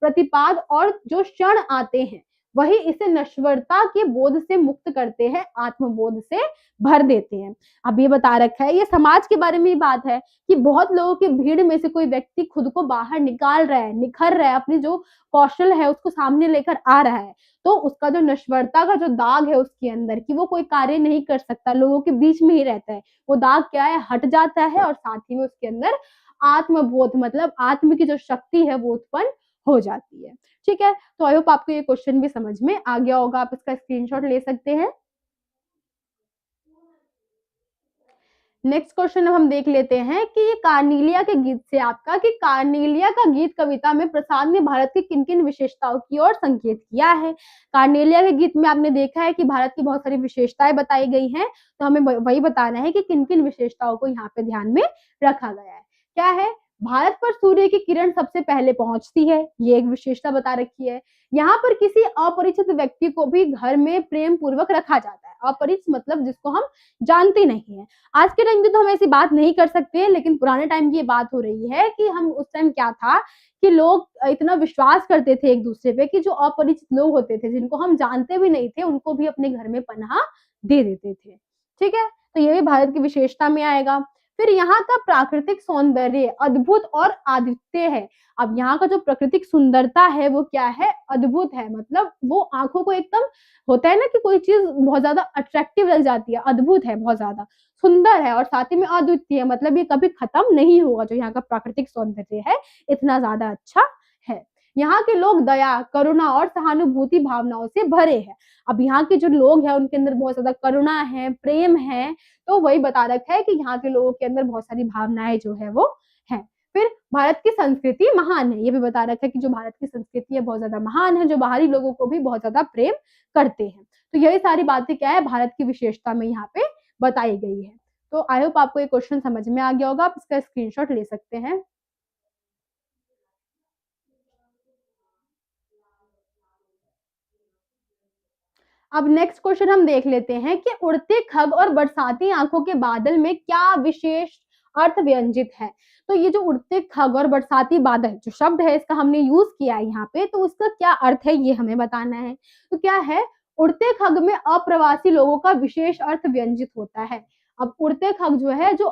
प्रतिपाद और जो क्षण आते हैं वही इसे नश्वरता के बोध से मुक्त करते हैं, आत्मबोध से भर देते हैं। अब ये बता रखा है, ये समाज के बारे में ही बात है कि बहुत लोगों की भीड़ में से कोई व्यक्ति खुद को बाहर निकाल रहा है, निखर रहा है, अपनी जो कौशल है उसको सामने लेकर आ रहा है, तो उसका जो नश्वरता का जो दाग है उसके अंदर कि वो कोई कार्य नहीं कर सकता, लोगों के बीच में ही रहता है, वो दाग क्या है, हट जाता है, और साथ ही में उसके अंदर आत्मबोध मतलब आत्म की जो शक्ति है वो उत्पन्न हो जाती है। ठीक है, तो आई होप आपको ये क्वेश्चन भी समझ में आ गया होगा। आप इसका स्क्रीनशॉट ले सकते हैं। नेक्स्ट क्वेश्चन हम देख लेते हैं कि ये कार्नेलिया के गीत से आपका कि कार्नेलिया का गीत कविता में प्रसाद ने भारत की किन किन विशेषताओं की ओर संकेत किया है। कार्नेलिया के गीत में आपने देखा है कि भारत की बहुत सारी विशेषताएं बताई गई हैं, तो हमें वही बताना है कि किन किन विशेषताओं को यहाँ पे ध्यान में रखा गया है। क्या है, भारत पर सूर्य की किरण सबसे पहले पहुंचती है, ये एक विशेषता बता रखी है। यहाँ पर किसी अपरिचित व्यक्ति को भी घर में प्रेम पूर्वक रखा जाता है। अपरिचित मतलब जिसको हम जानते नहीं है। आज के टाइम की तो हम ऐसी बात नहीं कर सकते, लेकिन पुराने टाइम की ये बात हो रही है कि हम उस टाइम क्या था कि लोग इतना विश्वास करते थे एक दूसरे पे कि जो अपरिचित लोग होते थे, जिनको हम जानते भी नहीं थे, उनको भी अपने घर में पनाह दे देते थे। ठीक है, तो ये भी भारत की विशेषता में आएगा। फिर यहाँ का प्राकृतिक सौंदर्य अद्भुत और अद्वितीय है। अब यहाँ का जो प्राकृतिक सुंदरता है वो क्या है, अद्भुत है, मतलब वो आंखों को एकदम होता है ना कि कोई चीज बहुत ज्यादा अट्रैक्टिव लग जाती है, अद्भुत है, बहुत ज्यादा सुंदर है, और साथ ही में अद्वितीय मतलब ये कभी खत्म नहीं होगा। जो यहाँ का प्राकृतिक सौंदर्य है इतना ज्यादा अच्छा है। यहाँ के लोग दया, करुणा और सहानुभूति भावनाओं से भरे हैं। अब यहाँ के जो लोग हैं उनके अंदर बहुत ज्यादा करुणा है, प्रेम है, तो वही बता रखा है कि यहाँ के लोगों के अंदर बहुत सारी भावनाएं जो है वो है। फिर भारत की संस्कृति महान है, ये भी बता रखा है कि जो भारत की संस्कृति है बहुत ज्यादा महान है, जो बाहरी लोगों को भी बहुत ज्यादा प्रेम करते हैं। तो यही सारी बातें क्या है भारत की विशेषता में यहाँ पे बताई गई है। तो आई होप आपको ये क्वेश्चन समझ में आ गया होगा, आप इसका स्क्रीनशॉट ले सकते हैं। अब नेक्स्ट क्वेश्चन हम देख लेते हैं कि उड़ते खग और बरसाती आंखों के बादल में क्या विशेष अर्थ व्यंजित है। तो ये जो उड़ते खग और बरसाती बादल जो शब्द है इसका हमने यूज किया है यहाँ पे, तो उसका क्या अर्थ है ये हमें बताना है। तो क्या है, उड़ते खग में अप्रवासी लोगों का विशेष अर्थ व्यंजित होता है। अब उड़ते खग जो है जो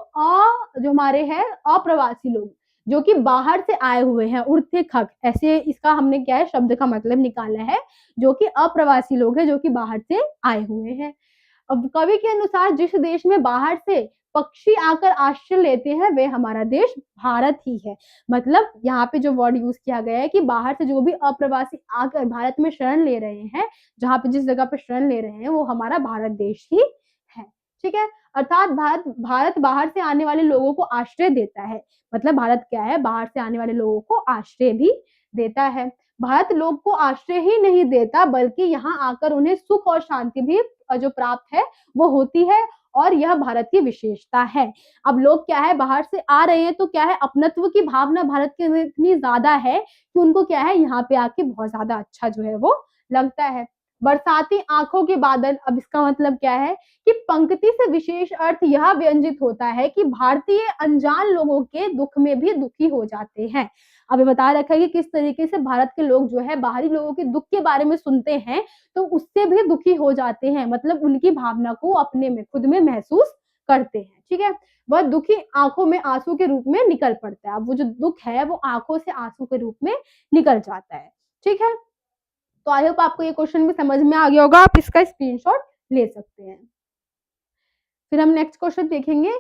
हमारे है अप्रवासी लोग जो कि बाहर से आए हुए हैं, उड़ते खग ऐसे इसका हमने क्या है शब्द का मतलब निकाला है, जो कि अप्रवासी लोग हैं जो कि बाहर से आए हुए हैं। अब कवि के अनुसार जिस देश में बाहर से पक्षी आकर आश्रय लेते हैं वे हमारा देश भारत ही है। मतलब यहाँ पे जो वर्ड यूज किया गया है कि बाहर से जो भी अप्रवासी आकर भारत में शरण ले रहे हैं, जहाँ पे जिस जगह पे शरण ले रहे हैं वो हमारा भारत देश ही है। ठीक है, अर्थात भारत बाहर से आने वाले लोगों को आश्रय देता है। मतलब भारत क्या है, बाहर से आने वाले लोगों को आश्रय भी देता है। भारत लोग को आश्रय ही नहीं देता बल्कि यहाँ आकर उन्हें सुख और शांति भी जो प्राप्त है वो होती है, और यह भारत की विशेषता है। अब लोग क्या है बाहर से आ रहे हैं तो क्या है अपनत्व की भावना भारत के अंदर इतनी ज्यादा है कि उनको क्या है यहाँ पे आके बहुत ज्यादा अच्छा जो है वो लगता है। बरसाती आंखों के बादल, अब इसका मतलब क्या है कि पंक्ति से विशेष अर्थ यह व्यंजित होता है कि भारतीय अनजान लोगों के दुख में भी दुखी हो जाते हैं। अभी बता रखा है कि किस तरीके से भारत के लोग जो है बाहरी लोगों के दुख के बारे में सुनते हैं तो उससे भी दुखी हो जाते हैं, मतलब उनकी भावना को अपने में खुद में महसूस करते हैं। ठीक है, वह दुखी आंखों में आंसू के रूप में निकल पड़ता है। अब वो जो दुख है वो आंखों से आंसू के रूप में निकल जाता है। ठीक है, तो आई होप आपको ये क्वेश्चन भी समझ में आ गया होगा, आप इसका स्क्रीनशॉट ले सकते हैं। फिर हम नेक्स्ट क्वेश्चन देखेंगे।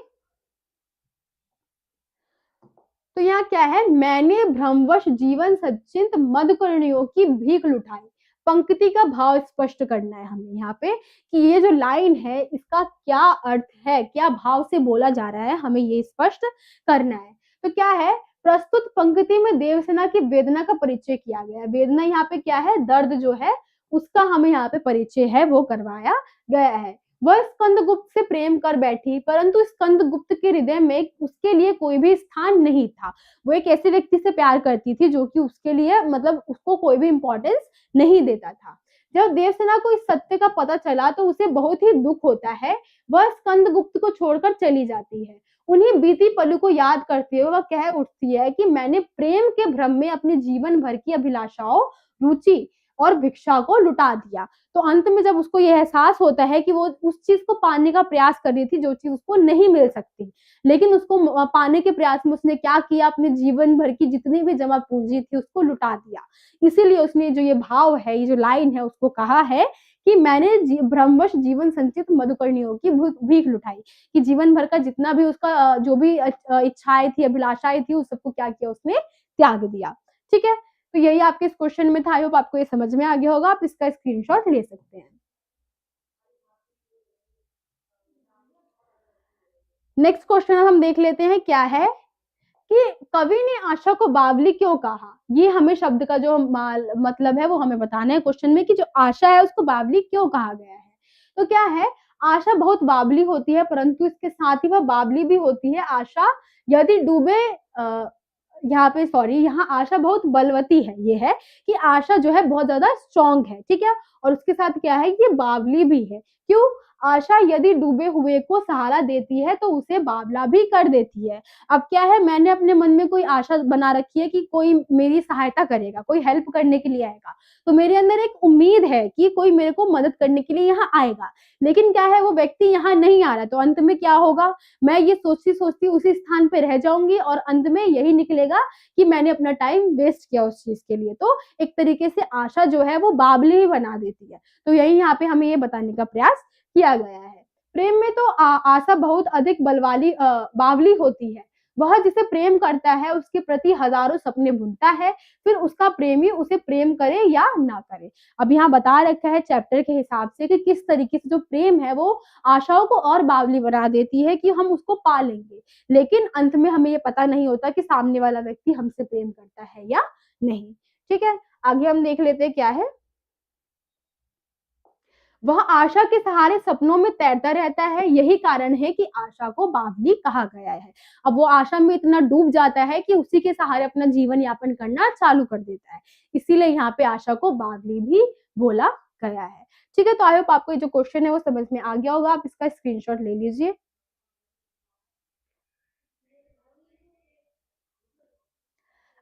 तो यहाँ क्या है, मैंने भ्रमवश जीवन सचिंत मधुकर्णियों की भीख लुटाई। पंक्ति का भाव स्पष्ट करना है हमें यहाँ पे कि ये जो लाइन है इसका क्या अर्थ है, क्या भाव से बोला जा रहा है, हमें ये स्पष्ट करना है। तो क्या है, प्रस्तुत पंक्ति में देवसेना की वेदना का परिचय किया गया है। वेदना यहाँ पे क्या है, दर्द जो है उसका हमें यहाँ पे परिचय है वो करवाया गया है। वह स्कंदगुप्त से प्रेम कर बैठी परंतु स्कंदगुप्त के हृदय में उसके लिए कोई भी स्थान नहीं था। वो एक ऐसे व्यक्ति से प्यार करती थी जो कि उसके लिए मतलब उसको कोई भी इंपॉर्टेंस नहीं देता था। जब देवसेना को इस सत्य का पता चला तो उसे बहुत ही दुख होता है। वह स्कंदगुप्त को छोड़कर चली जाती है। उन्हीं बीती पलों को याद करते हुए वह कह उठती है कि मैंने प्रेम के भ्रम में अपने जीवन भर की अभिलाषाओं, रुचि और भिक्षा को लुटा दिया। तो अंत में जब उसको यह एहसास होता है कि वो उस चीज को पाने का प्रयास कर रही थी जो चीज उसको नहीं मिल सकती, लेकिन उसको पाने के प्रयास में उसने क्या किया, अपने जीवन भर की जितनी भी जमा पूंजी थी उसको लुटा दिया। इसीलिए उसने जो ये भाव है, ये जो लाइन है उसको कहा है कि मैंने भ्रमवश जीवन संचित मधुकर्णियों की भीख लुटाई, कि जीवन भर का जितना भी उसका जो भी इच्छाएं थी, अभिलाषाएं थी, उस सबको क्या किया, उसने त्याग दिया। ठीक है, तो यही आपके इस क्वेश्चन में था। आई होप आपको ये समझ में आ गया होगा, आप इसका स्क्रीनशॉट ले सकते हैं। नेक्स्ट क्वेश्चन हम देख लेते हैं, क्या है कि कवि ने आशा को बावली क्यों कहा। ये हमें शब्द का जो मतलब है वो हमें बताना है क्वेश्चन में कि जो आशा है उसको बावली क्यों कहा गया है। तो क्या है, आशा बहुत बावली होती है परंतु इसके साथ ही वह बावली भी होती है। आशा यदि डूबे यहाँ पे सॉरी, यहाँ आशा बहुत बलवती है। ये है कि आशा जो है बहुत ज्यादा स्ट्रॉन्ग है। ठीक है, और उसके साथ क्या है, ये बावली भी है। क्यों, आशा यदि डूबे हुए को सहारा देती है तो उसे बावला भी कर देती है। अब क्या है, मैंने अपने मन में कोई आशा बना रखी है कि कोई मेरी सहायता करेगा, कोई हेल्प करने के लिए आएगा, तो मेरे अंदर एक उम्मीद है कि कोई मेरे को मदद करने के लिए यहाँ आएगा। लेकिन क्या है, वो व्यक्ति यहाँ नहीं आ रहा, तो अंत में क्या होगा, मैं ये सोचती सोचती उसी स्थान पे रह जाऊंगी और अंत में यही निकलेगा कि मैंने अपना टाइम वेस्ट किया उस चीज के लिए। तो एक तरीके से आशा जो है वो बावली ही बना देती है। तो यही यहाँ पे हमें ये बताने का प्रयास किया गया है। प्रेम में तो आशा बहुत अधिक बावली होती है। वह जिसे प्रेम करता है उसके प्रति हजारों सपने बुनता है, फिर उसका प्रेमी उसे प्रेम करे या ना करे। अब यहाँ बता रखा है चैप्टर के हिसाब से कि किस तरीके से जो प्रेम है वो आशाओं को और बावली बना देती है कि हम उसको पा लेंगे, लेकिन अंत में हमें ये पता नहीं होता कि सामने वाला व्यक्ति हमसे प्रेम करता है या नहीं। ठीक है, आगे हम देख लेते हैं क्या है। वह आशा के सहारे सपनों में तैरता रहता है, यही कारण है कि आशा को बावली कहा गया है। अब वो आशा में इतना डूब जाता है कि उसी के सहारे अपना जीवन यापन करना चालू कर देता है, इसीलिए यहाँ पे आशा को बावली भी बोला गया है। ठीक है, तो आई होप आपको ये जो क्वेश्चन है वो समझ में आ गया होगा। आप इसका स्क्रीनशॉट ले लीजिए।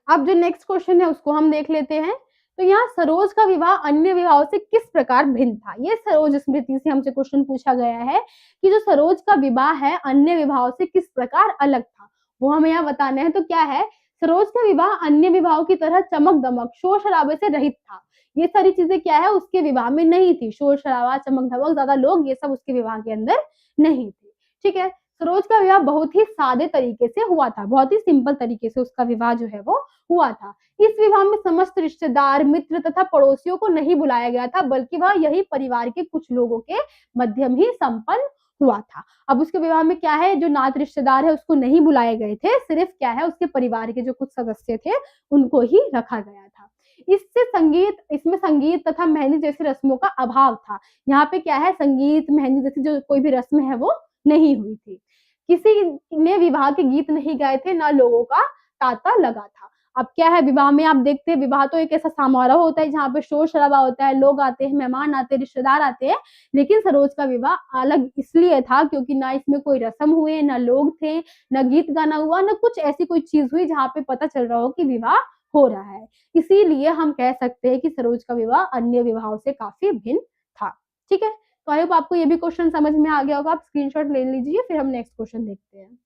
अब जो नेक्स्ट क्वेश्चन है उसको हम देख लेते हैं। तो यहाँ सरोज का विवाह अन्य विवाहों से किस प्रकार भिन्न था। ये सरोज स्मृति से हमसे क्वेश्चन पूछा गया है कि जो सरोज का विवाह है अन्य विवाहों से किस प्रकार अलग था, वो हमें यहाँ बताना है। तो क्या है, सरोज का विवाह अन्य विवाहों की तरह चमक दमक शोर शराबे से रहित था। ये सारी चीजें क्या है उसके विवाह में नहीं थी, शोर शराबा चमक धमक ज्यादा लोग ये सब उसके विवाह के अंदर नहीं थे। ठीक है, सरोज का विवाह बहुत ही सादे तरीके से हुआ था, बहुत ही सिंपल तरीके से उसका विवाह जो है वो हुआ था। इस विवाह में समस्त रिश्तेदार मित्र तथा पड़ोसियों को नहीं बुलाया गया था, बल्कि वह यही परिवार के कुछ लोगों के मध्यम ही संपन्न हुआ था। अब उसके विवाह में क्या है, जो नात रिश्तेदार है उसको नहीं बुलाए गए थे, सिर्फ क्या है उसके परिवार के जो कुछ सदस्य थे उनको ही रखा गया था। इसमें संगीत तथा मेहंदी जैसी रस्मों का अभाव था। यहाँ पे क्या है, संगीत मेहंदी जैसी जो कोई भी रस्म है वो नहीं हुई थी। किसी ने विवाह के गीत नहीं गाए थे, ना लोगों का तांता लगा था। अब क्या है, विवाह में आप देखते हैं विवाह तो एक ऐसा समारोह होता है जहाँ पे शोर शराबा होता है, लोग आते हैं, मेहमान आते हैं, रिश्तेदार आते हैं। लेकिन सरोज का विवाह अलग इसलिए था क्योंकि ना इसमें कोई रस्म हुए, ना लोग थे, ना गीत गाना हुआ, ना कुछ ऐसी कोई चीज हुई जहाँ पे पता चल रहा हो कि विवाह हो रहा है। इसीलिए हम कह सकते हैं कि सरोज का विवाह अन्य विवाहों से काफी भिन्न था। ठीक है, तो आई होप आपको ये भी क्वेश्चन समझ में आ गया होगा। आप स्क्रीनशॉट ले लीजिए, फिर हम नेक्स्ट क्वेश्चन देखते हैं।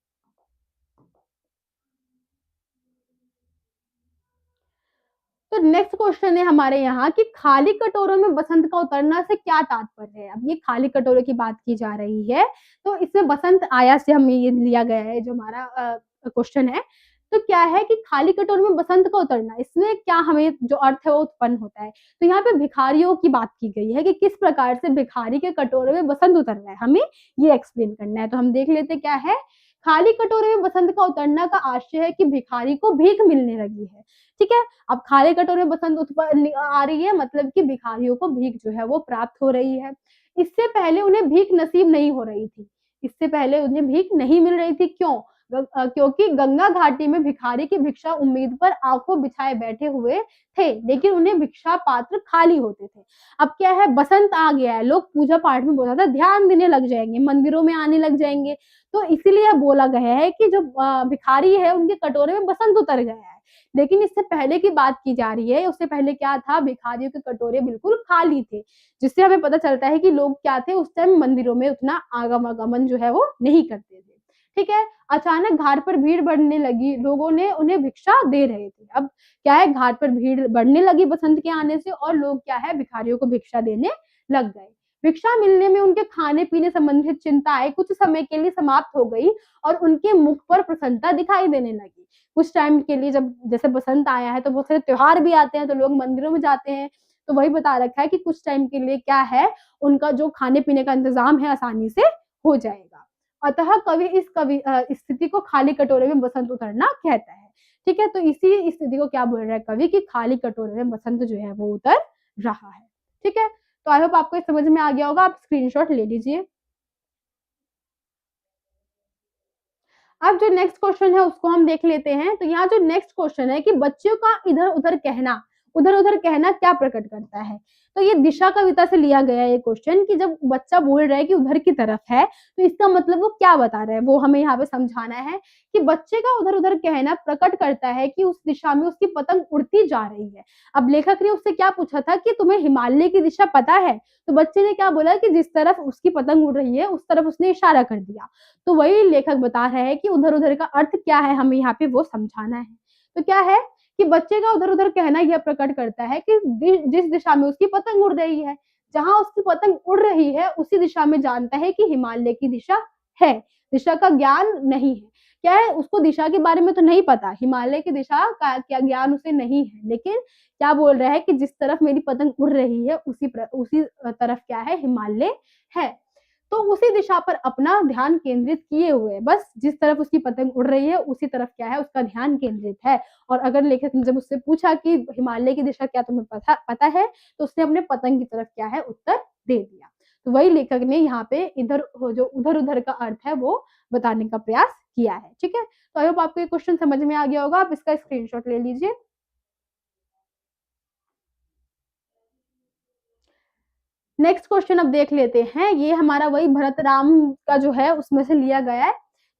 तो नेक्स्ट क्वेश्चन है हमारे यहाँ कि खाली कटोरों में बसंत का उतरना से क्या तात्पर्य है। अब ये खाली कटोरे की बात की जा रही है, तो इसमें बसंत आया से हमें ये लिया गया है जो हमारा क्वेश्चन है। तो क्या है कि खाली कटोरे में बसंत का उतरना, इसमें क्या हमें जो अर्थ है वो उत्पन्न होता है। तो यहाँ पे भिखारियों की बात की गई है कि किस प्रकार से भिखारी के कटोरे में बसंत उतर रहा है, हमें ये एक्सप्लेन करना है। तो हम देख लेते क्या है। खाली कटोरे में बसंत का उतरना का आशय है कि भिखारी को भीख मिलने लगी है। ठीक है, अब खाली कटोरे में बसंत आ रही है, मतलब कि भिखारियों को भीख जो है वो प्राप्त हो रही है। इससे पहले उन्हें भीख नसीब नहीं हो रही थी, इससे पहले उन्हें भीख नहीं मिल रही थी। क्यों? क्योंकि गंगा घाटी में भिखारी की भिक्षा उम्मीद पर आंखों बिछाए बैठे हुए थे, लेकिन उन्हें भिक्षा पात्र खाली होते थे। अब क्या है, बसंत आ गया है, लोग पूजा पाठ में बहुत ज्यादा ध्यान देने लग जाएंगे, मंदिरों में आने लग जाएंगे। तो इसीलिए बोला गया है कि जो भिखारी है उनके कटोरे में बसंत उतर गया है। लेकिन इससे पहले की बात की जा रही है, उससे पहले क्या था, भिखारियों के कटोरे बिल्कुल खाली थे, जिससे हमें पता चलता है कि लोग क्या थे उस टाइम मंदिरों में उतना आगमन जो है वो नहीं करते थे। ठीक है, अचानक घाट पर भीड़ बढ़ने लगी, लोगों ने उन्हें भिक्षा दे रहे थे। अब क्या है, घाट पर भीड़ बढ़ने लगी बसंत के आने से, और लोग क्या है भिखारियों को भिक्षा देने लग गए। भिक्षा मिलने में उनके खाने पीने संबंधित चिंताएं कुछ समय के लिए समाप्त हो गई और उनके मुख पर प्रसन्नता दिखाई देने लगी। कुछ टाइम के लिए, जब जैसे बसंत आया है तो बहुत सारे त्योहार भी आते हैं, तो लोग मंदिरों में जाते हैं। तो वही बता रखा है कि कुछ टाइम के लिए क्या है, उनका जो खाने पीने का इंतजाम है आसानी से हो जाएगा। अतः कवि इस स्थिति को खाली कटोरे में बसंत उतरना कहता है। ठीक है, तो इसी स्थिति को क्या बोल रहा है कवि कि खाली कटोरे में बसंत जो है वो उतर रहा है। ठीक है, तो आई होप आपको समझ में आ गया होगा। आप स्क्रीनशॉट ले लीजिए। अब जो नेक्स्ट क्वेश्चन है उसको हम देख लेते हैं। तो यहाँ जो नेक्स्ट क्वेश्चन है कि बच्चों का उधर उधर कहना क्या प्रकट करता है। तो ये दिशा कविता से लिया गया है ये क्वेश्चन कि जब बच्चा बोल रहा है कि उधर की तरफ है, तो इसका मतलब वो क्या बता रहा है वो हमें यहाँ पे समझाना है। कि बच्चे का उधर उधर कहना प्रकट करता है कि उस दिशा में उसकी पतंग उड़ती जा रही है। अब लेखक ने उससे क्या पूछा था कि तुम्हें हिमालय की दिशा पता है, तो बच्चे ने क्या बोला कि जिस तरफ उसकी पतंग उड़ रही है उस तरफ उसने इशारा कर दिया। तो वही लेखक बता रहे हैं कि उधर उधर का अर्थ क्या है, हमें यहाँ पे वो समझाना है। तो क्या है कि बच्चे का उधर उधर कहना यह प्रकट करता है कि जिस दिशा में उसकी पतंग उड़ रही है, जहां उसकी पतंग उड़ रही है उसी दिशा में जानता है कि हिमालय की दिशा है, दिशा का ज्ञान नहीं है। क्या है, उसको दिशा के बारे में तो नहीं पता, हिमालय की दिशा का क्या ज्ञान उसे नहीं है, लेकिन क्या बोल रहा है कि जिस तरफ मेरी पतंग उड़ रही है उसी तरफ क्या है, हिमालय है। तो उसी दिशा पर अपना ध्यान केंद्रित किए हुए, बस जिस तरफ उसकी पतंग उड़ रही है उसी तरफ क्या है, उसका ध्यान केंद्रित है। और अगर लेखक ने जब उससे पूछा कि हिमालय की दिशा क्या तुम्हें पता है, तो उसने अपने पतंग की तरफ क्या है, उत्तर दे दिया। तो वही लेखक ने यहाँ पे इधर जो उधर उधर का अर्थ है वो बताने का प्रयास किया है। ठीक है, तो आई होप आपको ये क्वेश्चन समझ में आ गया होगा। आप इसका स्क्रीनशॉट ले लीजिए। नेक्स्ट क्वेश्चन अब देख लेते हैं। ये हमारा वही भरत राम का जो है उसमें से लिया गया है।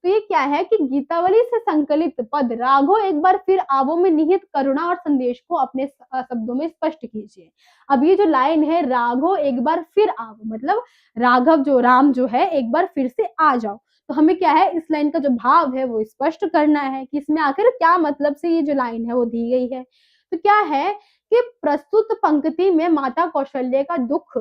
तो ये क्या है कि गीतावली से संकलित पद राघो एक बार फिर आवो में निहित करुणा और संदेश को अपने शब्दों में स्पष्ट कीजिए। अब ये जो लाइन है, राघो एक बार फिर आवो, मतलब राघव जो राम जो है एक बार फिर से आ जाओ। तो हमें क्या है, इस लाइन का जो भाव है वो स्पष्ट करना है कि इसमें आखिर क्या मतलब से ये जो लाइन है वो दी गई है। तो क्या है कि प्रस्तुत पंक्ति में माता कौशल्य का दुख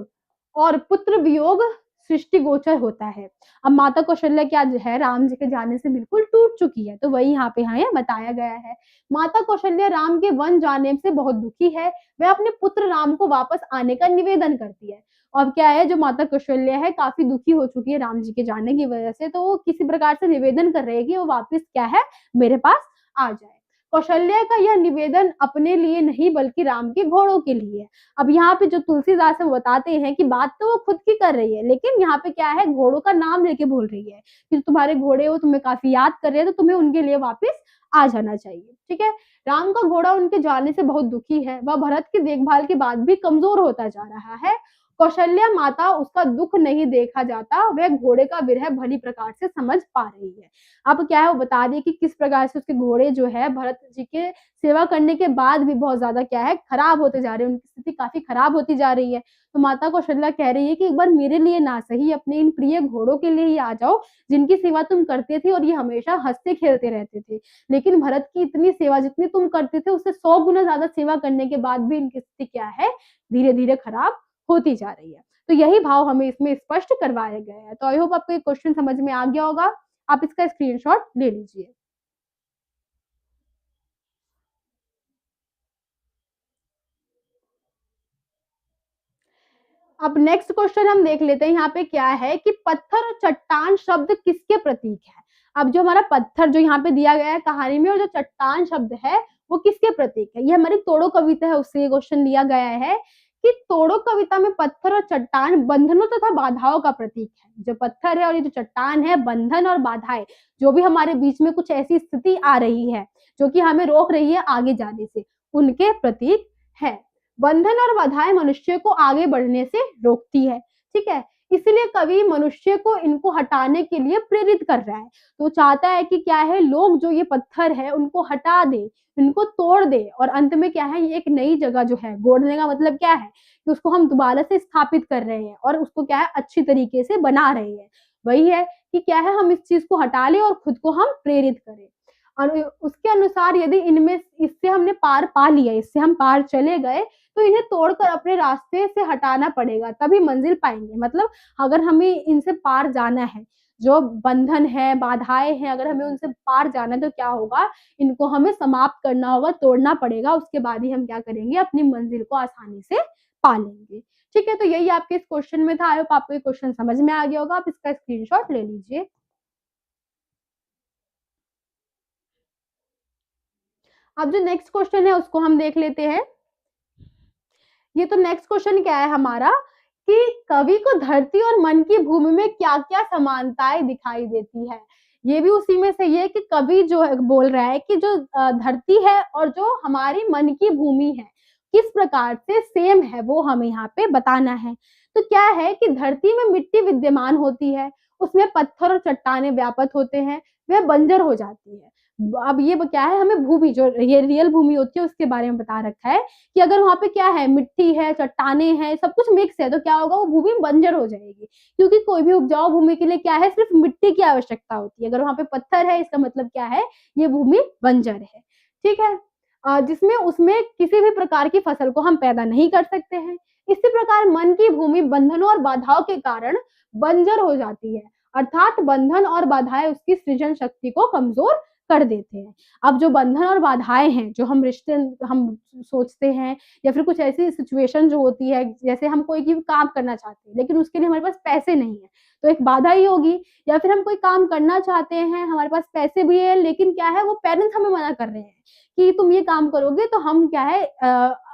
और पुत्र वियोग सृष्टि गोचर होता है। अब माता कौशल्या क्या है, राम जी के जाने से बिल्कुल टूट चुकी है, तो वही यहाँ पे हमें बताया गया है। माता कौशल्या राम के वन जाने से बहुत दुखी है, वह अपने पुत्र राम को वापस आने का निवेदन करती है। अब क्या है, जो माता कौशल्या है काफी दुखी हो चुकी है राम जी के जाने की वजह से, तो वो किसी प्रकार से निवेदन कर रही है कि वो वापस क्या है, मेरे पास आ जाए। कौशल्या का यह निवेदन अपने लिए नहीं बल्कि राम के घोड़ों के लिए। अब यहाँ पे जो तुलसीदास है वो बताते हैं कि बात तो वो खुद की कर रही है, लेकिन यहाँ पे क्या है, घोड़ों का नाम लेके बोल रही है कि तुम्हारे घोड़े वो तुम्हें काफी याद कर रहे हैं, तो तुम्हें उनके लिए वापस आ जाना चाहिए। ठीक है, राम का घोड़ा उनके जाने से बहुत दुखी है, वह भरत की देखभाल के बाद भी कमजोर होता जा रहा है। कौशल्या माता उसका दुख नहीं देखा जाता, वह घोड़े का विरह भली प्रकार से समझ पा रही है। अब क्या है, वो बता रही है कि किस प्रकार से उसके घोड़े जो है भरत जी के सेवा करने के बाद भी बहुत ज्यादा क्या है, खराब होते जा रहे हैं, उनकी स्थिति काफी खराब होती जा रही है। तो माता कौशल्या कह रही है कि एक बार मेरे लिए ना सही, अपने इन प्रिय घोड़ों के लिए ही आ जाओ, जिनकी सेवा तुम करते थे और ये हमेशा हंसते खेलते रहते थे। लेकिन भरत की इतनी सेवा जितनी तुम करते थे, उससे 100 गुना ज्यादा सेवा करने के बाद भी इनकी स्थिति क्या है, धीरे धीरे खराब होती जा रही है। तो यही भाव हमें इसमें स्पष्ट करवाया गया है। तो आई होप आपको ये क्वेश्चन समझ में आ गया होगा। आप इसका स्क्रीनशॉट ले लीजिए। अब नेक्स्ट क्वेश्चन हम देख लेते हैं। यहाँ पे क्या है कि पत्थर और चट्टान शब्द किसके प्रतीक है। अब जो हमारा पत्थर जो यहाँ पे दिया गया है कहानी में, और जो चट्टान शब्द है वो किसके प्रतीक है। ये हमारी तोड़ो कविता है, उससे ये क्वेश्चन दिया गया है कि तोड़ो कविता में पत्थर और चट्टान बंधनों तथा बाधाओं का प्रतीक है। जो पत्थर है और ये जो चट्टान है, बंधन और बाधाएं, जो भी हमारे बीच में कुछ ऐसी स्थिति आ रही है जो कि हमें रोक रही है आगे जाने से, उनके प्रतीक है। बंधन और बाधाएं मनुष्य को आगे बढ़ने से रोकती है। ठीक है, इसलिए कवि मनुष्य को इनको हटाने के लिए प्रेरित कर रहा है। तो चाहता है कि क्या है, लोग जो ये पत्थर है उनको हटा दे, इनको तोड़ दे, और अंत में क्या है, ये एक नई जगह जो है, गोड़ने का मतलब क्या है कि उसको हम दोबारा से स्थापित कर रहे हैं और उसको क्या है, अच्छी तरीके से बना रहे हैं। वही है कि क्या है, हम इस चीज को हटा लें और खुद को हम प्रेरित करें। और उसके अनुसार यदि इनमें इससे हमने पार पा लिया, इससे हम पार चले गए, तो इन्हें तोड़कर अपने रास्ते से हटाना पड़ेगा, तभी मंजिल पाएंगे। मतलब अगर हमें इनसे पार जाना है, जो बंधन है, बाधाएं हैं, अगर हमें उनसे पार जाना है तो क्या होगा, इनको हमें समाप्त करना होगा, तोड़ना पड़ेगा। उसके बाद ही हम क्या करेंगे, अपनी मंजिल को आसानी से पा लेंगे। ठीक है, तो यही आपके इस क्वेश्चन में था। आई होप आपको ये क्वेश्चन समझ में आ गया होगा। आप इसका स्क्रीनशॉट ले लीजिए। अब जो नेक्स्ट क्वेश्चन है उसको हम देख लेते हैं। ये तो नेक्स्ट क्वेश्चन क्या है हमारा कि कवि को धरती और मन की भूमि में क्या क्या समानताएं दिखाई देती है। ये भी उसी में से ये कि कवि जो है बोल रहा है कि जो धरती है और जो हमारी मन की भूमि है किस प्रकार से सेम है, वो हमें यहाँ पे बताना है। तो क्या है कि धरती में मिट्टी विद्यमान होती है, उसमें पत्थर और चट्टाने व्याप्त होते हैं, वह बंजर हो जाती है। अब ये क्या है, हमें भूमि जो ये रियल भूमि होती है उसके बारे में बता रखा है कि अगर वहां पे क्या है, मिट्टी है, चट्टाने हैं, सब कुछ मिक्स है, तो क्या होगा, वो भूमि बंजर हो जाएगी। क्योंकि कोई भी उपजाऊ भूमि के लिए क्या है, सिर्फ मिट्टी की आवश्यकता होती है। अगर वहां पे पत्थर है, इसका मतलब क्या है, ये भूमि बंजर है। ठीक है, जिसमें उसमें किसी भी प्रकार की फसल को हम पैदा नहीं कर सकते हैं। इसी प्रकार मन की भूमि बंधनों और बाधाओं के कारण बंजर हो जाती है। अर्थात बंधन और बाधाएं उसकी सृजन शक्ति को कमजोर कर देते हैं। अब जो बंधन और बाधाएं हैं, जो हम रिश्ते हम सोचते हैं, या फिर कुछ ऐसी सिचुएशन जो होती है, जैसे हम कोई भी काम करना चाहते हैं लेकिन उसके लिए हमारे पास पैसे नहीं है, तो एक बाधा ही होगी। या फिर हम कोई काम करना चाहते हैं, हमारे पास पैसे भी है लेकिन क्या है, वो पेरेंट्स हमें मना कर रहे हैं कि तुम ये काम करोगे तो हम क्या है,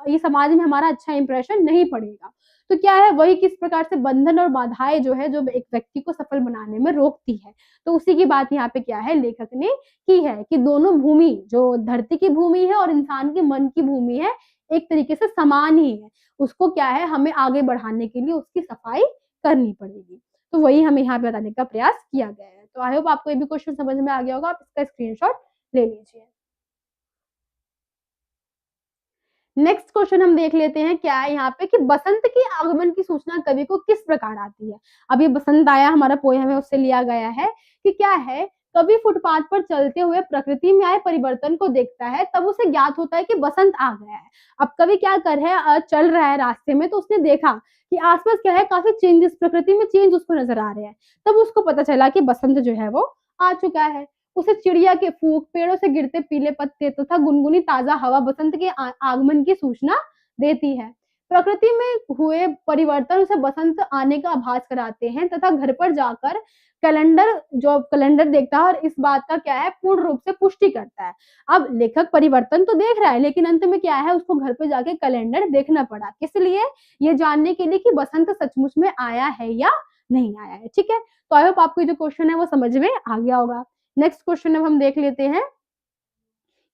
ये समाज में हमारा अच्छा इंप्रेशन नहीं पड़ेगा। तो क्या है, वही किस प्रकार से बंधन और बाधाएं जो है, जो एक व्यक्ति को सफल बनाने में रोकती है। तो उसी की बात यहाँ पे क्या है, लेखक ने की है कि दोनों भूमि, जो धरती की भूमि है और इंसान के मन की भूमि है, एक तरीके से समान ही है। उसको क्या है, हमें आगे बढ़ाने के लिए उसकी सफाई करनी पड़ेगी। तो वही हमें यहाँ पे बताने का प्रयास किया गया है। तो आई होप आपको ये भी क्वेश्चन समझ में आ गया होगा। आप इसका स्क्रीनशॉट ले लीजिए। नेक्स्ट क्वेश्चन हम देख लेते हैं, क्या है यहाँ पे कि बसंत के आगमन की सूचना कवि को किस प्रकार आती है। अब ये बसंत आया हमारा पोयम है, उससे लिया गया है कि क्या है, कवि फुटपाथ पर चलते हुए प्रकृति में आए परिवर्तन को देखता है, तब उसे ज्ञात होता है कि बसंत आ गया है। अब कवि क्या कर रहा है, चल रहा है रास्ते में, तो उसने देखा कि आसपास क्या है, काफी चेंजेस, प्रकृति में चेंज उसको नजर आ रहे हैं। तब उसको पता चला कि बसंत जो है वो आ चुका है। उसे चिड़िया के फूक, पेड़ों से गिरते पीले पत्ते तथा गुनगुनी ताजा हवा बसंत के आगमन की सूचना देती है। प्रकृति में हुए परिवर्तन उसे बसंत आने का आभास कराते हैं तथा घर पर जाकर कैलेंडर देखता है और इस बात का क्या है, पूर्ण रूप से पुष्टि करता है। अब लेखक परिवर्तन तो देख रहा है लेकिन अंत में क्या है, उसको घर पे जाके कैलेंडर देखना पड़ा। किस लिए? ये जानने के लिए कि बसंत सचमुच में आया है या नहीं आया है। ठीक है, तो आई होप आपको जो क्वेश्चन है वो समझ में आ गया होगा। नेक्स्ट क्वेश्चन अब हम देख लेते हैं।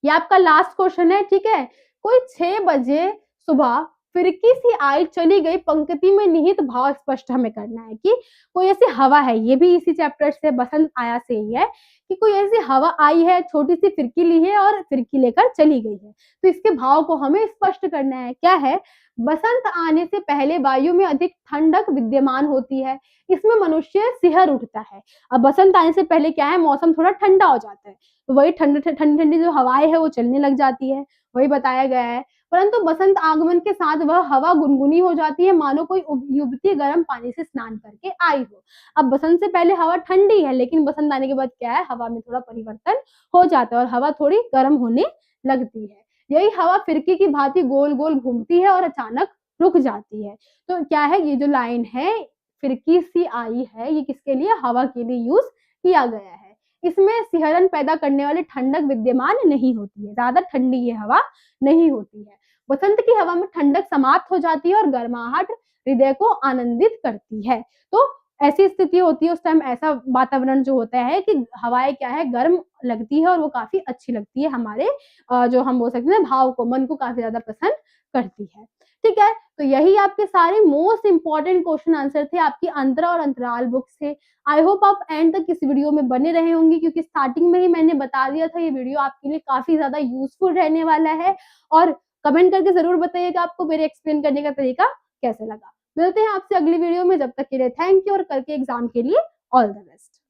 ये आपका लास्ट क्वेश्चन है। ठीक है, कोई 6 बजे सुबह फिरकी सी आई चली गई, पंक्ति में निहित भाव स्पष्ट हमें करना है कि कोई ऐसी हवा है, ये भी इसी चैप्टर से बसंत आया से ही है कि कोई ऐसी हवा आई है, छोटी सी फिरकी ली है और फिरकी लेकर चली गई है। तो इसके भाव को हमें स्पष्ट करना है। क्या है, बसंत आने से पहले वायु में अधिक ठंडक विद्यमान होती है, इसमें मनुष्य सिहर उठता है। अब बसंत आने से पहले क्या है, मौसम थोड़ा ठंडा हो जाता है, तो वही ठंडी ठंडी जो हवाएं है वो चलने लग जाती है, वही बताया गया है। परंतु बसंत आगमन के साथ वह हवा गुनगुनी हो जाती है, मानो कोई युवती गर्म पानी से स्नान करके आई हो। अब बसंत से पहले हवा ठंडी है लेकिन बसंत आने के बाद क्या है, हवा में थोड़ा परिवर्तन हो जाता है और हवा थोड़ी गर्म होने लगती है। यही हवा फिरकी की भांति गोल गोल घूमती है और अचानक रुक जाती है। तो क्या है, ये जो लाइन है, फिरकी सी आई है, ये किसके लिए, हवा के लिए यूज किया गया है। इसमें सिहरन पैदा करने वाली ठंडक विद्यमान नहीं होती है, ज्यादा ठंडी ये हवा नहीं होती है। बसंत की हवा में ठंडक समाप्त हो जाती है और गर्माहट हृदय को आनंदित करती है। तो ऐसी स्थिति होती है उस टाइम, ऐसा वातावरण जो होता है कि हवाएं क्या है, गर्म लगती है और वो काफी अच्छी लगती है, हमारे जो हम बोल सकते हैं भाव को, मन को काफी ज्यादा पसंद करती है। ठीक है, तो यही आपके सारे मोस्ट इंपॉर्टेंट क्वेश्चन आंसर थे आपकी अंतरा और अंतराल बुक से। आई होप आप एंड तक इस वीडियो में बने रहे होंगे, क्योंकि स्टार्टिंग में ही मैंने बता दिया था ये वीडियो आपके लिए काफी ज्यादा यूजफुल रहने वाला है। और कमेंट करके जरूर बताइएगा आपको मेरे एक्सप्लेन करने का तरीका कैसे लगा। मिलते हैं आपसे अगली वीडियो में, जब तक के लिए थैंक यू और कल के एग्जाम के लिए ऑल द बेस्ट।